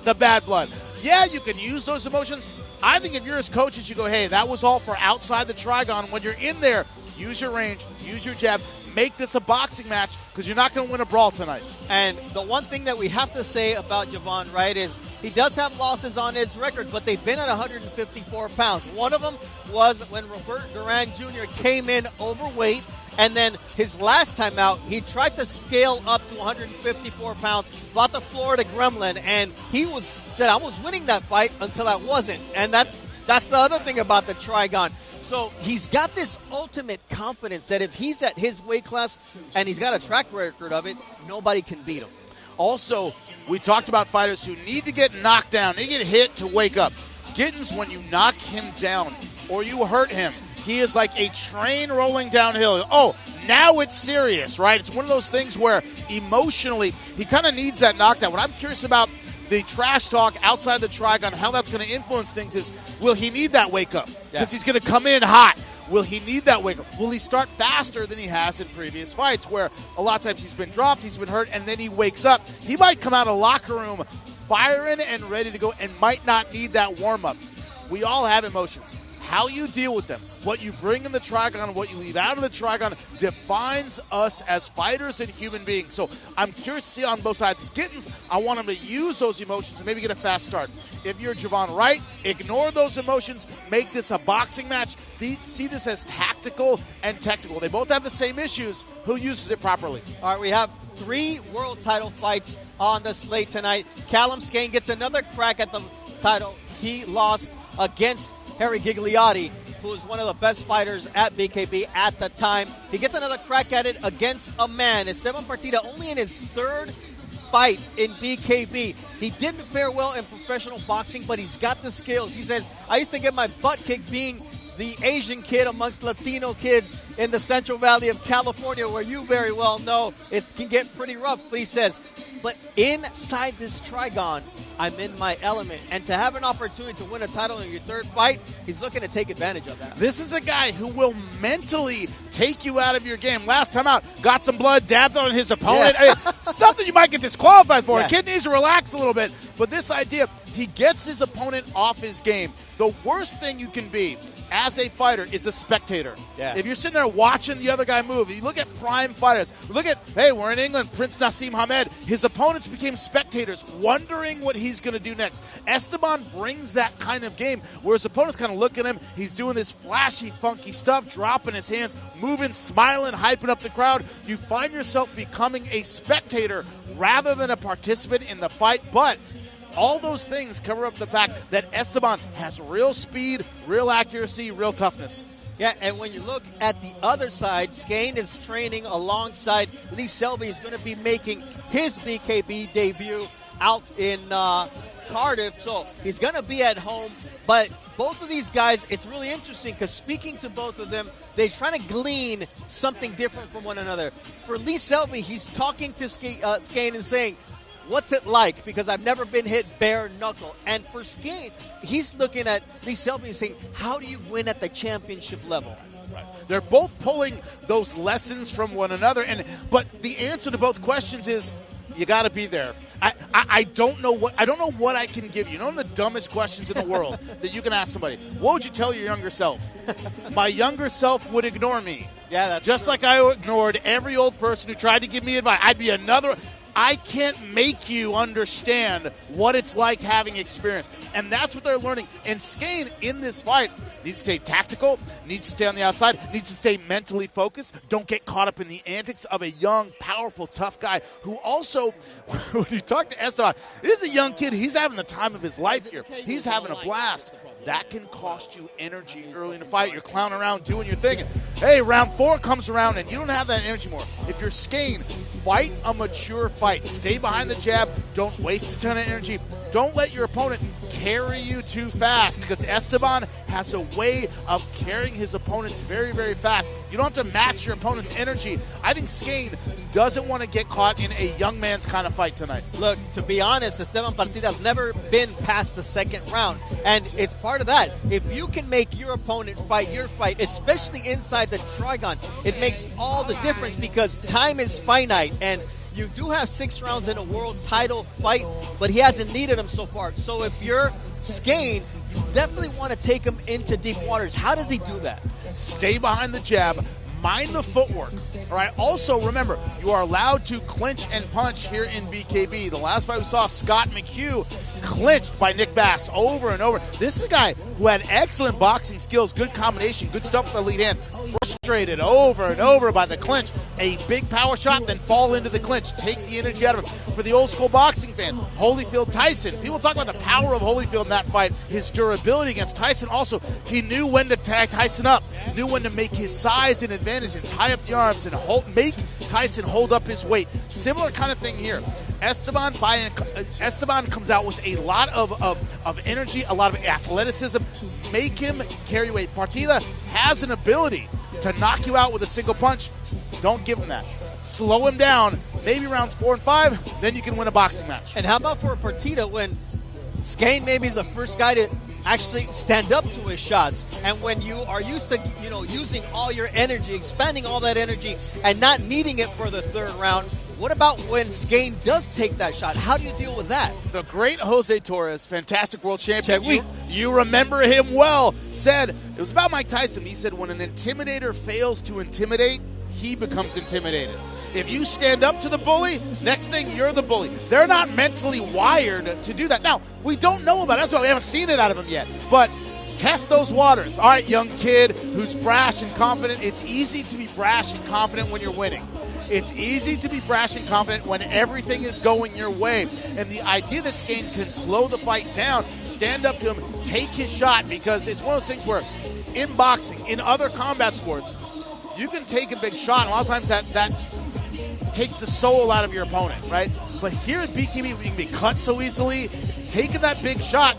Speaker 12: the bad blood. Yeah, you can use those emotions. I think if you're his coaches, you go, hey, that was all for outside the trigon. When you're in there, use your range, use your jab, make this a boxing match because you're not going to win a brawl tonight.
Speaker 2: And the one thing that we have to say about Javon Wright is he does have losses on his record, but they've been at 154 pounds. One of them was when Robert Duran Jr. came in overweight, and then his last time out, he tried to scale up to 154 pounds, fought the Florida Gremlin, and he said, I was winning that fight until I wasn't. And that's the other thing about the Trigon. So he's got this ultimate confidence that if he's at his weight class and he's got a track record of it, nobody can beat him.
Speaker 12: Also, we talked about fighters who need to get knocked down. They get hit to wake up. Gittins, when you knock him down or you hurt him, he is like a train rolling downhill. Oh, now it's serious, right? It's one of those things where emotionally he kind of needs that knockdown. What I'm curious about the trash talk outside the trigon, how that's going to influence things is, will he need that wake up? Because he's going to come in hot. Will he need that wake up? Will he start faster than he has in previous fights where a lot of times he's been dropped, he's been hurt, and then he wakes up? He might come out of the locker room firing and ready to go and might not need that warm-up. We all have emotions. How you deal with them, what you bring in the trigon, what you leave out of the trigon defines us as fighters and human beings. So I'm curious to see on both sides. As Gittins, I want him to use those emotions and maybe get a fast start. If you're Javon Wright, ignore those emotions, make this a boxing match. See this as tactical and technical. They both have the same issues. Who uses it properly?
Speaker 2: All right, we have 3 world title fights on the slate tonight. Callum Skane gets another crack at the title. He lost against Harry Gigliotti, who is one of the best fighters at BKB at the time. He gets another crack at it against a man. Esteban Partida, only in his 3rd fight in BKB. He didn't fare well in professional boxing, but he's got the skills. He says, I used to get my butt kicked being the Asian kid amongst Latino kids in the Central Valley of California, where you very well know it can get pretty rough. But he says, but inside this trigon, I'm in my element. And to have an opportunity to win a title in your 3rd fight, he's looking to take advantage of that.
Speaker 12: This is a guy who will mentally take you out of your game. Last time out, got some blood, dabbed on his opponent.
Speaker 2: Yeah.
Speaker 12: I mean, stuff that you might get disqualified for.
Speaker 2: Yeah.
Speaker 12: A kid needs to relax a little bit. But this idea, he gets his opponent off his game. The worst thing you can be as a fighter is a spectator.
Speaker 2: Yeah.
Speaker 12: If you're sitting there watching the other guy move, you look at prime fighters. Look at, hey, we're in England, Prince Nassim Hamed. His opponents became spectators, wondering what he's going to do next. Esteban brings that kind of game where his opponents kind of look at him. He's doing this flashy, funky stuff, dropping his hands, moving, smiling, hyping up the crowd. You find yourself becoming a spectator rather than a participant in the fight, but all those things cover up the fact that Esteban has real speed, real accuracy, real toughness.
Speaker 2: Yeah, and when you look at the other side, Skane is training alongside Lee Selby. He's going to be making his BKB debut out in Cardiff, so he's going to be at home. But both of these guys, it's really interesting because speaking to both of them, they're trying to glean something different from one another. For Lee Selby, he's talking to Skane and saying, what's it like? Because I've never been hit bare knuckle. And for Skane, he's looking at Lee Selby and saying, how do you win at the championship level?
Speaker 12: Right. They're both pulling those lessons from one another. But the answer to both questions is, you got to be there. I don't know what I can give you. One of the dumbest questions in the world that you can ask somebody. What would you tell your younger self? My younger self would ignore me.
Speaker 2: Yeah, that's
Speaker 12: just
Speaker 2: true.
Speaker 12: Like I ignored every old person who tried to give me advice. I'd be another. I can't make you understand what it's like having experience. And that's what they're learning. And Skane, in this fight, needs to stay tactical, needs to stay on the outside, needs to stay mentally focused. Don't get caught up in the antics of a young, powerful, tough guy who also, when you talk to Esteban, it is a young kid. He's having the time of his life here. He's having a blast. That can cost you energy early in the fight. You're clowning around doing your thing. And, hey, round 4 comes around and you don't have that energy more. If you're Skane, fight a mature fight. Stay behind the jab. Don't waste a ton of energy. Don't let your opponent carry you too fast because Esteban has a way of carrying his opponents very, very fast. You don't have to match your opponent's energy. I think Skane doesn't want to get caught in a young man's kind of fight tonight.
Speaker 2: Look, to be honest, Esteban Partida's never been past the second round, and it's part of that. If you can make your opponent fight your fight, especially inside the trigon, it makes all the difference because time is finite, and you do have 6 rounds in a world title fight, but he hasn't needed them so far. So if you're Skane, you definitely want to take him into deep waters. How does he do that?
Speaker 12: Stay behind the jab, mind the footwork. All right. Also, remember, you are allowed to clinch and punch here in BKB. The last fight we saw, Scott McHugh clinched by Nick Bass over and over. This is a guy who had excellent boxing skills, good combination, good stuff with the lead hand. Frustrated over and over by the clinch. A big power shot, then fall into the clinch. Take the energy out of him. For the old school boxing fans, Holyfield Tyson. People talk about the power of Holyfield in that fight. His durability against Tyson. Also, he knew when to tag Tyson up. Knew when to make his size an advantage and tie up the arms and make Tyson hold up his weight. Similar kind of thing here. Esteban comes out with a lot of energy, a lot of athleticism. Make him carry weight. Partida has an ability to knock you out with a single punch. Don't give him that. Slow him down, maybe rounds 4 and 5, then you can win a boxing match.
Speaker 2: And how about for Partida when Skane maybe is the first guy to actually stand up to his shots, and when you are used to using all your energy, expending all that energy, and not needing it for the third round, what about when Skane does take that shot? How do you deal with that?
Speaker 12: The great Jose Torres, fantastic world champion, you remember him well, said, it was about Mike Tyson, he said, when an intimidator fails to intimidate, he becomes intimidated. If you stand up to the bully, next thing you're the bully. They're not mentally wired to do that. Now, we don't know about it. That's why we haven't seen it out of him yet. But test those waters. All right, young kid who's brash and confident. It's easy to be brash and confident when you're winning. It's easy to be brash and confident when everything is going your way. And the idea that Skane can slow the fight down, stand up to him, take his shot, because it's one of those things where in boxing, in other combat sports, you can take a big shot, and a lot of times that takes the soul out of your opponent, right? But here at BKB, you can be cut so easily. Taking that big shot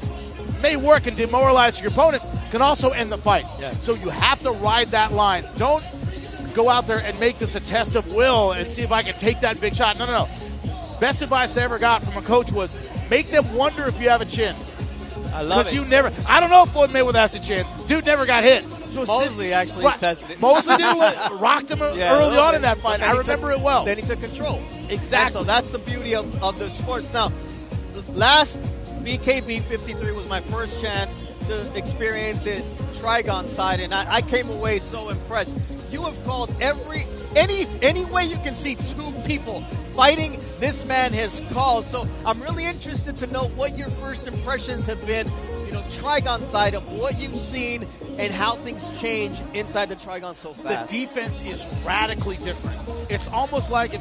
Speaker 12: may work and demoralize your opponent, can also end the fight. Yeah. So you have to ride that line. Don't go out there and make this a test of will and see if I can take that big shot. No. Best advice I ever got from a coach was make them wonder if you have a chin.
Speaker 2: I love it.
Speaker 12: I don't know if Floyd Mayweather has a chin. Dude never got hit. So
Speaker 2: Mosley actually tested it.
Speaker 12: Mosley did rocked him early on in that fight. I remember it well.
Speaker 2: Then he took control.
Speaker 12: Exactly.
Speaker 2: And so that's the beauty of the sports. Now, last BKB 53 was my first chance to experience it Trigon side, and I came away so impressed. You have called any way you can see 2 people fighting, this man has called. So I'm really interested to know what your first impressions have been, Trigon side of what you've seen and how things change inside the Trigon so fast.
Speaker 12: The defense is radically different. It's almost like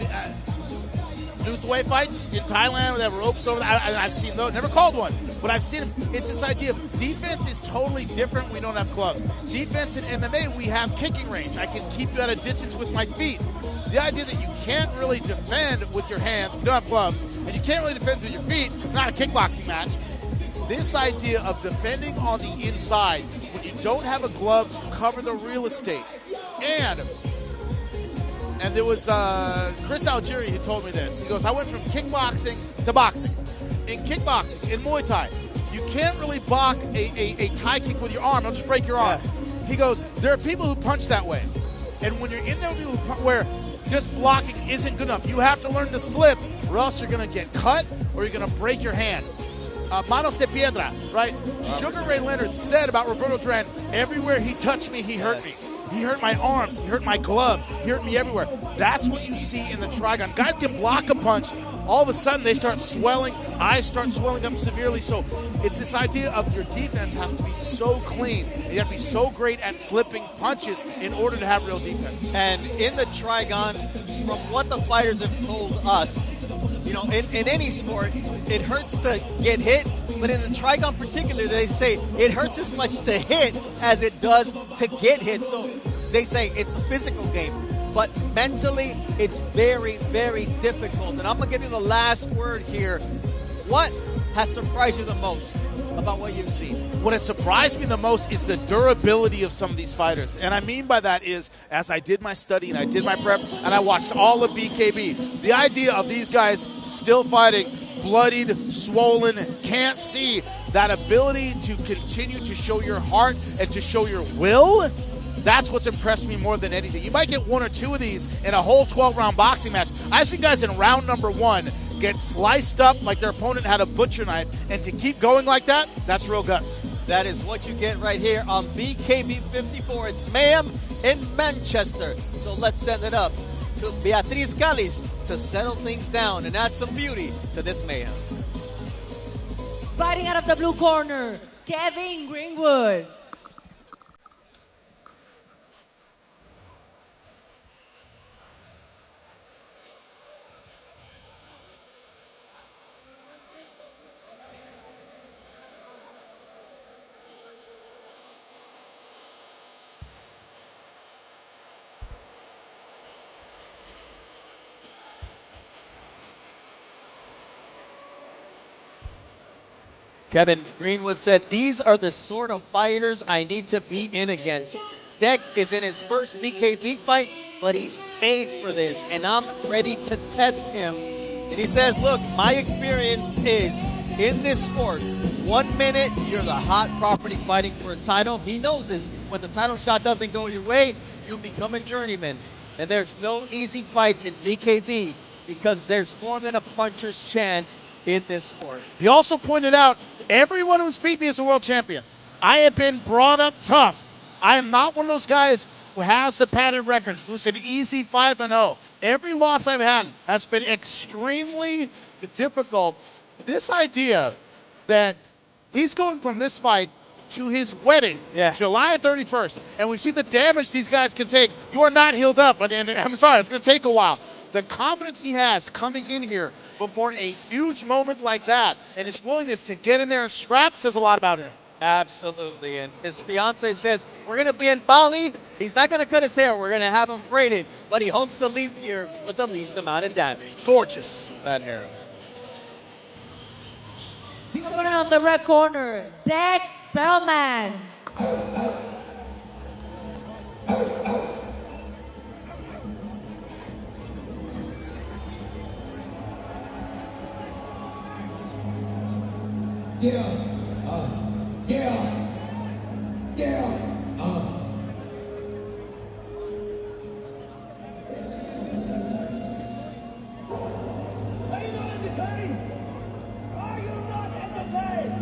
Speaker 12: Nuthway fights in Thailand where they have ropes over there. I've seen those. Never called one, but I've seen them. It's this idea of defense is totally different. We don't have gloves. Defense in MMA, we have kicking range. I can keep you at a distance with my feet. The idea that you can't really defend with your hands, you don't have gloves, and you can't really defend with your feet, it's not a kickboxing match. This idea of defending on the inside when you don't have a glove to cover the real estate. And there was Chris Algieri who told me this. He goes, I went from kickboxing to boxing. In kickboxing, in Muay Thai, you can't really block a Thai kick with your arm. It'll just break your arm. Yeah. He goes, there are people who punch that way. And when you're in there where just blocking isn't good enough, you have to learn to slip or else you're going to get cut or you're going to break your hand. Manos de Piedra, right? Sugar Ray Leonard said about Roberto Duran, everywhere he touched me, he hurt me. He hurt my arms. He hurt my glove. He hurt me everywhere. That's what you see in the Trigon. Guys can block a punch. All of a sudden, they start swelling. Eyes start swelling up severely. So it's this idea of your defense has to be so clean. You have to be so great at slipping punches in order to have real defense.
Speaker 2: And in the Trigon, from what the fighters have told us, in any sport, it hurts to get hit, but in the Trigon particular, they say it hurts as much to hit as it does to get hit. So they say it's a physical game, but mentally, it's very, very difficult. And I'm going to give you the last word here. What has surprised you the most about what you've seen?
Speaker 12: What has surprised me the most is the durability of some of these fighters. And I mean by that is, as I did my study and I did my prep and I watched all of BKB, the idea of these guys still fighting, bloodied, swollen, can't see, that ability to continue to show your heart and to show your will, that's what's impressed me more than anything. You might get one or two of these in a whole 12-round boxing match. I've seen guys in round number 1 get sliced up like their opponent had a butcher knife, and to keep going like that, that's real guts.
Speaker 2: That is what you get right here on BKB 54. It's mayhem in Manchester. So let's send it up to Beatriz Callis to settle things down and add some beauty to this mayhem.
Speaker 6: Fighting out of the blue corner, Kevin Greenwood.
Speaker 2: Kevin Greenwood said, these are the sort of fighters I need to be in against. Zack is in his first BKB fight, but he's paid for this, and I'm ready to test him. And he says, look, my experience is in this sport, 1 minute you're the hot property fighting for a title. He knows this. When the title shot doesn't go your way, you become a journeyman. And there's no easy fights in BKB because there's more than a puncher's chance in this sport.
Speaker 10: He also pointed out, everyone who's beat me is a world champion. I have been brought up tough. I am not one of those guys who has the padded record, who's an easy 5-0. Every loss I've had has been extremely difficult. This idea that he's going from this fight to his wedding, July 31st, and we see the damage these guys can take. You are not healed up, and I'm sorry, it's going to take a while. The confidence he has coming in here before a huge moment like that, and his willingness to get in there and scrap says a lot about him.
Speaker 2: Absolutely, and his fiance says, we're going to be in Bali. He's not going to cut his hair. We're going to have him braided, but he hopes to leave here with the least amount of damage.
Speaker 10: Gorgeous, that hair.
Speaker 6: Coming on the red corner, Zack Spellman.
Speaker 4: Are you not entertained? Are you not entertained?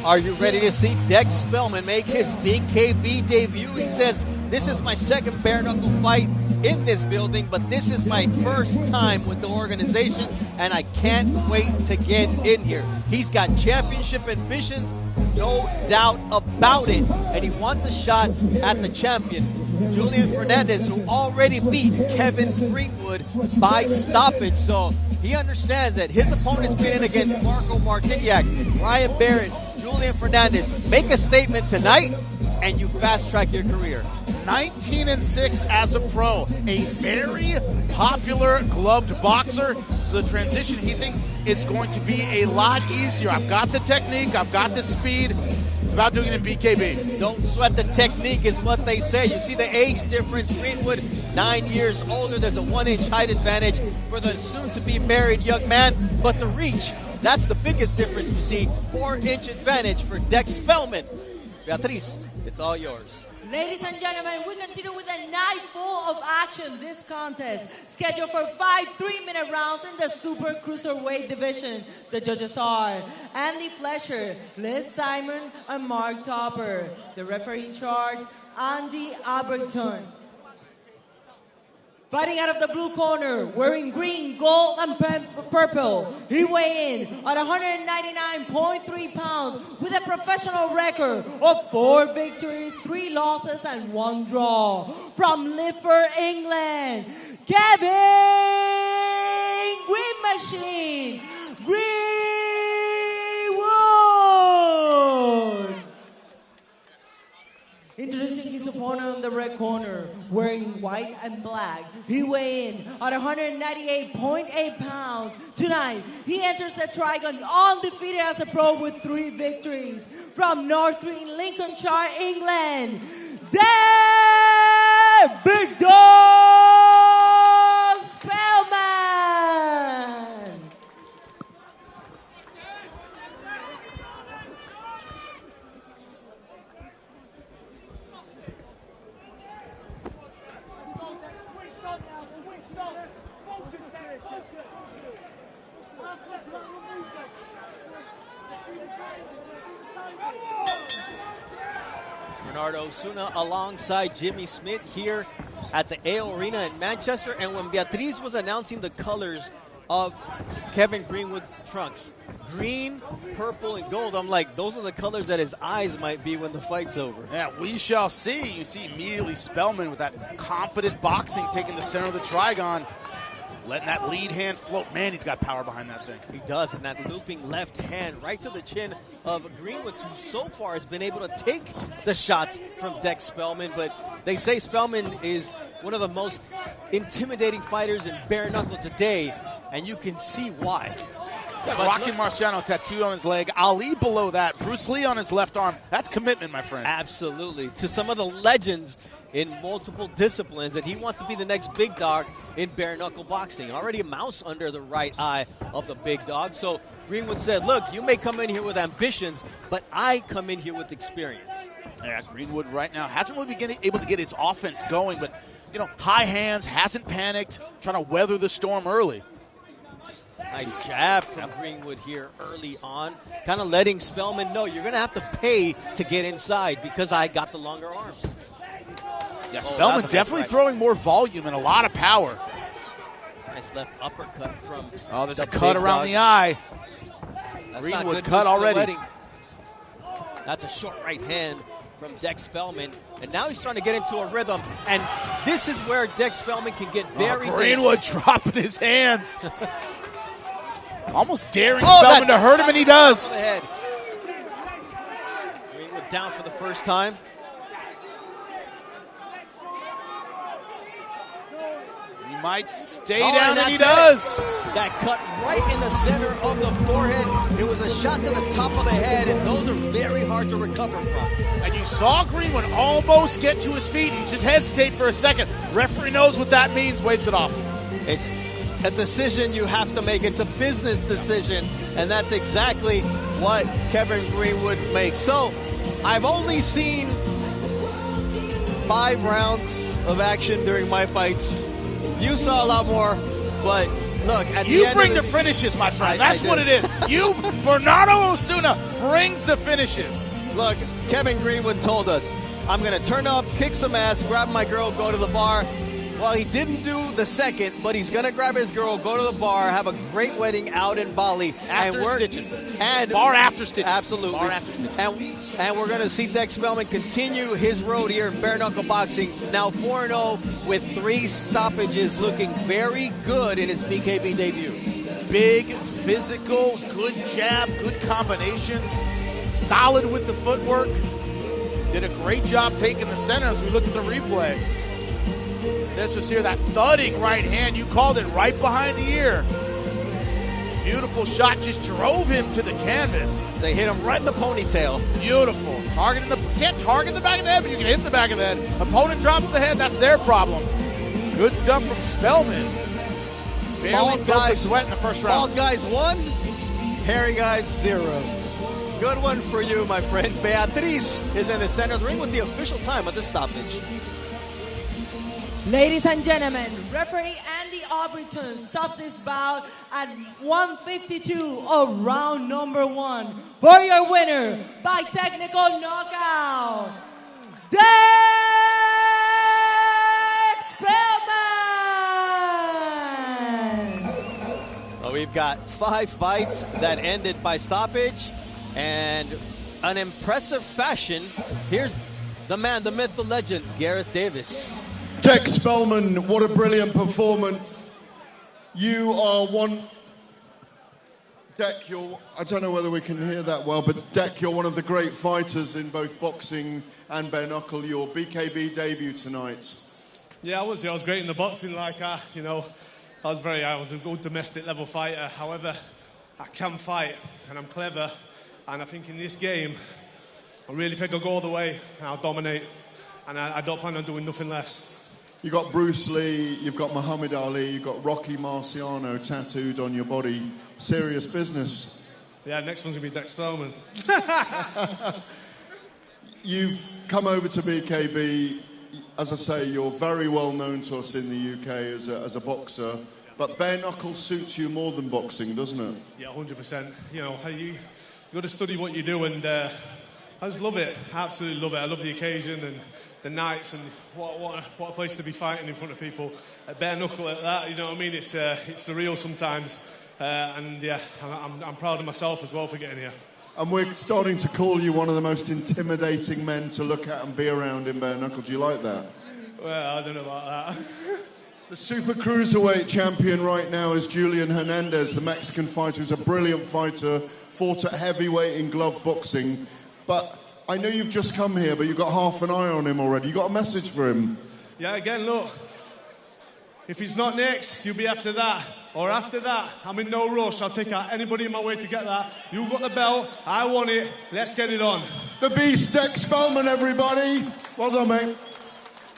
Speaker 2: Are you ready to see Zack Spellman make his BKB debut? He says, this is my second bare knuckle fight in this building, but this is my first time with the organization, and I can't wait to get in here. He's got championship ambitions, no doubt about it, and he wants a shot at the champion, Julian Fernandez, who already beat Kevin Greenwood by stoppage. So he understands that his opponent's been in against Marco Martiniak, Ryan Barrett, Julian Fernandez. Make a statement tonight, and you fast-track your career.
Speaker 12: 19-6 as a pro, a very popular gloved boxer. So the transition, he thinks, is going to be a lot easier. I've got the technique, I've got the speed. It's about doing it in BKB.
Speaker 2: Don't sweat the technique is what they say. You see the age difference. Greenwood, 9 years older. There's a 1-inch height advantage for the soon-to-be married young man. But the reach, that's the biggest difference. You see, 4-inch advantage for Zack Spellman. Beatriz, it's all yours.
Speaker 6: Ladies and gentlemen, we continue with a night full of action. This contest scheduled for 5 3-minute rounds in the Super Cruiserweight division. The judges are Andy Fletcher, Liz Simon, and Mark Topper. The referee in charge, Andy Alberton. Fighting out of the blue corner, wearing green, gold, and purple. He weighed in at 199.3 pounds with a professional record of 4 victories, 3 losses, and 1 draw. From Liverpool, England, Kevin Green Machine Greenwood. Introducing his opponent on the red corner, wearing white and black. He weighed in at 198.8 pounds. Tonight, he enters the Trigon undefeated as a pro with 3 victories. From North Green, Lincolnshire, England, Dan Big Dog Spellman!
Speaker 2: Bernardo Osuna alongside Jimmy Smith here at the AO Arena in Manchester. And when Beatriz was announcing the colors of Kevin Greenwood's trunks, green, purple, and gold, I'm like, those are the colors that his eyes might be when the fight's over.
Speaker 12: Yeah, we shall see. You see immediately Spellman with that confident boxing taking the center of the Trigon, letting that lead hand float. Man, he's got power behind that thing.
Speaker 2: He does, and that looping left hand right to the chin of Greenwood, who so far has been able to take the shots from Dex Spellman. But they say Spellman is one of the most intimidating fighters in bare knuckle today, and you can see why.
Speaker 12: He's got Rocky Marciano tattooed on his leg, Ali below that, Bruce Lee on his left arm. That's commitment, my friend.
Speaker 2: Absolutely. To some of the legends in multiple disciplines, and he wants to be the next big dog in bare knuckle boxing. Already a mouse under the right eye of the big dog. So Greenwood said, look, you may come in here with ambitions, but I come in here with experience.
Speaker 12: Yeah, Greenwood right now hasn't really been able to get his offense going, but, you know, high hands, hasn't panicked, trying to weather the storm early.
Speaker 2: Nice jab from Greenwood here early on, kind of letting Spellman know you're going to have to pay to get inside because I got the longer arms.
Speaker 12: Yeah, Spellman definitely throwing more volume and a lot of power.
Speaker 2: Nice left uppercut from
Speaker 12: there's a cut around the eye. Greenwood cut already.
Speaker 2: That's a short right hand from Dex Spellman. And now he's trying to get into a rhythm. And this is where Dex Spellman can get very
Speaker 12: Greenwood dropping his hands. Almost daring Spellman to hurt him, and he does.
Speaker 2: Greenwood down for the first time.
Speaker 12: He might stay down, and he does.
Speaker 2: That cut right in the center of the forehead. It was a shot to the top of the head, and those are very hard to recover from.
Speaker 12: And you saw Greenwood almost get to his feet and just hesitate for a second. Referee knows what that means, waves it off.
Speaker 2: It's a decision you have to make. It's a business decision, and that's exactly what Kevin Greenwood makes. So, I've only seen 5 rounds of action during my fights. You saw a lot more, but look, at the end
Speaker 12: bring the finishes, my friend. That's what it is. You, Bernardo Osuna, brings the finishes.
Speaker 2: Look, Kevin Greenwood told us, I'm going to turn up, kick some ass, grab my girl, go to the bar. Well, he didn't do the second, but he's going to grab his girl, go to the bar, have a great wedding out in Bali.
Speaker 12: After stitches.
Speaker 2: And
Speaker 12: bar after stitches.
Speaker 2: Absolutely.
Speaker 12: Bar after stitches.
Speaker 2: And we're going to see Dex Spellman continue his road here in bare knuckle boxing. Now 4-0 with 3 stoppages, looking very good in his BKB debut.
Speaker 12: Big, physical, good jab, good combinations, solid with the footwork. Did a great job taking the center as we look at the replay. This was here, that thudding right hand. You called it right behind the ear. Beautiful shot, just drove him to the canvas.
Speaker 2: They hit him right in the ponytail.
Speaker 12: Beautiful. Can't target the back of the head, but you can hit the back of the head. Opponent drops the head, that's their problem. Good stuff from Spellman. Barely broke a sweat in the first round.
Speaker 2: Bald guys 1, hairy guys 0. Good one for you, my friend. Beatriz is in the center of the ring with the official time of the stoppage.
Speaker 6: Ladies and gentlemen, referee Andy Overton stopped this bout at 152 of round number 1. For your winner, by technical knockout, Dex Spellman!
Speaker 2: Well, we've got 5 fights that ended by stoppage, and an impressive fashion. Here's the man, the myth, the legend, Gareth Davis.
Speaker 8: Dex Spellman, what a brilliant performance. You are one... Deck, I don't know whether we can hear that well, but Deck, you're one of the great fighters in both boxing and bare knuckle, your BKB debut tonight.
Speaker 15: Yeah, I was great in the boxing. I was a good domestic level fighter. However, I can fight and I'm clever. And I think in this game, I really think I'll go all the way and I'll dominate. And I don't plan on doing nothing less.
Speaker 8: You've got Bruce Lee, you've got Muhammad Ali, you've got Rocky Marciano tattooed on your body. Serious business.
Speaker 15: Yeah, next one's going to be Dex Spellman.
Speaker 8: You've come over to BKB. As I say, you're very well known to us in the UK as a boxer. But bare knuckle suits you more than boxing, doesn't it?
Speaker 15: Yeah, 100%. You got to study what you do, and I just love it. I absolutely love it. I love the occasion and the nights, and what a place to be fighting in front of people. Bare knuckle at that, you know what I mean? It's surreal sometimes, and yeah, I'm proud of myself as well for getting here.
Speaker 8: And we're starting to call you one of the most intimidating men to look at and be around in bare knuckle. Do you like that?
Speaker 15: Well, I don't know about that.
Speaker 8: The super cruiserweight champion right now is Julian Hernandez, the Mexican fighter who's a brilliant fighter, fought at heavyweight in glove boxing. But I know you've just come here, but you've got half an eye on him already. You got a message for him?
Speaker 15: Yeah, again, look. If he's not next, you'll be after that. Or after that, I'm in no rush. I'll take out anybody in my way to get that. You got the belt. I want it. Let's get it on.
Speaker 8: The Beast, Dex Spellman, everybody. Well done, mate.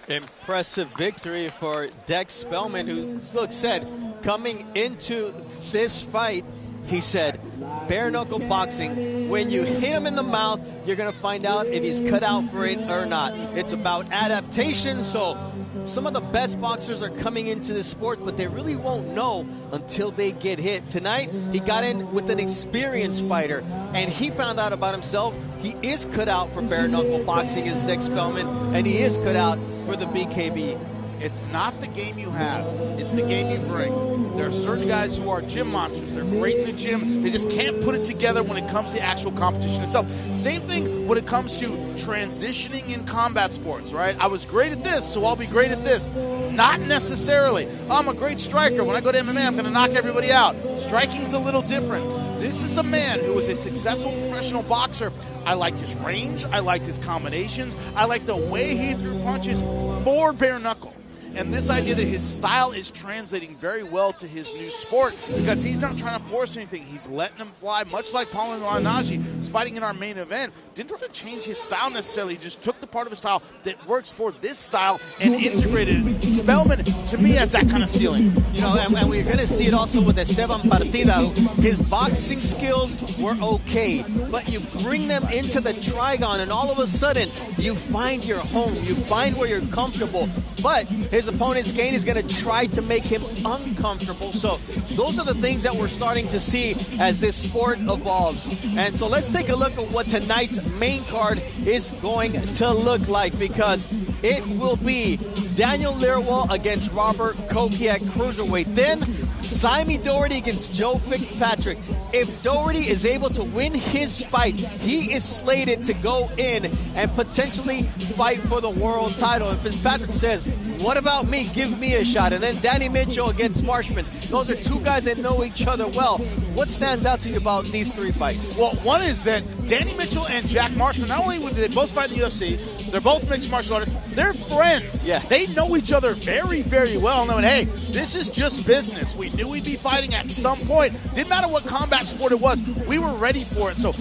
Speaker 2: Impressive victory for Dex Spellman, who said coming into this fight, he said, bare knuckle boxing, when you hit him in the mouth, you're going to find out if he's cut out for it or not. It's about adaptation, so some of the best boxers are coming into this sport, but they really won't know until they get hit. Tonight, he got in with an experienced fighter, and he found out about himself. He is cut out for bare knuckle boxing as Dex Spellman, and he is cut out for the BKB.
Speaker 12: It's not the game you have, it's the game you bring. There are certain guys who are gym monsters. They're great in the gym. They just can't put it together when it comes to actual competition itself. Same thing when it comes to transitioning in combat sports, right? I was great at this, so I'll be great at this. Not necessarily. I'm a great striker. When I go to MMA, I'm going to knock everybody out. Striking's a little different. This is a man who was a successful professional boxer. I liked his range. I liked his combinations. I liked the way he threw punches for bare knuckle. And this idea that his style is translating very well to his new sport because he's not trying to force anything. He's letting him fly, much like Paulo Malignaggi is fighting in our main event. Didn't try to change his style necessarily. He just took the part of his style that works for this style and integrated it. Spellman, to me, has that kind of ceiling.
Speaker 2: And we're going to see it also with Esteban Partida. His boxing skills were okay, but you bring them into the Trigon, and all of a sudden, you find your home. You find where you're comfortable. But his opponent's game is going to try to make him uncomfortable. So those are the things that we're starting to see as this sport evolves. And so let's take a look at what tonight's main card is going to look like, because it will be Daniel Learwell against Robert Koki at cruiserweight. Then Simon Doherty against Joe Fitzpatrick. If Doherty is able to win his fight, he is slated to go in and potentially fight for the world title. And Fitzpatrick says, what about me? Give me a shot. And then Danny Mitchell against Marshman. Those are two guys that know each other well. What stands out to you about these three fights?
Speaker 12: Well, one is that Danny Mitchell and Jack Marshman, not only would they both fight in the UFC, they're both mixed martial artists, they're friends.
Speaker 2: Yeah.
Speaker 12: They know each other very, very well, knowing, hey, this is just business. We knew we'd be fighting at some point. Didn't matter what combat sport it was. We were ready for it. So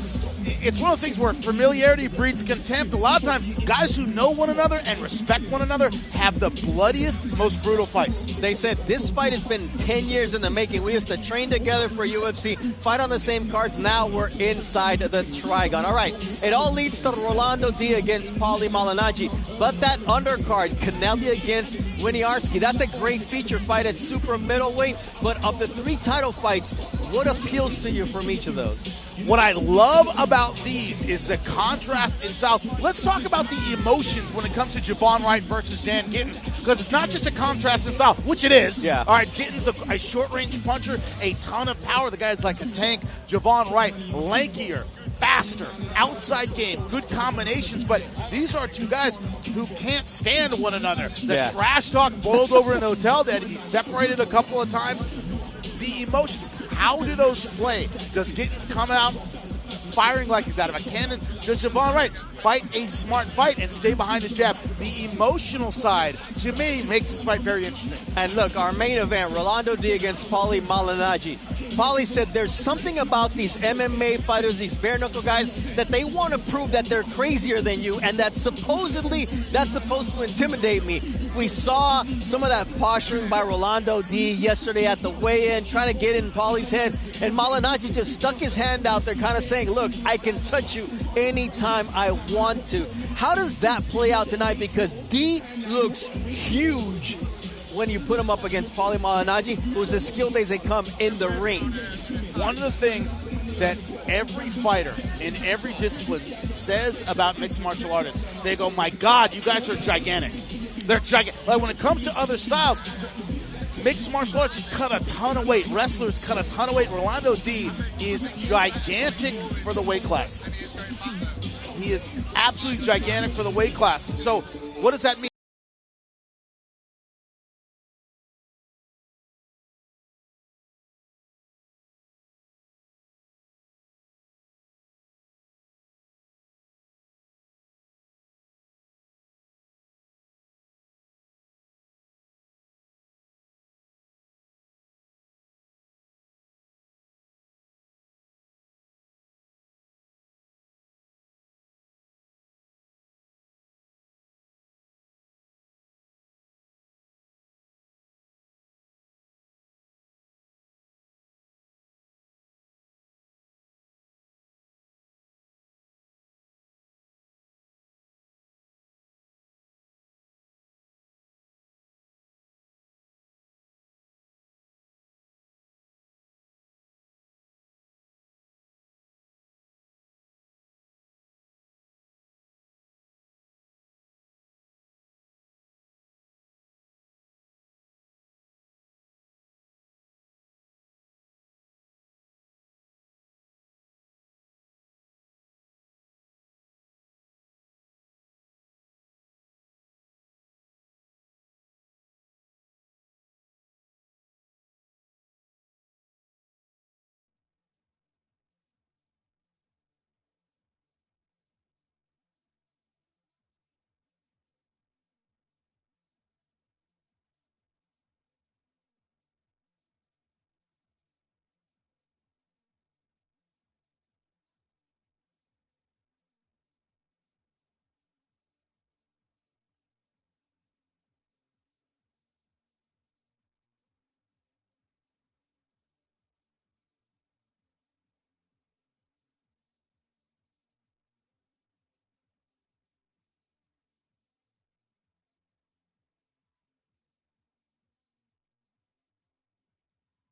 Speaker 12: it's one of those things where familiarity breeds contempt. A lot of times, guys who know one another and respect one another have the bloodiest, most brutal fights.
Speaker 2: They said this fight has been 10 years in the making. We used to train together for UFC, fight on the same cards. Now we're inside the Trigon. All right, it all leads to Rolando D against Paulo Malignaggi. But that undercard, Canelli against Winiarski, that's a great feature fight at super middleweight. But of the three title fights, what appeals to you from each of those?
Speaker 12: What I love about these is the contrast in styles. Let's talk about the emotions when it comes to Javon Wright versus Dan Gittins, because it's not just a contrast in style, which it is.
Speaker 2: Yeah.
Speaker 12: All right, Gittins, a short-range puncher, a ton of power. The guy's like a tank. Javon Wright, lankier, faster, outside game, good combinations. But these are two guys who can't stand one another. The trash talk boiled over in the hotel. They had to be separated a couple of times. The emotions. How do those play? Does Gittins come out firing like he's out of a cannon. Judge Javon right. Fight a smart fight and stay behind his jab. The emotional side, to me, makes this fight very interesting.
Speaker 2: And look, our main event, Rolando D against Paulie Malignaggi. Paulie said there's something about these MMA fighters, these bare-knuckle guys, that they want to prove that they're crazier than you, and that supposedly that's supposed to intimidate me. We saw some of that posturing by Rolando D yesterday at the weigh-in, trying to get in Paulie's head, and Malignaggi just stuck his hand out there kind of saying, look, I can touch you anytime I want to. How does that play out tonight? Because D looks huge when you put him up against Paulie Malignaggi, who's as skilled as they come in the ring.
Speaker 12: One of the things that every fighter in every discipline says about mixed martial artists, they go, my God, you guys are gigantic. They're gigantic. Like when it comes to other styles, mixed martial arts has cut a ton of weight. Wrestlers cut a ton of weight. Rolando D is gigantic for the weight class. He is absolutely gigantic for the weight class. So what does that mean?